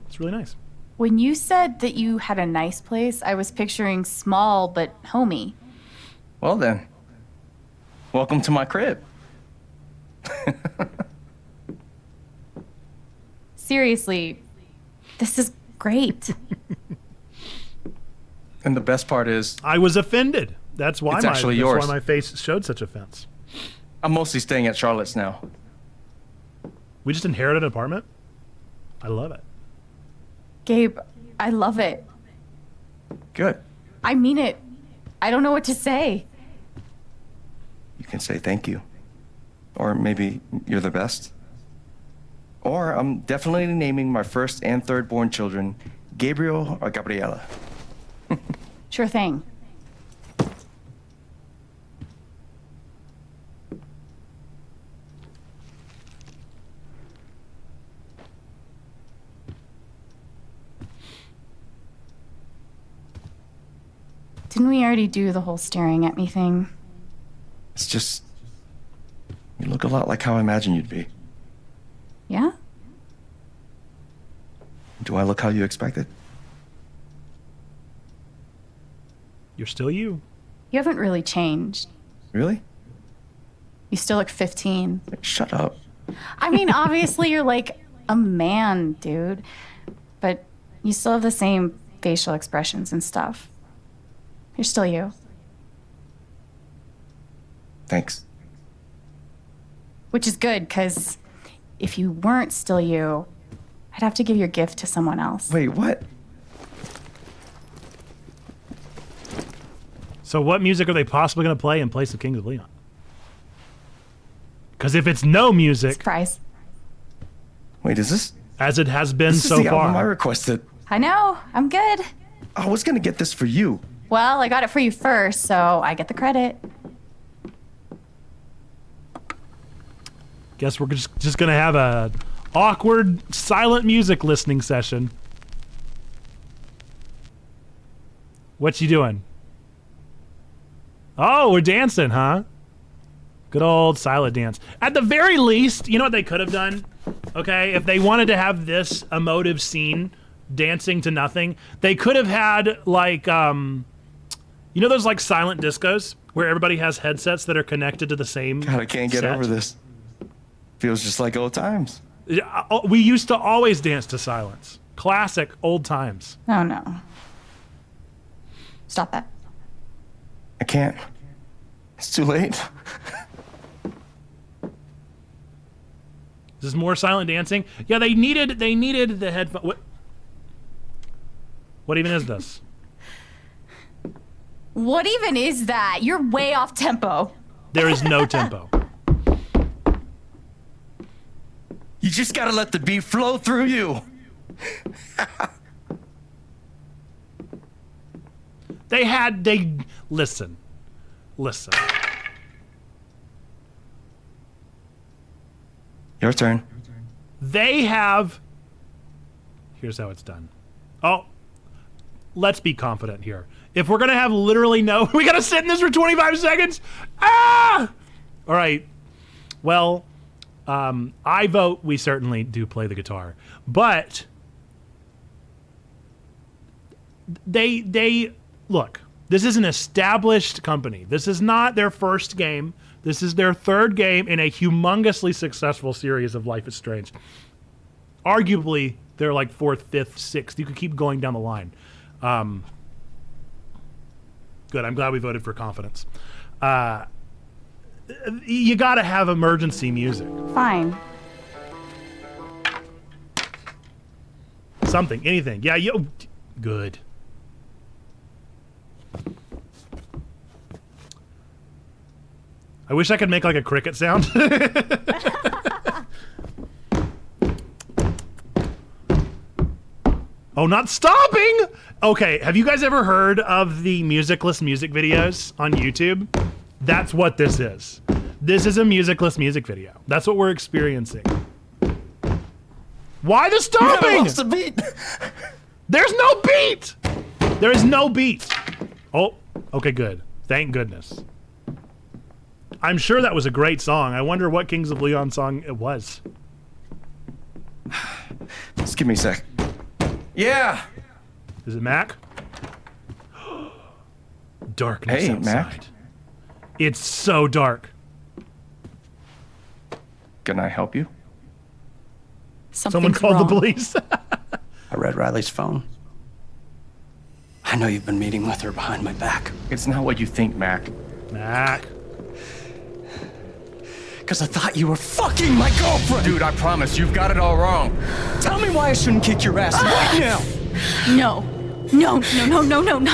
It's really nice. When you said that you had a nice place, I was picturing small but homey. Well then, welcome to my crib. Seriously, this is great. And the best part is, I was offended. That's why It's actually yours. That's why my face showed such offense. I'm mostly staying at Charlotte's now. We just inherited an apartment? I love it. Gabe, I love it. Good. I mean it. I don't know what to say. You can say thank you. Or maybe you're the best. Or I'm definitely naming my first and third born children Gabriel or Gabriela. Sure thing. Didn't we already do the whole staring at me thing? It's just, you look a lot like how I imagined you'd be. Yeah? Do I look how you expected? You're still you. You haven't really changed. Really? You still look 15. Shut up. I mean, obviously you're like a man, dude. But you still have the same facial expressions and stuff. You're still you. Thanks. Which is good, because if you weren't still you, I'd have to give your gift to someone else. Wait, what? So what music are they possibly going to play in place of Kings of Leon? Because if it's no music... Surprise. Wait, is this... As it has been This is so the album I far. requested. I know. I'm good. I was gonna get this for you. Well, I got it for you first, so I get the credit. Guess we're just going to have a awkward, silent music listening session. What you doing? Oh, we're dancing, huh? Good old silent dance. At the very least, you know what they could have done? Okay, if they wanted to have this emotive scene dancing to nothing, they could have had like, you know those like silent discos where everybody has headsets that are connected to the same God, I can't get set? over this. Feels just like old times. Yeah, we used to always dance to silence. Classic old times. Oh, no. Stop that. I can't. It's too late. Is this more silent dancing? Yeah, they needed the headphone. What even is this? What even is that? You're way off tempo. There is no tempo. You just gotta let the beat flow through you. Listen. Your turn. Here's how it's done. Oh, let's be confident here. If we're gonna have literally we gotta sit in this for 25 seconds? Ah! All right. Well, I vote we certainly do play the guitar, but they look, this is an established company. This is not their first game. This is their third game in a humongously successful series of Life is Strange. Arguably, they're like fourth, fifth, sixth. You could keep going down the line. Good. I'm glad we voted for confidence. You gotta have emergency music. Fine. Something, anything. Yeah, good. I wish I could make like a cricket sound. Oh, not stopping! Okay, have you guys ever heard of the musicless music videos on YouTube? That's what this is. This is a musicless music video. That's what we're experiencing. Why the stopping? I lost the beat. There's no beat! There is no beat. Oh, okay, good. Thank goodness. I'm sure that was a great song. I wonder what Kings of Leon song it was. Just give me a sec. Yeah. Is it Mac? Darkness Hey, outside. Mac. It's so dark. Can I help you? Someone called the police. I read Riley's phone. I know you've been meeting with her behind my back. It's not what you think, Mac. Mac. Because I thought you were fucking my girlfriend! Dude, I promise, you've got it all wrong. Tell me why I shouldn't kick your ass right now! No. No, not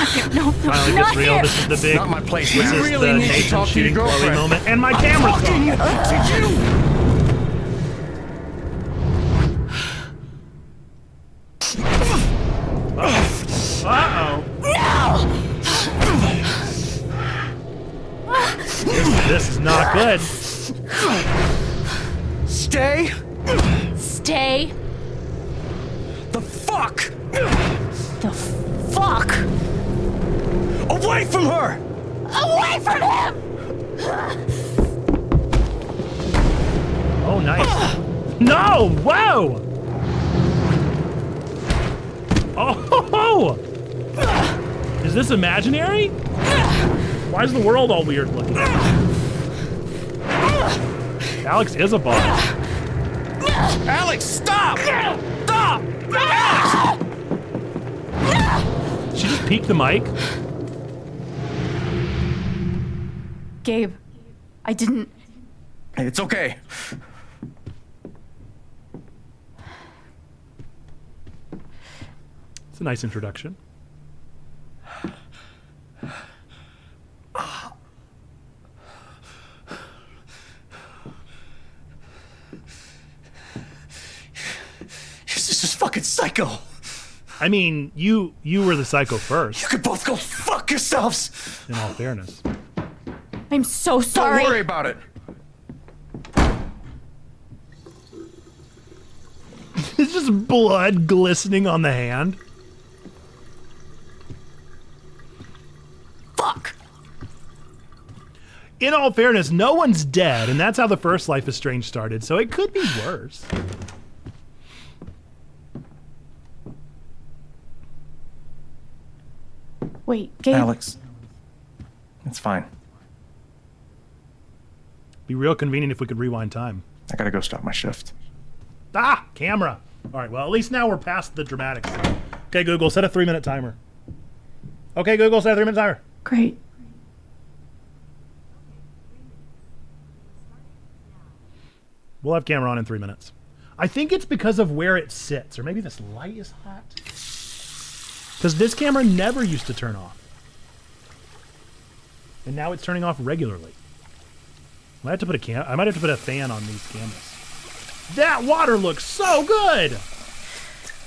here. No, Finally not gets real. here. This is the big. Not my place, This man. is Really the need to Nathan talk to your shooting Chloe girlfriend. moment, and my camera's Fucking gone. to you! Uh-oh. No! This is not good. Stay Stay the fuck the fuck away from her! away from him! Oh, nice. No! Whoa! Oh! Is this imaginary? Why is the world all weird looking? Alex is a boss. Alex, stop! Stop! She just peeked the mic. Gabe, I didn't. Hey, it's okay. It's a nice introduction. This is fucking psycho. I mean, you were the psycho first. You could both go fuck yourselves. In all fairness. I'm so sorry. Don't worry about it. It's just blood glistening on the hand. Fuck. In all fairness, no one's dead, and that's how the first Life is Strange started, so it could be worse. Wait, Gabe. Alex. It's fine. Be real convenient if we could rewind time. I gotta go start my shift. Ah, camera. All right, well, at least now we're past the dramatics. Okay, Google, set a 3-minute timer. Okay, Google, set a 3-minute timer. Great. We'll have camera on in 3 minutes. I think it's because of where it sits, or maybe this light is hot. Because this camera never used to turn off. And now it's turning off regularly. I might have to put a fan on these cameras. That water looks so good!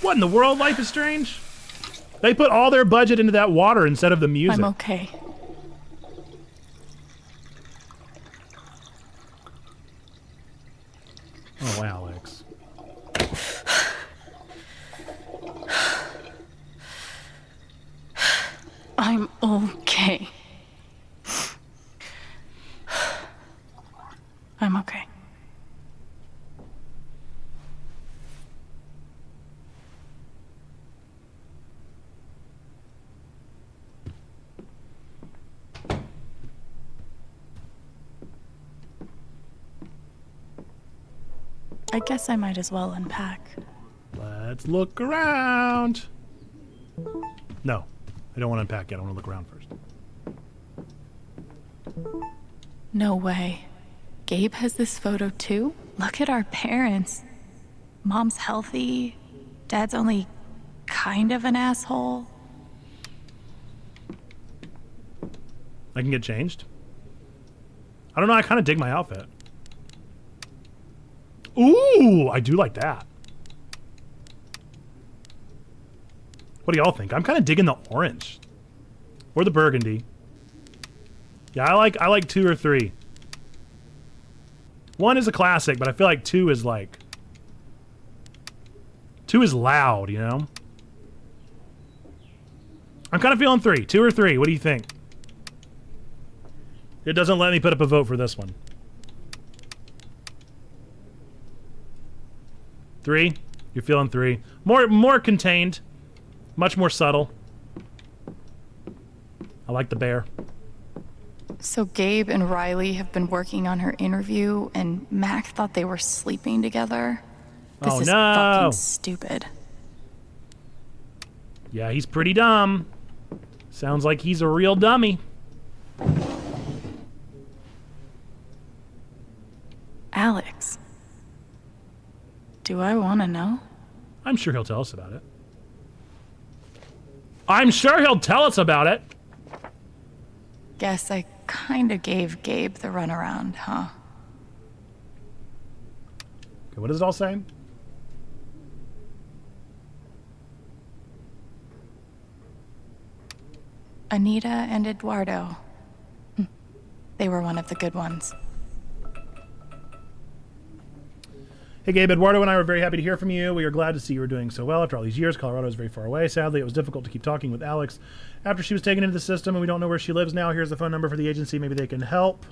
What in the world, Life is Strange? They put all their budget into that water instead of the music. I'm okay. Oh, Alex. I'm okay. I'm okay. I guess I might as well unpack. Let's look around. No, I don't want to unpack yet. I want to look around first. No way. Gabe has this photo too? Look at our parents. Mom's healthy. Dad's only kind of an asshole. I can get changed. I don't know, I kind of dig my outfit. Ooh, I do like that. What do y'all think? I'm kind of digging the orange. Or the burgundy. Yeah, I like 2 or 3. 1 is a classic, but I feel like 2 is like... 2 is loud, you know? I'm kind of feeling 3. 2 or 3, what do you think? It doesn't let me put up a vote for this one. 3? You're feeling 3. More contained. Much more subtle. I like the bear. So Gabe and Riley have been working on her interview, and Mac thought they were sleeping together. This is fucking stupid. Yeah, he's pretty dumb. Sounds like he's a real dummy. Alex. Do I want to know? I'm sure he'll tell us about it. I'm sure he'll tell us about it. Guess I kind of gave Gabe the runaround, huh? Okay, what does it all say? Anita and Eduardo. They were one of the good ones. Hey Gabe, Eduardo and I were very happy to hear from you. We are glad to see you were doing so well after all these years. Colorado is very far away. Sadly, it was difficult to keep talking with Alex after she was taken into the system, and we don't know where she lives now. Here's the phone number for the agency. Maybe they can help.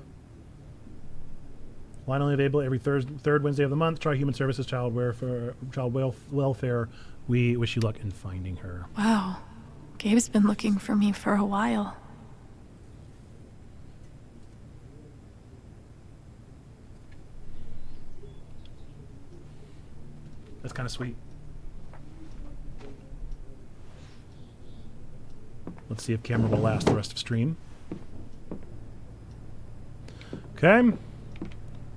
Line only available every third Wednesday of the month. Try Human Services, Child Welfare. We wish you luck in finding her. Wow. Gabe's been looking for me for a while. That's kind of sweet. Let's see if camera will last the rest of stream. Okay.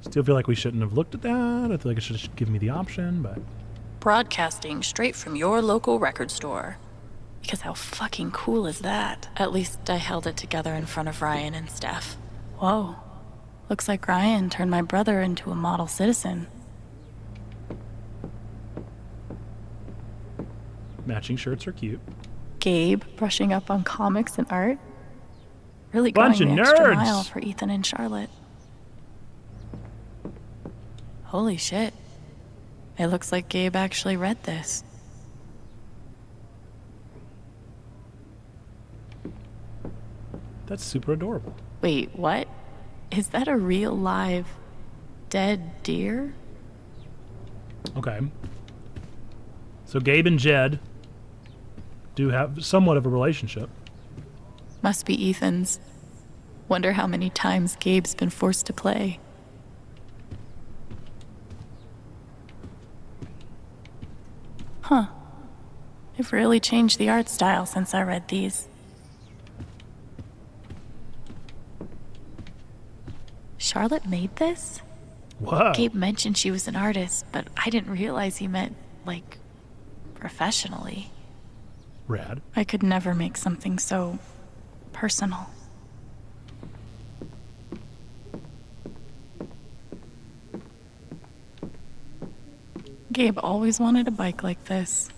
Still feel like we shouldn't have looked at that. I feel like it should have given me the option, but... Broadcasting straight from your local record store. Because how fucking cool is that? At least I held it together in front of Ryan and Steph. Whoa. Looks like Ryan turned my brother into a model citizen. Matching shirts are cute. Gabe brushing up on comics and art. Really Bunch going of the extra nerds. mile for Ethan and Charlotte. Holy shit. It looks like Gabe actually read this. That's super adorable. Wait, what? Is that a real live dead deer? Okay. So Gabe and Jed do have somewhat of a relationship. Must be Ethan's. Wonder how many times Gabe's been forced to play. Huh. They've really changed the art style since I read these. Charlotte made this? Whoa. Gabe mentioned she was an artist, but I didn't realize he meant, like, professionally. Rad. I could never make something so personal. Gabe always wanted a bike like this.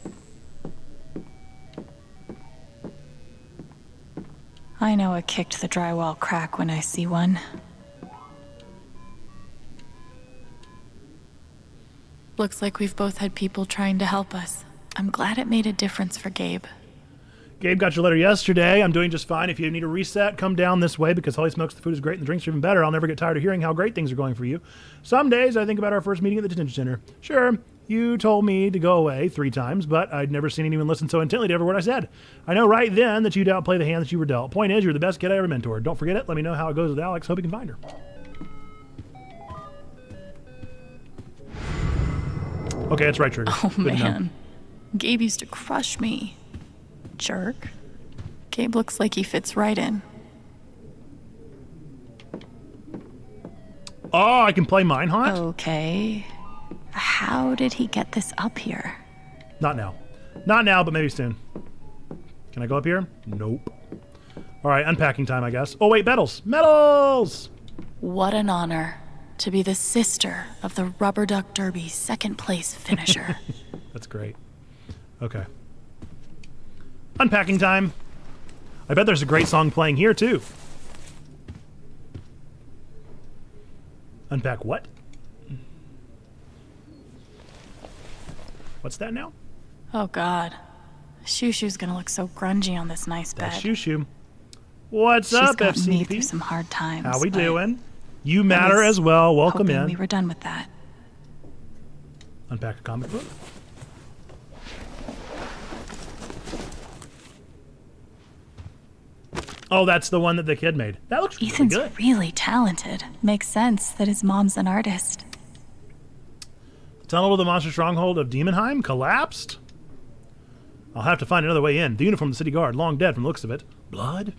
I know it kicked the drywall crack when I see one. Looks like we've both had people trying to help us. I'm glad it made a difference for Gabe. Gabe got your letter yesterday. I'm doing just fine. If you need a reset, come down this way because holy smokes, the food is great and the drinks are even better. I'll never get tired of hearing how great things are going for you. Some days I think about our first meeting at the detention center. Sure, you told me to go away 3 times, but I'd never seen anyone listen so intently to every word I said. I know right then that you'd outplay the hand that you were dealt. Point is, you're the best kid I ever mentored. Don't forget it. Let me know how it goes with Alex. Hope you can find her. Okay, that's right, Trigger. Oh, Good to know. man. Gabe used to crush me. Jerk. Gabe looks like he fits right in. Oh, I can play Mine Haunt? Okay. How did he get this up here? Not now. Not now, but maybe soon. Can I go up here? Nope. All right, unpacking time, I guess. Oh, wait, medals. Medals! What an honor to be the sister of the Rubber Duck Derby second place finisher. That's great. Okay. Unpacking time. I bet there's a great song playing here, too. Unpack what? What's that now? Oh, God. Shoo-Shoo's gonna look so grungy on this nice bed. That's Shoo-Shoo. What's She's up, gotten me FCP? through some hard times. How we but doing? You I matter was as well. Welcome hoping in. we were done with that. Unpack a comic book. Oh, that's the one that the kid made. That looks really Ethan's good. really talented. Makes sense that his mom's an artist. The tunnel to the monster stronghold of Demonheim collapsed? I'll have to find another way in. The uniform of the city guard, long dead from the looks of it. Blood?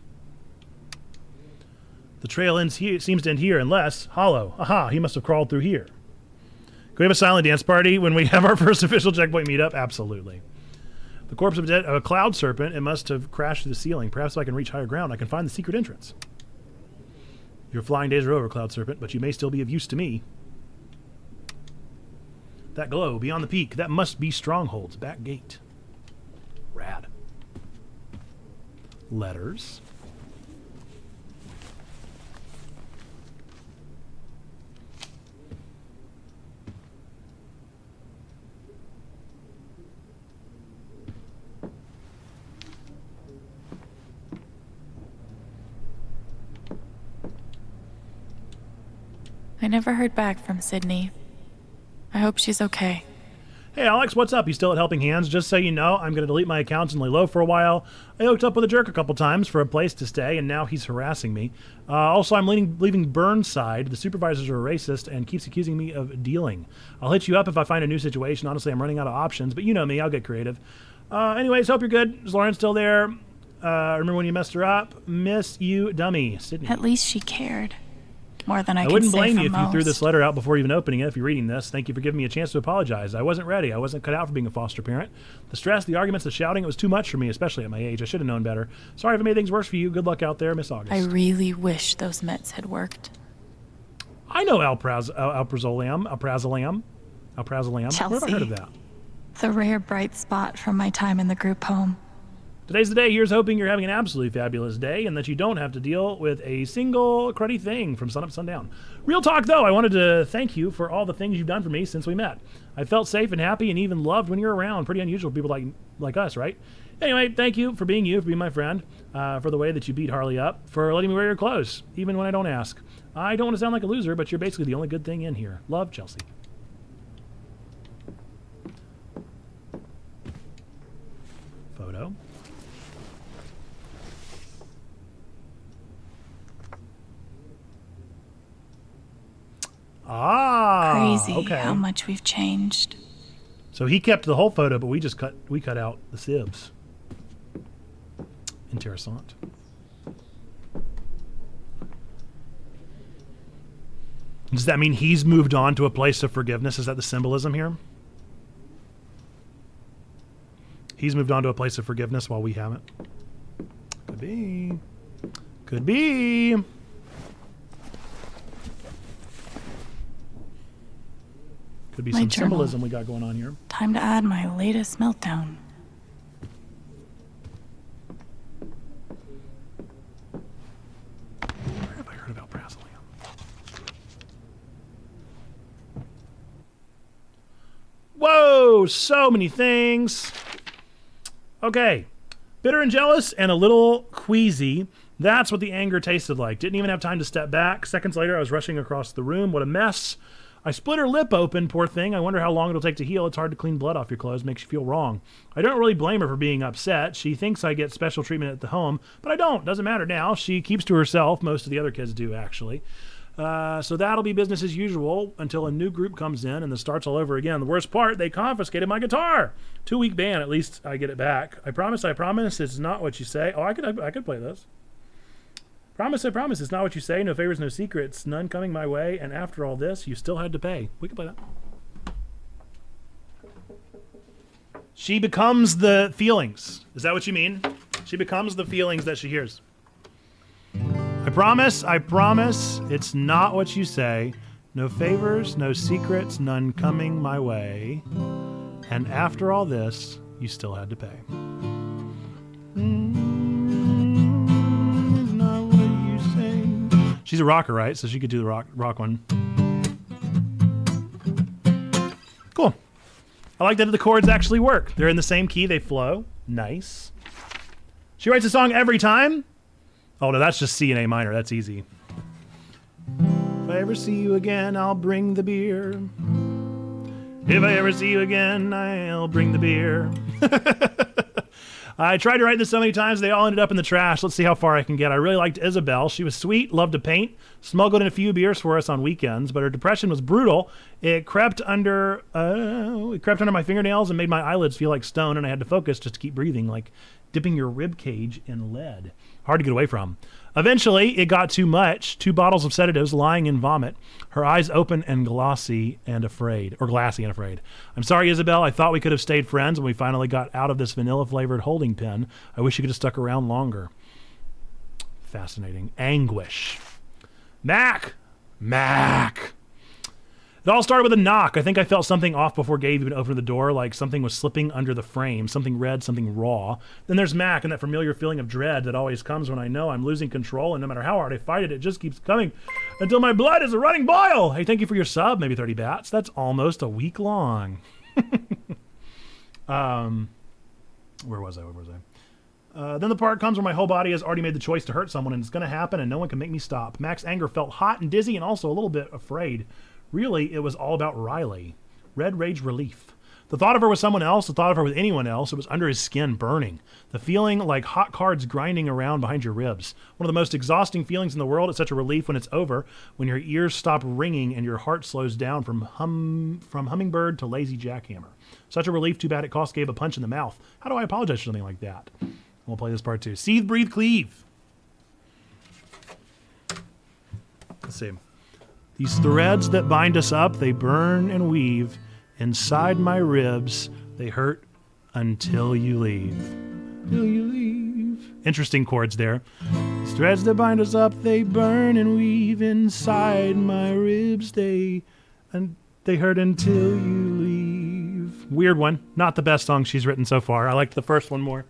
The trail ends here, seems to end here, unless... Hollow. Aha, he must have crawled through here. Can we have a silent dance party when we have our first official checkpoint meetup? Absolutely. The corpse of a cloud serpent, it must have crashed through the ceiling. Perhaps if I can reach higher ground, I can find the secret entrance. Your flying days are over, cloud serpent, but you may still be of use to me. That glow beyond the peak, that must be Stronghold's back gate. Rad. Letters. I never heard back from Sydney. I hope she's okay. Hey Alex, what's up? You still at Helping Hands? Just so you know, I'm going to delete my accounts and lay low for a while. I hooked up with a jerk a couple times for a place to stay, and now he's harassing me. Also, I'm leaving Burnside. The supervisors are a racist and keeps accusing me of dealing. I'll hit you up if I find a new situation. Honestly, I'm running out of options, but you know me, I'll get creative. Anyways, hope you're good. Is Lauren still there? Remember when you messed her up? Miss you, dummy. Sydney. At least she cared. More than I can wouldn't say blame for you if you threw most. this letter out before even opening it. If you're reading this, thank you for giving me a chance to apologize. I wasn't ready. I wasn't cut out for being a foster parent. The stress, the arguments, the shouting, it was too much for me, especially at my age. I should have known better. Sorry if I made things worse for you. Good luck out there, Miss August. I really wish those meds had worked. I know alprazolam. Where have I heard of that? The rare bright spot from my time in the group home. Today's the day. Here's hoping you're having an absolutely fabulous day and that you don't have to deal with a single cruddy thing from sun up to sundown. Real talk, though, I wanted to thank you for all the things you've done for me since we met. I felt safe and happy and even loved when you're around. Pretty unusual for people like us, right? Anyway, thank you for being you, for being my friend, for the way that you beat Harley up, for letting me wear your clothes, even when I don't ask. I don't want to sound like a loser, but you're basically the only good thing in here. Love, Chelsea. Photo. Ah, Crazy okay. how much we've changed. So he kept the whole photo, but we cut out the sibs. Interessant. Does that mean he's moved on to a place of forgiveness? Is that the symbolism here? He's moved on to a place of forgiveness while we haven't. Could be. Could be. Could be My some journal. symbolism we got going on here. Time to add my latest meltdown. Where have I heard about Brazilium? Whoa, so many things. Okay. Bitter and jealous and a little queasy. That's what the anger tasted like. Didn't even have time to step back. Seconds later, I was rushing across the room. What a mess. I split her lip open, poor thing. I wonder how long it'll take to heal. It's hard to clean blood off your clothes. Makes you feel wrong. I don't really blame her for being upset. She thinks I get special treatment at the home, but I don't. Doesn't matter now. She keeps to herself. Most of the other kids do, actually. So that'll be business as usual until a new group comes in and the starts all over again. The worst part, they confiscated my guitar. 2-week ban. At least I get it back. I promise. It's not what you say. Oh, I could play this. Promise, I promise, it's not what you say. No favors, no secrets. None coming my way. And after all this, you still had to pay. We can play that. She becomes the feelings. Is that what you mean? She becomes the feelings that she hears. I promise, it's not what you say. No favors, no secrets, none coming my way. And after all this, you still had to pay. Not what you say. She's a rocker, right? So she could do the rock one. Cool. I like that the chords actually work. They're in the same key, they flow. Nice. She writes a song every time? Oh no, that's just C and A minor, that's easy. If I ever see you again, I'll bring the beer. If I ever see you again, I'll bring the beer. I tried to write this so many times, they all ended up in the trash. Let's see how far I can get. I really liked Isabel. She was sweet, loved to paint, smuggled in a few beers for us on weekends, but her depression was brutal. It crept under my fingernails and made my eyelids feel like stone, and I had to focus just to keep breathing, like dipping your rib cage in lead. Hard to get away from. Eventually, it got too much. 2 bottles of sedatives, lying in vomit. Her eyes open and glassy and afraid. I'm sorry, Isabel. I thought we could have stayed friends when we finally got out of this vanilla-flavored holding pen. I wish you could have stuck around longer. Fascinating. Anguish. Mac! It all started with a knock. I think I felt something off before Gabe even opened the door, like something was slipping under the frame, something red, something raw. Then there's Mac and that familiar feeling of dread that always comes when I know I'm losing control, and no matter how hard I fight it, it just keeps coming until my blood is a running boil. Hey, thank you for your sub, maybe 30 bats. That's almost a week long. Where was I? Then the part comes where my whole body has already made the choice to hurt someone, and it's going to happen, and no one can make me stop. Mac's anger felt hot and dizzy and also a little bit afraid. Really, it was all about Riley. Red rage relief. The thought of her with someone else, the thought of her with anyone else, it was under his skin, burning. The feeling like hot cards grinding around behind your ribs. One of the most exhausting feelings in the world. It's such a relief when it's over, when your ears stop ringing and your heart slows down from hummingbird to lazy jackhammer. Such a relief, too bad it cost Gabe a punch in the mouth. How do I apologize for something like that? We'll play this part too. Seethe, breathe, cleave. Let's see. These threads that bind us up, they burn and weave. Inside my ribs, they hurt until you leave. Till you leave. Interesting chords there. These threads that bind us up, they burn and weave. Inside my ribs, they hurt until you leave. Weird one. Not the best song she's written so far. I liked the first one more.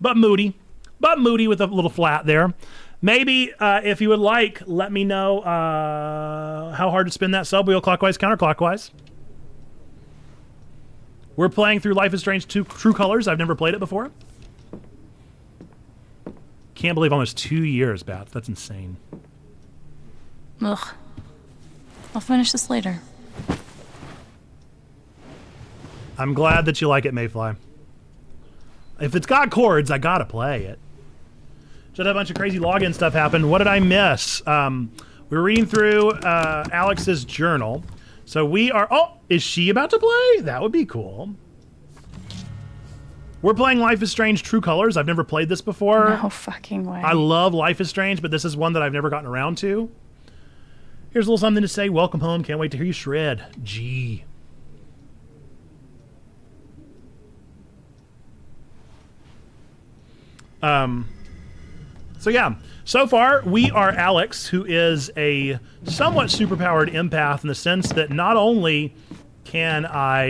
But moody with a little flat there. Maybe, if you would like, let me know how hard to spin that sub wheel, clockwise, counterclockwise. We're playing through Life is Strange 2 True Colors. I've never played it before. Can't believe almost 2 years, Bats. That's insane. Ugh. I'll finish this later. I'm glad that you like it, Mayfly. If it's got chords, I gotta play it. Just had a bunch of crazy login stuff happen. What did I miss? We were reading through Alex's journal. So we are... Oh, is she about to play? That would be cool. We're playing Life is Strange True Colors. I've never played this before. No fucking way. I love Life is Strange, but this is one that I've never gotten around to. Here's a little something to say. Welcome home. Can't wait to hear you shred. G. So yeah, so far we are Alex, who is a somewhat superpowered empath in the sense that not only can Alex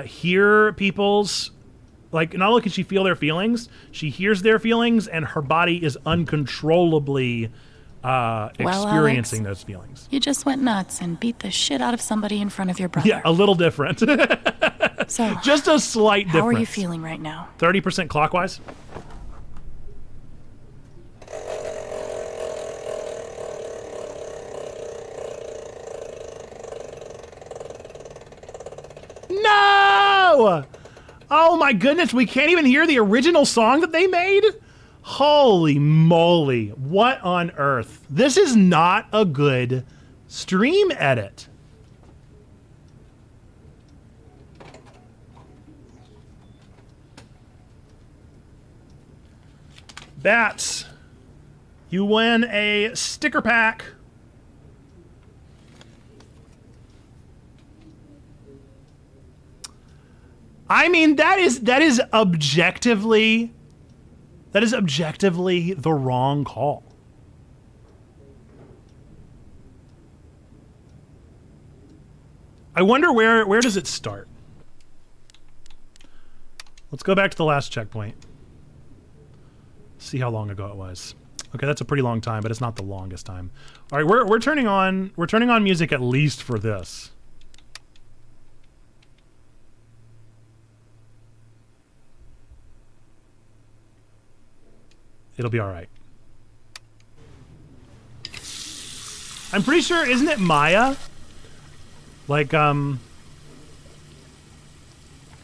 hear people's, like, not only can she feel their feelings, she hears their feelings, and her body is uncontrollably experiencing those feelings. You just went nuts and beat the shit out of somebody in front of your brother. Yeah, a little different. So, just a slight difference. How are you feeling right now? 30% clockwise. No! Oh my goodness, we can't even hear the original song that they made? Holy moly, what on earth? This is not a good stream edit. Bats, you win a sticker pack. I mean, that is objectively the wrong call. I wonder where does it start? Let's go back to the last checkpoint. See how long ago it was. Okay, that's a pretty long time, but it's not the longest time. All right, we're turning on music at least for this. It'll be all right. I'm pretty sure, isn't it Maya? Like, Beeba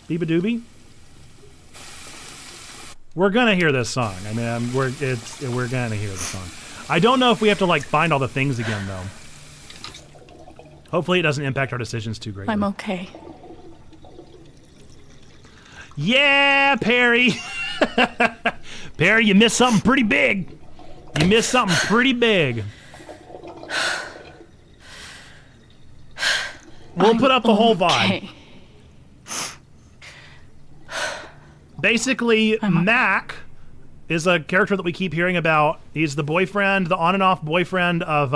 Doobie? We're gonna hear this song. I mean, we're gonna hear the song. I don't know if we have to, like, find all the things again, though. Hopefully it doesn't impact our decisions too greatly. I'm okay. Yeah, Perry! Perry, you missed something pretty big. You missed something pretty big. We'll put up the whole VOD. Basically, Mac is a character that we keep hearing about. He's the boyfriend, the on and off boyfriend of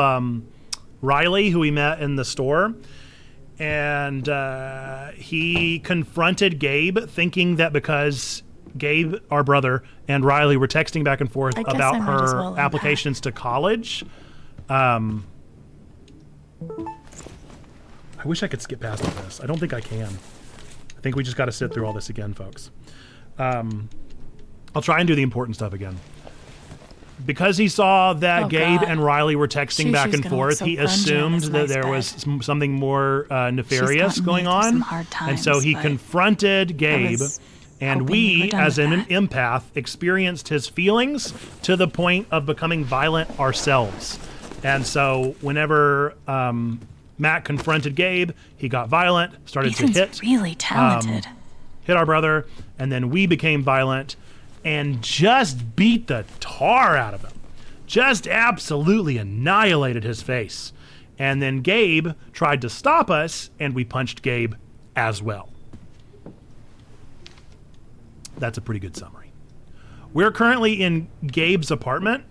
Riley, who we met in the store. And he confronted Gabe, thinking that because Gabe, our brother, and Riley were texting back and forth about her applications to college. I wish I could skip past all this. I don't think I can. I think we just got to sit through all this again, folks. I'll try and do the important stuff again. Because he saw that Gabe and Riley were texting back and forth, he assumed that there was something more nefarious going on. And so he confronted Gabe, and we, as an empath, experienced his feelings to the point of becoming violent ourselves. And so whenever Matt confronted Gabe, he got violent, started to hit. Really talented. Hit our brother, and then we became violent and just beat the tar out of him. Just absolutely annihilated his face. And then Gabe tried to stop us, and we punched Gabe as well. That's a pretty good summary. We're currently in Gabe's apartment.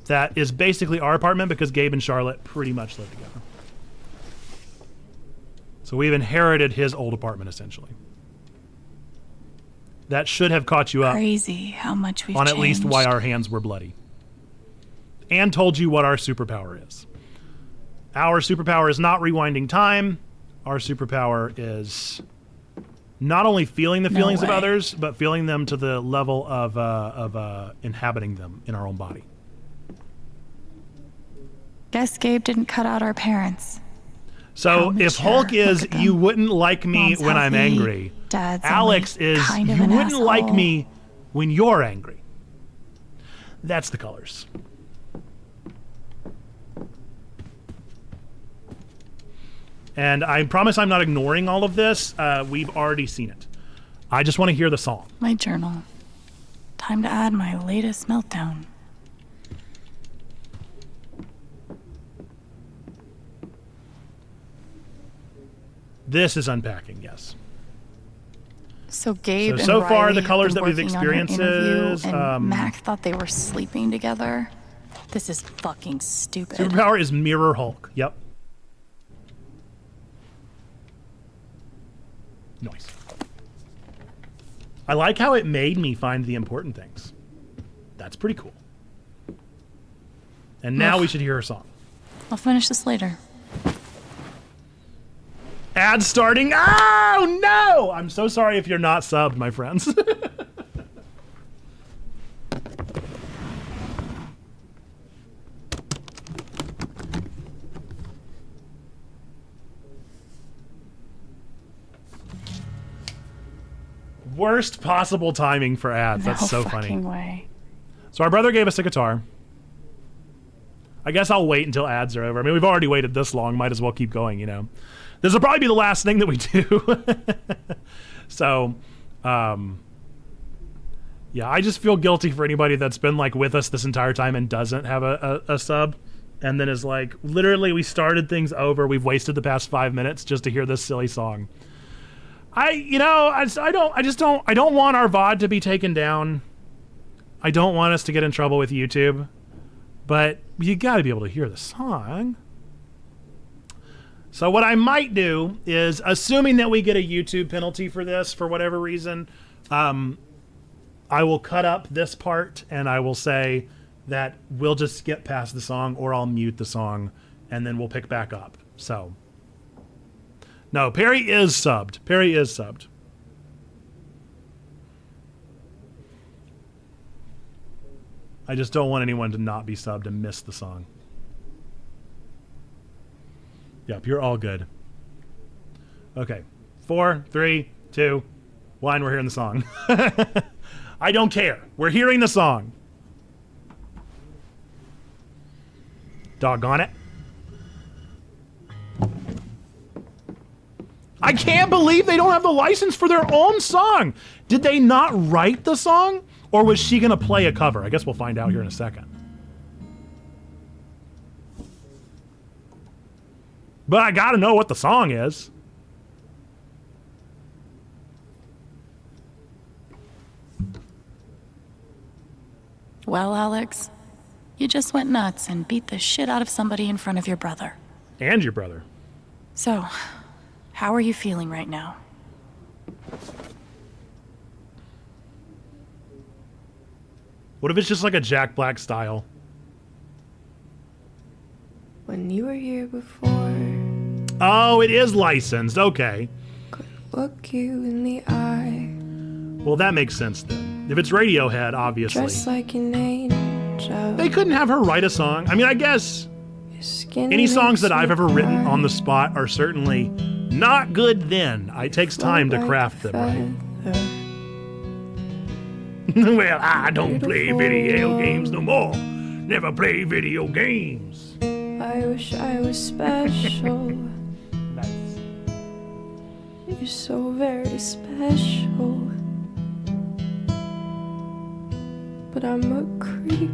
That is basically our apartment because Gabe and Charlotte pretty much live together. So we've inherited his old apartment, essentially. That should have caught you up. Crazy how much we've on at changed. least why our hands were bloody. And told you what our superpower is. Our superpower is not rewinding time. Our superpower is not only feeling the feelings of others, but feeling them to the level of inhabiting them in our own body. Guess Gabe didn't cut out our parents. So if Hulk is you wouldn't like me when I'm angry, Alex is you wouldn't like me when you're angry. That's the colors. And I promise I'm not ignoring all of this. We've already seen it. I just want to hear the song. My journal. Time to add my latest meltdown. This is unpacking, yes. So Gabe so and far Riley the colors have that been we've working on her experienced interview, and Mac thought they were sleeping together. This is fucking stupid. Superpower is Mirror Hulk. Yep. Nice. I like how it made me find the important things. That's pretty cool. And now we should hear her song. I'll finish this later. Ad starting. Oh, no! I'm so sorry if you're not subbed, my friends. Worst possible timing for ads. That's so funny. Way. So our brother gave us a guitar. I guess I'll wait until ads are over. I mean, we've already waited this long. Might as well keep going, you know. This will probably be the last thing that we do. So, Yeah, I just feel guilty for anybody that's been like with us this entire time and doesn't have a sub, and then is like, literally, we started things over. We've wasted the past 5 minutes just to hear this silly song. I don't want our VOD to be taken down. I don't want us to get in trouble with YouTube, but you got to be able to hear the song. So what I might do is, assuming that we get a YouTube penalty for this for whatever reason, I will cut up this part and I will say that we'll just skip past the song, or I'll mute the song and then we'll pick back up. So, no, Perry is subbed. Perry is subbed. I just don't want anyone to not be subbed and miss the song. Yep, you're all good. Okay. 4, 3, 2, 1, we're hearing the song. I don't care. We're hearing the song. Doggone it. I can't believe they don't have the license for their own song. Did they not write the song? Or was she going to play a cover? I guess we'll find out here in a second. But I got to know what the song is. Well, Alex, you just went nuts and beat the shit out of somebody in front of your brother. And your brother. So, how are you feeling right now? What if it's just like a Jack Black style? When you were here before, Oh, it is licensed. Okay. look you in the eye, Well, that makes sense then. If it's Radiohead, obviously. dressed like an angel. They couldn't have her write a song. I mean, I guess any songs that I've ever written on the spot are certainly not good then. It takes time to craft them, right? Well, I don't play video games no more. Never play video games. I wish I was special. Nice. You're so very special. But I'm a creep.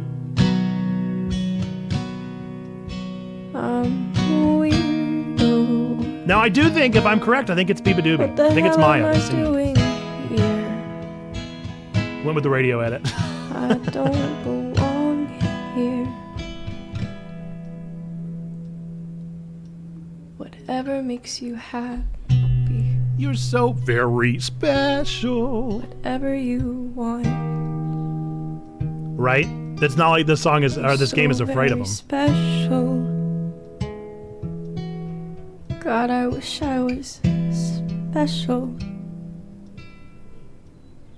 I'm a weirdo. Now, I do think, if I'm correct, I think it's Biba Doobie. What the I think it's hell Maya. am I singing. doing here? Went with the radio edit. I don't belong here. Whatever makes you happy. You're so very special. Whatever you want. Right? It's not like this song is, or this game is afraid of them. Special. God, I wish I was special.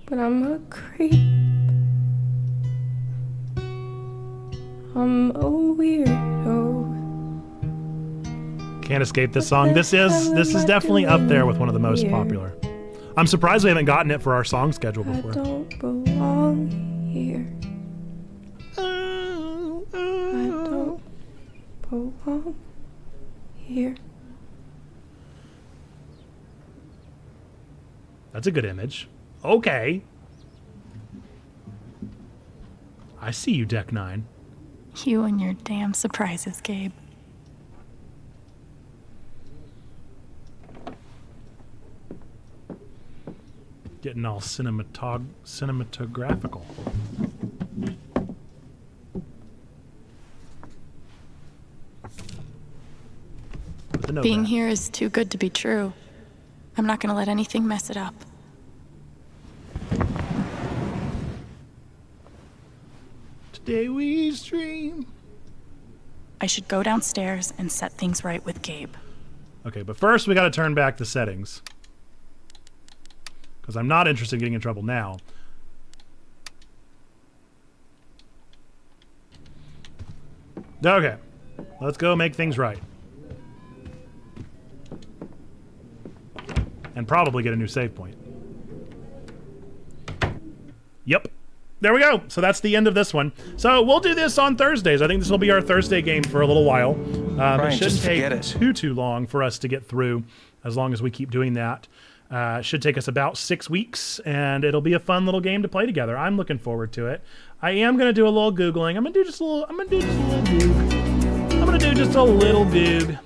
But I'm a creep. I'm a weirdo. Can't escape this song. This is definitely up there with one of the most popular. I'm surprised we haven't gotten it for our song schedule I before. don't belong here. I don't belong here. That's a good image. Okay. I see you, Deck 9. You and your damn surprises, Gabe. Getting all cinematographical. Being here is too good to be true. I'm not gonna let anything mess it up. Today we stream. I should go downstairs and set things right with Gabe. Okay, but first we got to turn back the settings. Because I'm not interested in getting in trouble now. Okay, let's go make things right. And probably get a new save point. Yep. There we go. So that's the end of this one. So we'll do this on Thursdays. I think this will be our Thursday game for a little while. It shouldn't take too long for us to get through, as long as we keep doing that. Should take us about 6 weeks, and it'll be a fun little game to play together. I'm looking forward to it. I am gonna do a little Googling. I'm gonna do just a little Goog.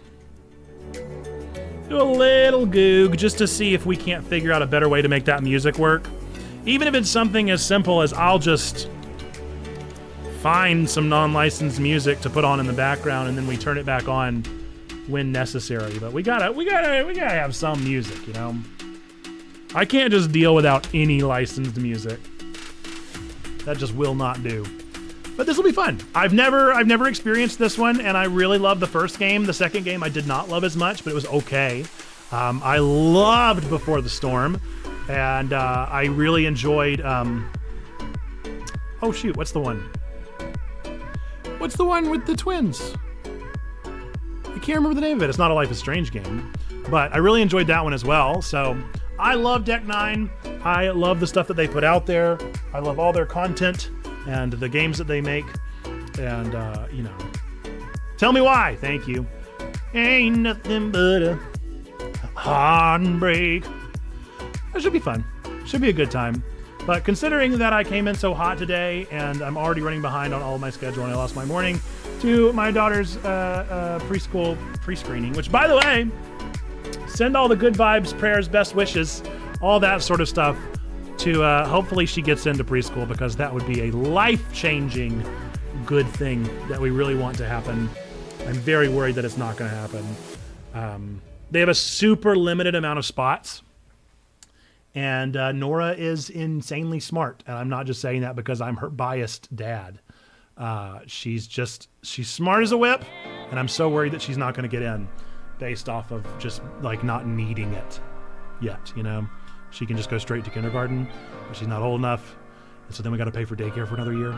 Do a little Goog just to see if we can't figure out a better way to make that music work. Even if it's something as simple as I'll just find some non-licensed music to put on in the background, and then we turn it back on when necessary. But we gotta have some music, you know. I can't just deal without any licensed music. That just will not do. But this will be fun. I've never experienced this one, and I really love the first game. The second game I did not love as much, but it was okay. I loved Before the Storm, and I really enjoyed. Oh shoot! What's the one? What's the one with the twins? I can't remember the name of it. It's not a Life is Strange game, but I really enjoyed that one as well. So I love Deck 9. I love the stuff that they put out there. I love all their content and the games that they make. And, you know, tell me why. Thank you. Ain't nothing but a heartbreak. That should be fun. Should be a good time. But considering that I came in so hot today and I'm already running behind on all of my schedule and I lost my morning to my daughter's preschool pre-screening, which, by the way, send all the good vibes, prayers, best wishes, all that sort of stuff to hopefully she gets into preschool, because that would be a life-changing good thing that we really want to happen. I'm very worried that it's not going to happen. They have a super limited amount of spots, and Nora is insanely smart, and I'm not just saying that because I'm her biased dad. She's smart as a whip, and I'm so worried that she's not going to get in based off of just like not needing it yet, you know. She can just go straight to kindergarten, but she's not old enough, and so then we got to pay for daycare for another year.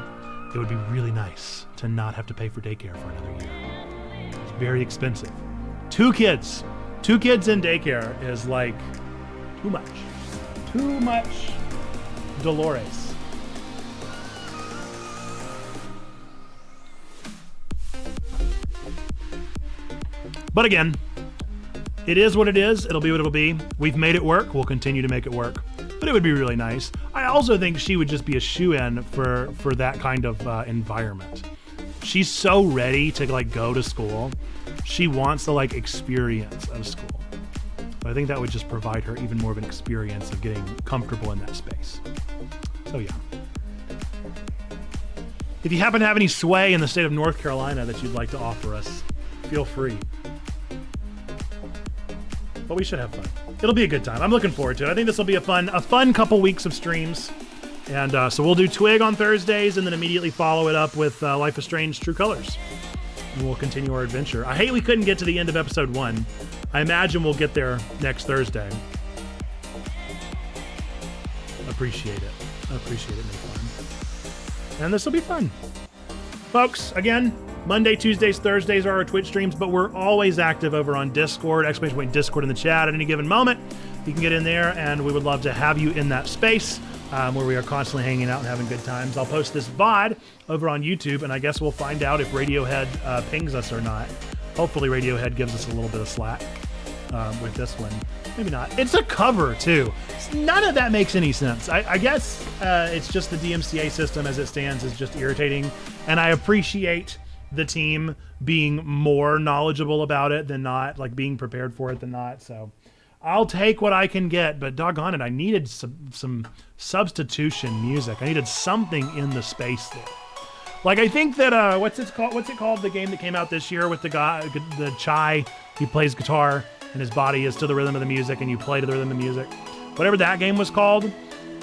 It would be really nice to not have to pay for daycare for another year. It's very expensive. Two kids in daycare is like too much Dolores. But again, it is what it is. It'll be what it'll be. We've made it work. We'll continue to make it work. But it would be really nice. I also think she would just be a shoo-in for that kind of environment. She's so ready to like go to school. She wants the like experience of school. But I think that would just provide her even more of an experience of getting comfortable in that space. So yeah. If you happen to have any sway in the state of North Carolina that you'd like to offer us, feel free. But we should have fun. It'll be a good time. I'm looking forward to it. I think this will be a fun couple weeks of streams. And so we'll do Twig on Thursdays and then immediately follow it up with Life is Strange True Colors. And we'll continue our adventure. I hate we couldn't get to the end of episode 1. I imagine we'll get there next Thursday. Appreciate it. Make fun. And this will be fun. Folks, again, Monday, Tuesdays, Thursdays are our Twitch streams, but we're always active over on Discord, !Discord in the chat at any given moment. You can get in there, and we would love to have you in that space where we are constantly hanging out and having good times. I'll post this VOD over on YouTube, and I guess we'll find out if Radiohead pings us or not. Hopefully Radiohead gives us a little bit of slack with this one. Maybe not. It's a cover, too. None of that makes any sense. I guess it's just the DMCA system as it stands is just irritating, and I appreciate the team being more knowledgeable about it than not, like being prepared for it than not. So I'll take what I can get, but doggone it, I needed some substitution music. I needed something in the space there. Like, I think that, what's it called? The game that came out this year with the guy, the Chai, he plays guitar and his body is to the rhythm of the music and you play to the rhythm of the music. Whatever that game was called,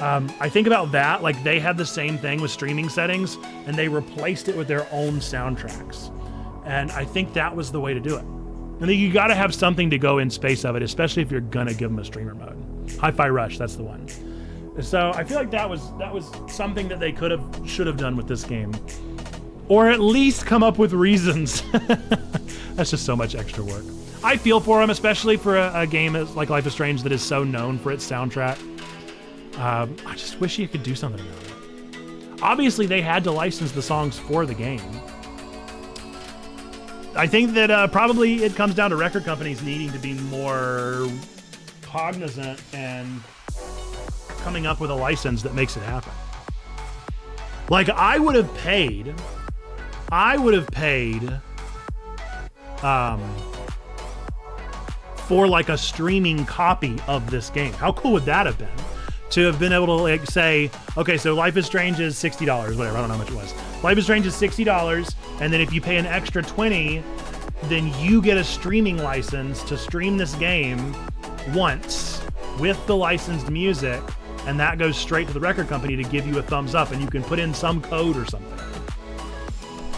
I think about that, like they had the same thing with streaming settings and they replaced it with their own soundtracks. And I think that was the way to do it. I think you got to have something to go in space of it, especially if you're going to give them a streamer mode. Hi-Fi Rush, that's the one. So I feel like that was something that they should have done with this game. Or at least come up with reasons. That's just so much extra work. I feel for them, especially for a game like Life is Strange that is so known for its soundtrack. I just wish you could do something about it. Obviously, they had to license the songs for the game. I think that probably it comes down to record companies needing to be more cognizant and coming up with a license that makes it happen. Like, I would have paid for like a streaming copy of this game. How cool would that have been? To have been able to like say, okay, so Life is Strange is $60, whatever, I don't know how much it was. Life is Strange is $60, and then if you pay an extra $20, then you get a streaming license to stream this game once with the licensed music, and that goes straight to the record company to give you a thumbs up, and you can put in some code or something.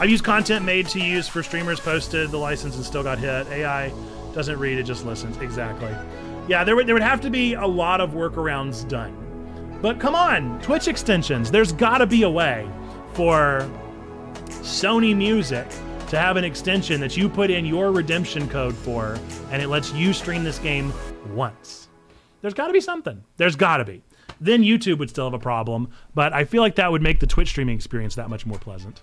I've used content made to use for streamers, posted the license and still got hit. AI doesn't read, it just listens. Exactly. Yeah, there would have to be a lot of workarounds done. But come on, Twitch extensions. There's gotta be a way for Sony Music to have an extension that you put in your redemption code for, and it lets you stream this game once. There's gotta be something. There's gotta be. Then YouTube would still have a problem, but I feel like that would make the Twitch streaming experience that much more pleasant.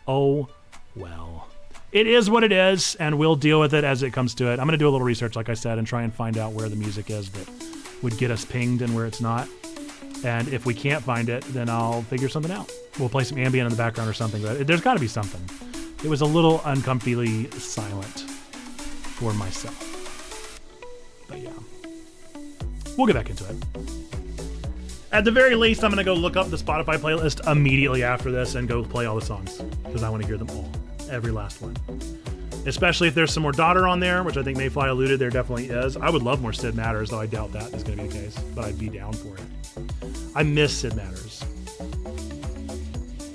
Oh, well. It is what it is, and we'll deal with it as it comes to it. I'm gonna do a little research, like I said, and try and find out where the music is that would get us pinged and where it's not. And if we can't find it, then I'll figure something out. We'll play some ambient in the background or something, but there's gotta be something. It was a little uncomfortably silent for myself. But yeah. We'll get back into it. At the very least, I'm gonna go look up the Spotify playlist immediately after this and go play all the songs, because I want to hear them all. Every last one. Especially if there's some more Daughter on there, which I think Mayfly alluded there definitely is. I would love more Sid Matters, though I doubt that is going to be the case, but I'd be down for it. I miss Sid Matters.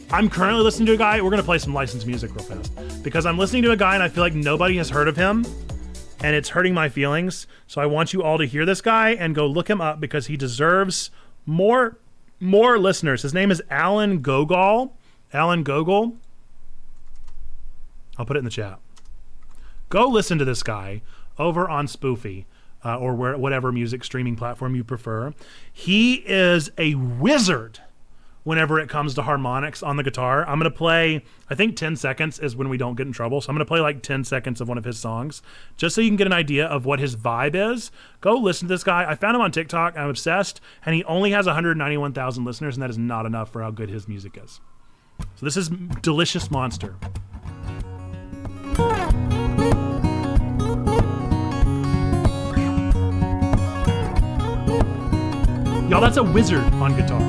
I'm currently listening to a guy, we're going to play some licensed music real fast, because I'm listening to a guy and I feel like nobody has heard of him, and it's hurting my feelings, so I want you all to hear this guy and go look him up, because he deserves more listeners. His name is Alan Gogol. Alan Gogol. I'll put it in the chat. Go listen to this guy over on Spoofy or whatever music streaming platform you prefer. He is a wizard whenever it comes to harmonics on the guitar. I'm going to play, I think 10 seconds is when we don't get in trouble. So I'm going to play like 10 seconds of one of his songs just so you can get an idea of what his vibe is. Go listen to this guy. I found him on TikTok. I'm obsessed. And he only has 191,000 listeners, and that is not enough for how good his music is. So this is Delicious Monster. Y'all, that's a wizard on guitar.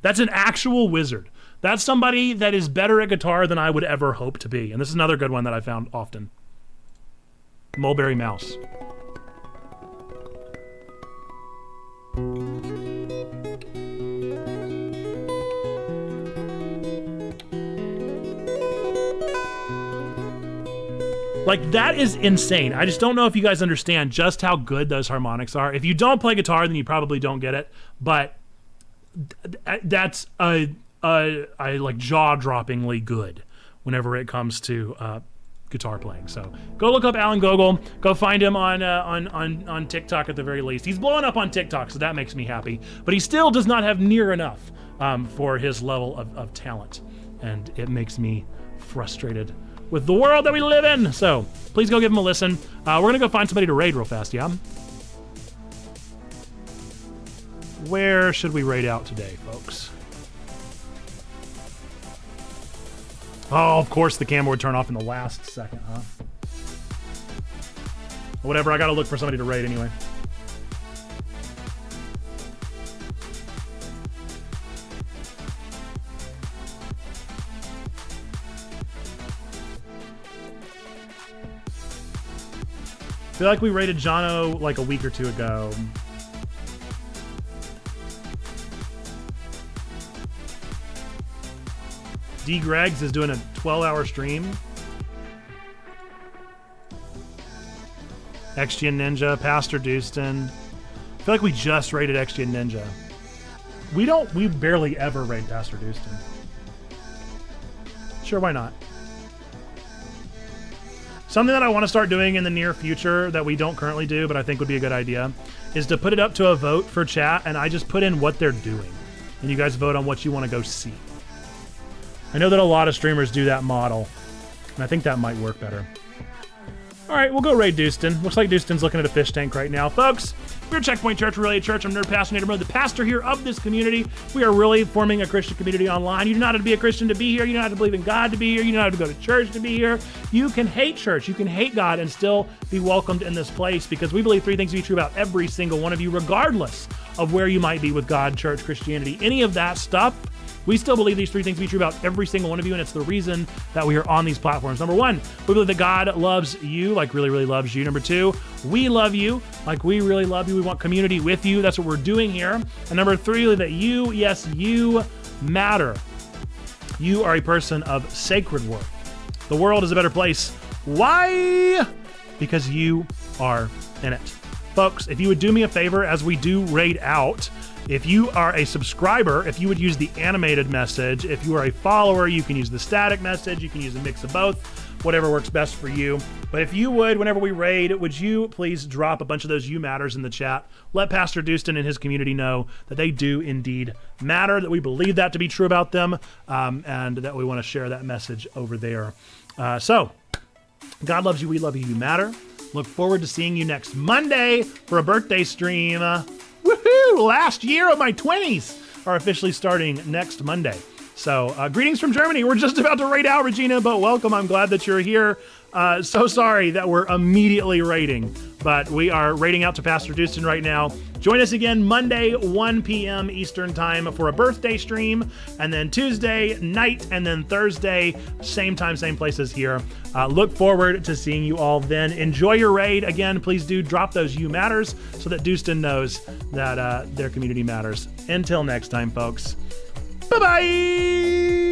That's an actual wizard. That's somebody that is better at guitar than I would ever hope to be. And this is another good one that I found often. Mulberry Mouse. Like, that is insane. I just don't know if you guys understand just how good those harmonics are. If you don't play guitar, then you probably don't get it. But that's like jaw-droppingly good whenever it comes to guitar playing. So go look up Alan Gogol. Go find him on TikTok at the very least. He's blowing up on TikTok, so that makes me happy. But he still does not have near enough for his level of talent, and it makes me frustrated with the world that we live in. So please go give him a listen. We're gonna go find somebody to raid real fast, yeah? Where should we raid out today, folks? Oh, of course the camera would turn off in the last second, huh? Whatever, I gotta look for somebody to raid anyway. I feel like we raided Jono like a week or two ago. D. Greggs is doing a 12-hour stream. XGN Ninja, Pastor Dustin. I feel like we just raided XGN Ninja. We barely ever raid Pastor Dustin. Sure, why not? Something that I want to start doing in the near future that we don't currently do, but I think would be a good idea, is to put it up to a vote for chat, and I just put in what they're doing. And you guys vote on what you want to go see. I know that a lot of streamers do that model, and I think that might work better. All right, we'll go raid Dustin. Looks like Dustin's looking at a fish tank right now. Folks, we're Checkpoint Church. We're really a church. I'm Nerd Pastor Mode, the pastor here of this community. We are really forming a Christian community online. You do not have to be a Christian to be here. You don't have to believe in God to be here. You don't have to go to church to be here. You can hate church. You can hate God and still be welcomed in this place because we believe three things to be true about every single one of you, regardless of where you might be with God, church, Christianity, any of that stuff. We still believe these three things to be true about every single one of you, and it's the reason that we are on these platforms. Number one, we believe that God loves you, like really, really loves you. Number two, we love you, like we really love you. We want community with you. That's what we're doing here. And number three, that you, yes, you matter. You are a person of sacred worth. The world is a better place. Why? Because you are in it. Folks, if you would do me a favor as we do raid out, if you are a subscriber, if you would use the animated message. If you are a follower, you can use the static message. You can use a mix of both, whatever works best for you. But if you would, whenever we raid, would you please drop a bunch of those you matters in the chat? Let Pastor Dustin and his community know that they do indeed matter, that we believe that to be true about them, and that we want to share that message over there. So, God loves you, we love you, you matter. Look forward to seeing you next Monday for a birthday stream. Woohoo! Last year of my 20s are officially starting next Monday. So greetings from Germany. We're just about to raid out, Regina, but welcome. I'm glad that you're here. So sorry that we're immediately raiding, but we are raiding out to Pastor Dustin right now. Join us again Monday, 1 p.m. Eastern time for a birthday stream, and then Tuesday night, and then Thursday, same time, same places here. Look forward to seeing you all then. Enjoy your raid. Again, please do drop those you matters so that Dustin knows that their community matters. Until next time, folks. Bye-bye!